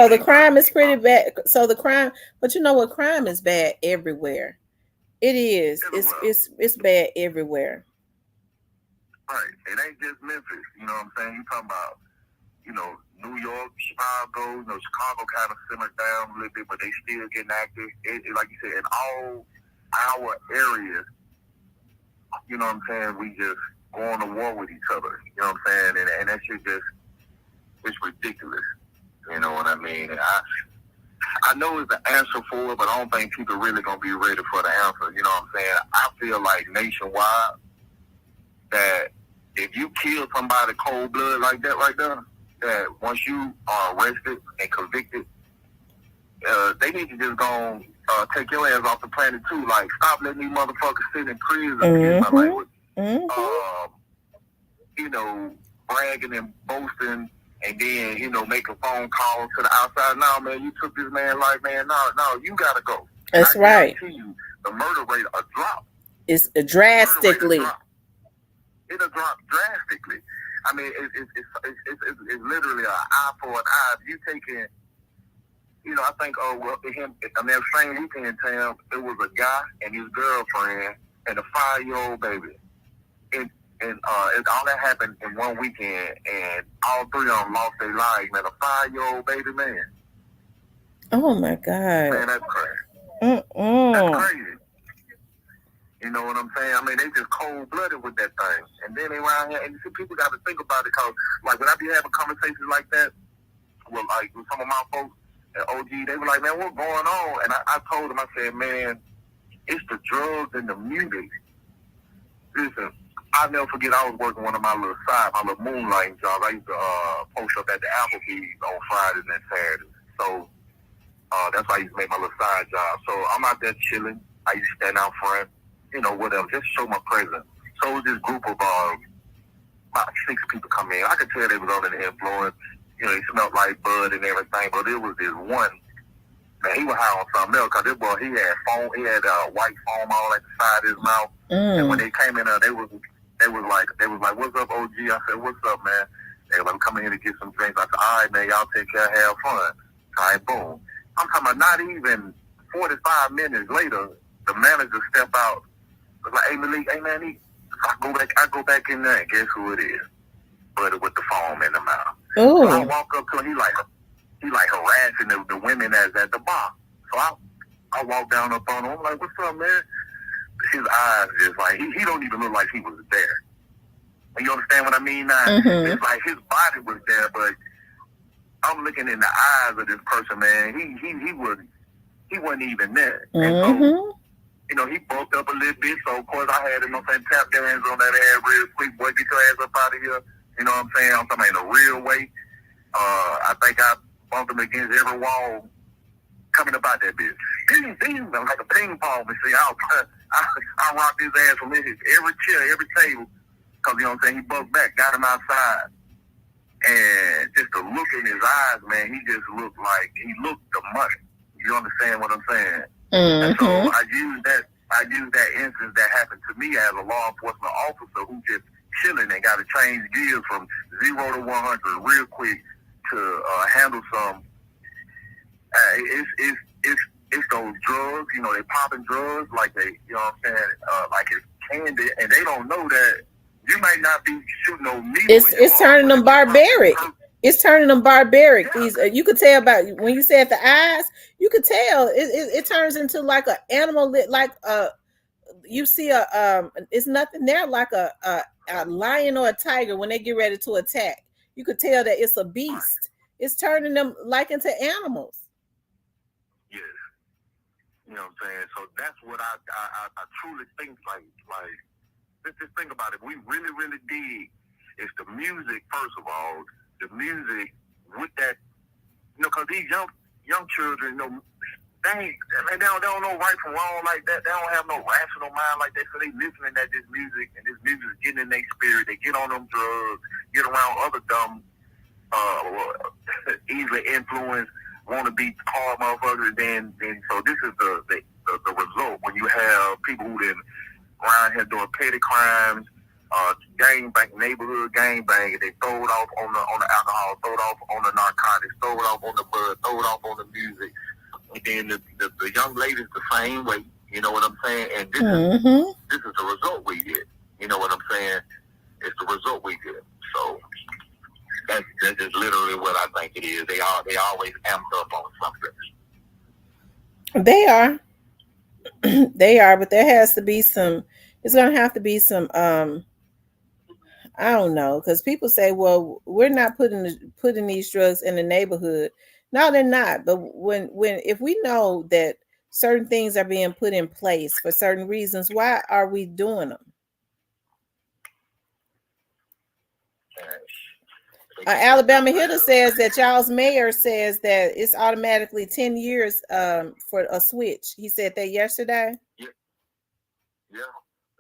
the crime is pretty bad. So the crime, but you know what? Crime is bad everywhere. It is. It's bad everywhere. Right. It ain't just Memphis. You know what I'm saying? You talking about, you know, New York, Chicago. You know, Chicago kind of simmered down a little bit, but they still getting active. Like you said, in all our areas, you know what I'm saying? We just going to war with each other. You know what I'm saying? And that shit just, it's ridiculous. You know what I mean? And I know it's the answer for it, but I don't think people really gonna be ready for the answer. You know what I'm saying? I feel like nationwide that if you kill somebody cold blood like that right there, that once you are arrested and convicted, they need to just go take your ass off the planet too. Like, stop letting these motherfuckers sit in prison. Mm-hmm. My language. Mm-hmm. You know, bragging and boasting. And then, you know, making phone calls to the outside. No, man, you took this man's life, man. No, you gotta go. That's right. You, the murder rate will drop. It's drastically. It'll drop drastically. I mean, it's literally an eye for an eye. If you taking, you know, I think, on that same weekend, Tam, it was a guy and his girlfriend and a 5-year-old baby. And all that happened in one weekend, and all three of them lost their lives, man. A 5-year-old baby man. Oh my God. Man, that's crazy. Mm-mm. That's crazy. You know what I'm saying? I mean, they just cold-blooded with that thing. And then they around here, and you see, people got to think about it, because, like, when I be having conversations like that with some of my folks at OG, they were like, man, what's going on? And I told them, I said, man, it's the drugs and the music. Listen, I'll never forget, I was working one of my little moonlighting jobs. I used to post up at the Applebee's on Fridays and Saturdays. So that's why I used to make my little side job. So I'm out there chilling. I used to stand out front, you know, whatever, just show my presence. So it was this group of about 6 people come in. I could tell they was under the influence. You know, they smelled like bud and everything, but it was this one. Man, he was high on something else, because this boy, he had white foam all at the side of his mouth. And when they came in there, they was like, what's up, OG? I said, what's up, man? They were like, I'm coming here to get some drinks. I said, all right, man, y'all take care, have fun. All right, boom. I'm talking about not even 45 minutes later, the manager step out. Was like, hey, Malik, hey, man, I go back in there, and guess who it is? Buddy with the foam in the mouth. Ooh. So I walk up to him, he like harassing the women that's at the bar. So I walk down up on him. I'm like, what's up, man? His eyes just like, he don't even look like he was there. You understand what I mean now? Mm-hmm. It's like his body was there, but I'm looking in the eyes of this person, man. He wasn't even there. Mm-hmm. And so, you know, he bulked up a little bit, so of course I had him, tap their hands on that ass real quick. Boy, get your ass up out of here. You know what I'm saying? I'm talking about in a real way. I think I bumped him against every wall coming up out that bitch. Ding, ding, like a ping pong machine. I rocked his ass from every chair, every table, because, you know what I'm saying, he bucked back, got him outside. And just the look in his eyes, man, he just looked like, he looked the money. You understand what I'm saying? Mm-hmm. And so I used that instance that happened to me as a law enforcement officer who just chilling and got to change gears from 0 to 100 real quick to handle some. It's those drugs, you know, they popping drugs like they, you know what I'm saying, like it's candy, and they don't know that you might not be shooting no needle. It's turning them barbaric. It's turning them barbaric. Yeah. These you could tell about when you said the eyes. You could tell it turns into like an animal, like you see it's nothing there like a lion or a tiger when they get ready to attack. You could tell that it's a beast. It's turning them like into animals. Yes. You know what I'm saying? So that's what I truly think, like, let's just think about it. We really, really did It's the music, first of all. The music with that, because these young children, they don't know right from wrong like that. They don't have no rational mind like that. So they listening at this music, and this music is getting in their spirit. They get on them drugs, get around other dumb, easily influenced, want to be hard motherfuckers. Then so this is the result when you have people who then around here doing petty crimes, gang bang, neighborhood gang bang. They throw it off on the alcohol, throw it off on the narcotics, throw it off on the bud, throw it off on the music. And then the young ladies the same way. You know what I'm saying? And this is the result we get. You know what I'm saying? It's the result we get. So that's just literally what I think it is. They always amped up on something. They are. They are, but there has to be some. It's gonna have to be some. I don't know, because people say, "Well, we're not putting these drugs in the neighborhood." No, they're not. But if we know that certain things are being put in place for certain reasons, why are we doing them? Alabama Hitter says that y'all's mayor says that it's automatically 10 years for a switch. He said that yesterday. Yeah.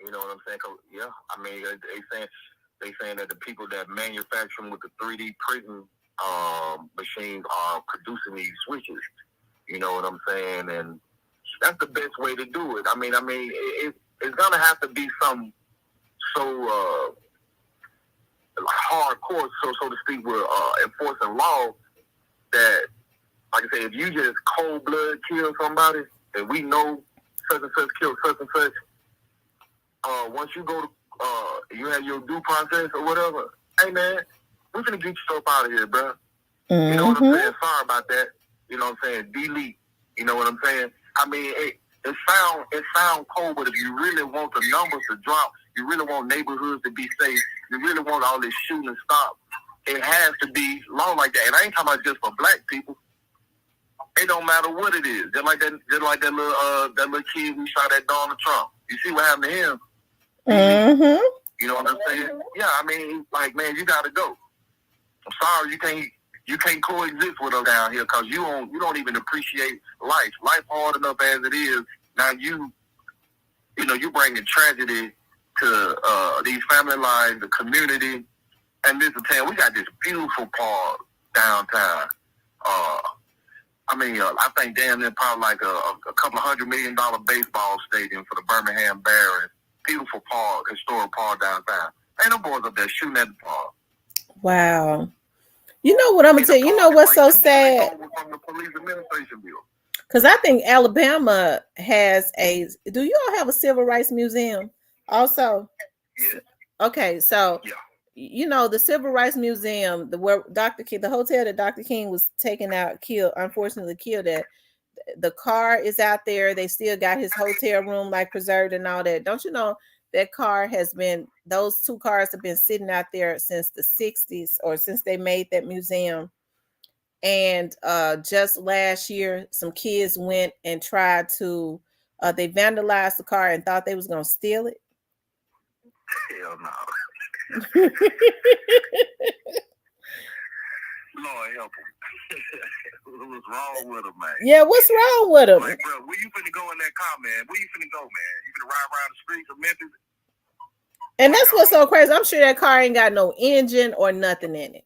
You know what I'm saying? Yeah, I mean, they saying that the people that manufacture them with the 3D printing machines are producing these switches. You know what I'm saying? And that's the best way to do it. I mean, it's gonna have to be some so hardcore, so to speak, with enforcing law that, like I say, if you just cold blood kill somebody, and we know such and such killed such and such, once you go to you have your due process or whatever, hey man, we're gonna get you up out of here, bro. You know what I'm saying? Sorry about that. You know what I'm saying? Delete. You know what I'm saying? I mean, it sound cold, but if you really want the numbers to drop, you really want neighborhoods to be safe, you really want all this shooting to stop, it has to be law like that. And I ain't talking about just for black people. It don't matter what it is. Just like that little kid who shot at Donald Trump. You see what happened to him? You know what I'm saying? Yeah, I mean, like, man, you gotta go. I'm sorry, you can't coexist with us down here because you don't even appreciate life. Life hard enough as it is. Now you bringing tragedy to these family lives, the community. And this is we got this beautiful park downtown. I think damn near probably like a couple of $100 million baseball stadium for the Birmingham Barons. Beautiful park, historic park downtown. Ain't no boys up there shooting at the park. Wow. You know what I'm gonna tell you? You know what's so sad? From the police administration bill. Because I think Alabama has do you all have a civil rights museum also? Yeah. Okay, so you know the Civil Rights Museum, where the hotel that Dr. King was taken out, unfortunately killed at. The car is out there. They still got his hotel room like preserved and all that. Don't you know that those two cars have been sitting out there since the 60s or since they made that museum. And just last year, some kids went and tried to, they vandalized the car and thought they was going to steal it. Hell no. Lord help him. What's wrong with him, man? Yeah, what's wrong with him? Like, bro, where you finna go in that car, man? Where you finna go, man? You finna ride around the streets of Memphis? And that's what's so crazy. I'm sure that car ain't got no engine or nothing in it.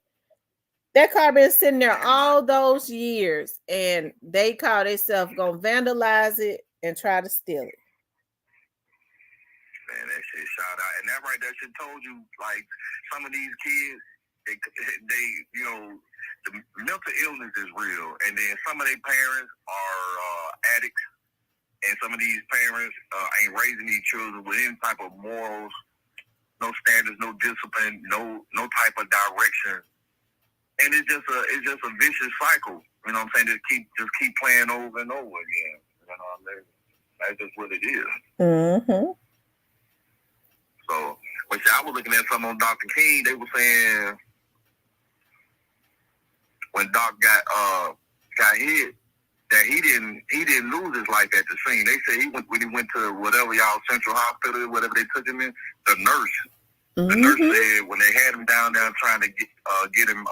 That car been sitting there all those years, and they call themselves gonna vandalize it and try to steal it. Man, that shit shot out. And that right there should told you, like, some of these kids, they the mental illness is real, and then some of their parents are addicts, and some of these parents ain't raising these children with any type of morals, no standards, no discipline, no type of direction, and it's just a vicious cycle. You know what I'm saying? Just keep playing over and over again. You know what I mean? That's just what it is. So, which I was looking at something on Dr. King. They were saying when Doc got hit, that he didn't lose his life at the scene. They said when he went to whatever y'all Central Hospital, whatever they took him in, the nurse The nurse said when they had him down there trying to get him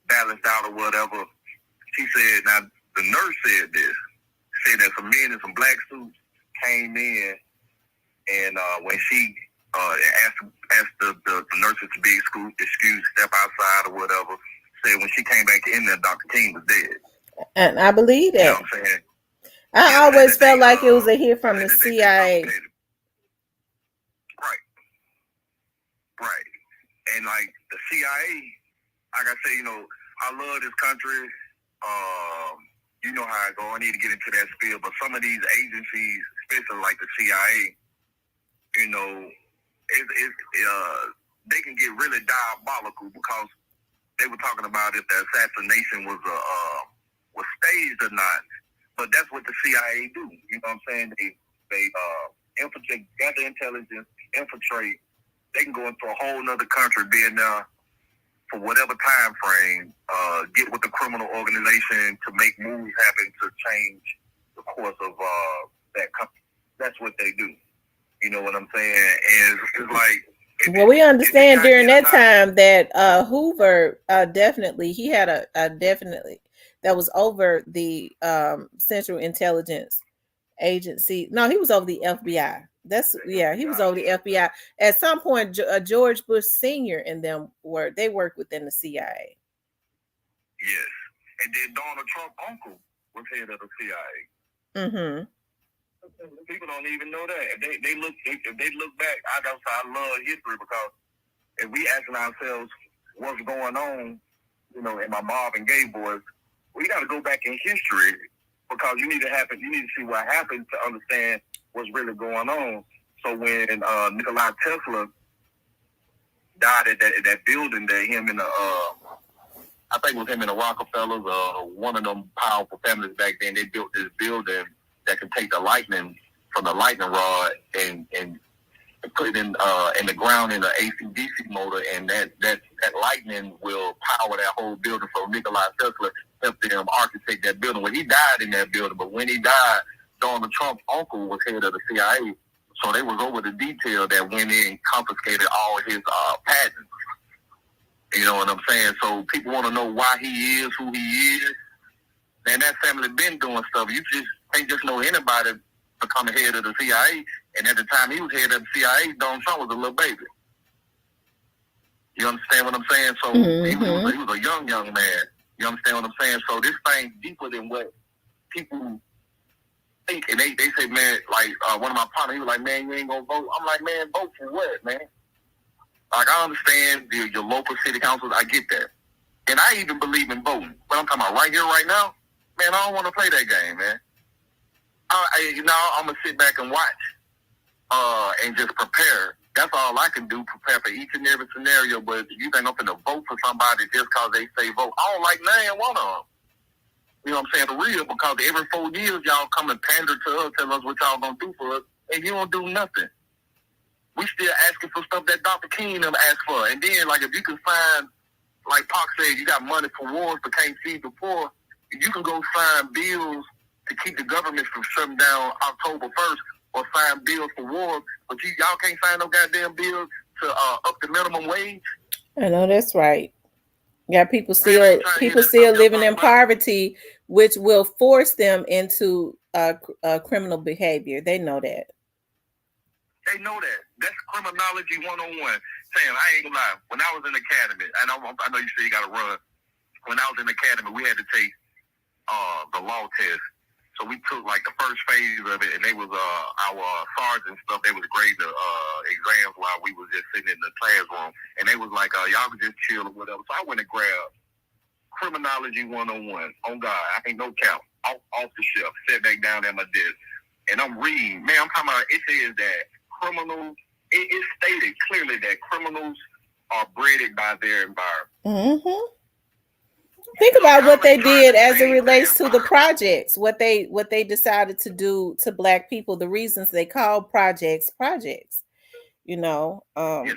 balanced out or whatever, she said, now the nurse said this, said that some men in some black suits came in, and when she asked the nurses to be excused, step outside or whatever, said when she came back in there, Dr. King was dead. And I believe that. You know what I'm saying? I always felt like it was a hit from the CIA. Right. And like the CIA, like I say, I love this country. You know how I go. I need to get into that spiel, but some of these agencies, especially like the CIA, they can get really diabolical because they were talking about if the assassination was staged or not. But that's what the CIA do. You know what I'm saying? They infiltrate, gather intelligence, infiltrate. They can go into a whole nother country, be in there for whatever time frame, get with the criminal organization to make moves happen to change the course of that country. That's what they do. You know what I'm saying? And it's like... Well, we understand during that time that Hoover definitely, he had a definitely, that was over the Central Intelligence Agency. No, he was over the FBI. He was over the FBI. At some point, George Bush Sr. and them worked within the CIA. Yes. And then Donald Trump's uncle was head of the CIA. Mm-hmm. People don't even know that. If they look back, I love history, because if we asking ourselves what's going on, in my Marvin Gaye boys, we got to go back in history, because you need to see what happened to understand what's really going on. So when Nikola Tesla died at that building there, him and I think it was him and the Rockefellers, one of them powerful families back then, they built this building that can take the lightning from the lightning rod and put it in the ground in an AC/DC motor, and that lightning will power that whole building. So Nikola Tesla helped them architect that building. Well, he died in that building, but when he died, Donald Trump's uncle was head of the CIA, so they was over the detail that went in and confiscated all his patents. You know what I'm saying? So people want to know why he is who he is. And that family been doing stuff. You just can't just know anybody becoming head of the CIA. And at the time he was head of the CIA, Donald Trump was a little baby. You understand what I'm saying? So he was a young man. You understand what I'm saying? So this thing's deeper than what people think. And they say, man, like one of my partners, he was like, man, you ain't gonna vote. I'm like, man, vote for what, man? Like, I understand your local city councils. I get that. And I even believe in voting. But I'm talking about right here, right now, man, I don't want to play that game, man. I'm going to sit back and watch and just prepare. That's all I can do, prepare for each and every scenario. But you think I'm going to vote for somebody just because they say vote? I don't like none one of them. You know what I'm saying? For real, because every 4 years, y'all come and pander to us, tell us what y'all going to do for us, and you don't do nothing. We still asking for stuff that Dr. King them asked for. And then, like, if you can find, like Pac said, you got money for wars but can't feed the poor, you can go sign bills to keep the government from shutting down October 1st, or sign bills for wars, but y'all can't sign no goddamn bills to up the minimum wage. I know that's right. Yeah, people still living in poverty, which will force them into criminal behavior. They know that. They know that. That's criminology 101. Sam, I ain't gonna lie. When I was in the academy, and I know you say you got to run. When I was in the academy, we had to take the law test. So we took like the first phase of it, and they was our sergeants stuff. They was grading the exams while we was just sitting in the classroom, and they was like, y'all can just chill or whatever. So I went and grabbed criminology 101. On God, I ain't no count. Off the shelf, sat back down at my desk, and I'm reading. Man, I'm talking about. It says that criminals. It's stated clearly that criminals are bred by their environment. Mm-hmm. Think about what they did as it relates to the projects, what they decided to do to Black people, the reasons they called projects. You know, yes,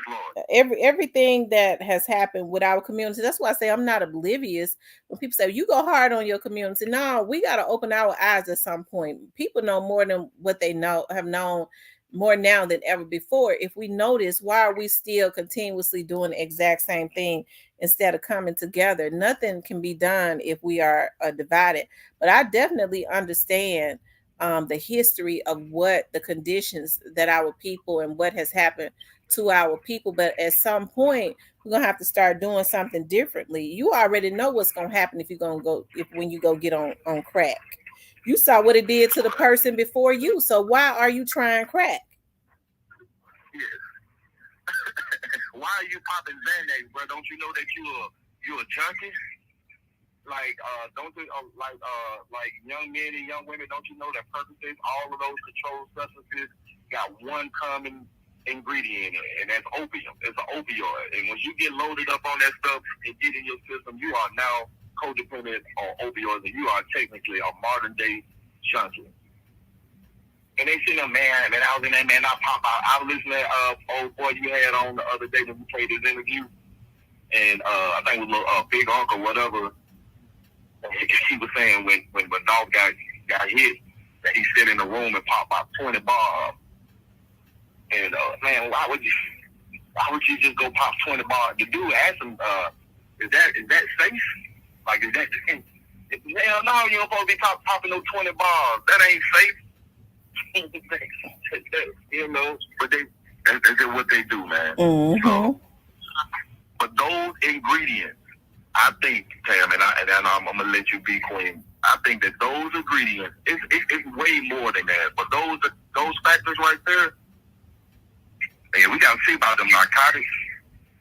everything that has happened with our community. That's why I say I'm not oblivious when people say you go hard on your community. No, we got to open our eyes at some point. People know more than what they have known more now than ever before. If we notice, why are we still continuously doing the exact same thing instead of coming together? Nothing can be done if we are divided. But I definitely understand the history of what the conditions that our people and what has happened to our people. But at some point, we're gonna have to start doing something differently. You already know what's gonna happen if you're gonna go when you go get on crack. You saw what it did to the person before you. So why are you trying crack? Yes. Why are you popping Xanax, bro? Don't you know that you're a junkie? Like, don't you, like young men and young women, don't you know that Percocet, all of those controlled substances got one common ingredient in it, and that's opium. It's an opioid. And when you get loaded up on that stuff and get in your system, you are now codependent on opioids, and you are technically a modern day junkie. And they seen a man, and I was in that man, I pop out. I was listening to old boy you had on the other day when we played this interview, and I think it was Big Uncle, whatever. He was saying when Dolph got hit, that he sit in the room and pop out 20 bombs. And man, why would you just go pop 20 bombs? The dude asked him, is that safe? Like, is that hell no, you don't supposed to be popping no 20 bombs. That ain't safe. You know, but that's just what they do, man. Mm-hmm. So, but those ingredients, I think, Tam, and I'm gonna let you be queen. I think that those ingredients, it's way more than that. But those factors right there, and we gotta see about them narcotics.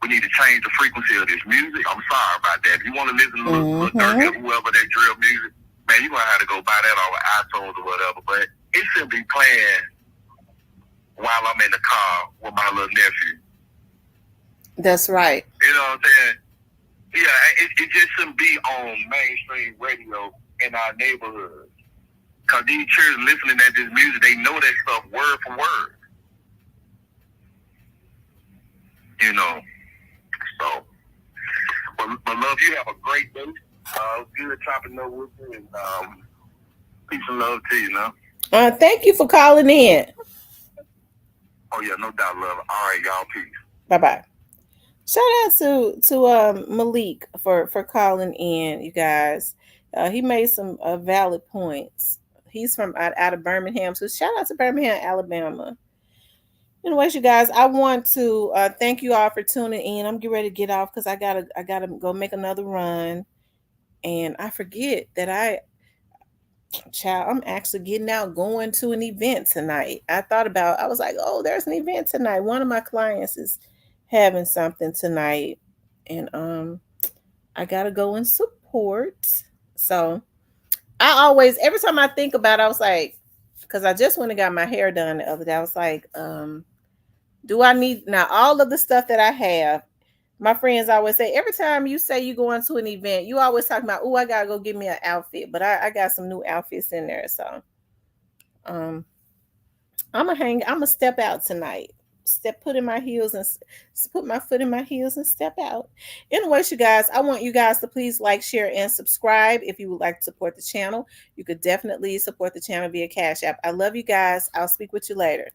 We need to change the frequency of this music. I'm sorry about that. If you want to listen to Lil Durk or whoever that drill music, man, you're gonna have to go buy that on iTunes or whatever. But it should be playing while I'm in the car with my little nephew. That's right. You know what I'm saying? Yeah, it just shouldn't be on mainstream radio in our neighborhoods. Because these children listening to this music, they know that stuff word for word. You know? So, but love, you have a great day. Good chopping up with you, and peace and love to you, now. Thank you for calling in. Oh, yeah, no doubt, love. All right, y'all, peace. Bye-bye. Shout out to Malik for calling in, you guys. He made some valid points. He's from out of Birmingham, so shout out to Birmingham, Alabama. Anyways, you guys, I want to thank you all for tuning in. I'm getting ready to get off because I gotta go make another run, and I forget that I'm actually getting out, going to an event tonight. I was like, oh, there's an event tonight. One of my clients is having something tonight, and I gotta go and support. So every time I think about it, I was like, because I just went and got my hair done the other day, I was like, do I need now all of the stuff that I have? My friends always say, every time you say you going to an event, you always talk about, oh, I gotta go get me an outfit. But I got some new outfits in there, so I'm gonna step out tonight. Put my foot in my heels and step out. Anyways, you guys, I want you guys to please like, share, and subscribe. If you would like to support the channel, you could definitely support the channel via Cash App. I love you guys. I'll speak with you later.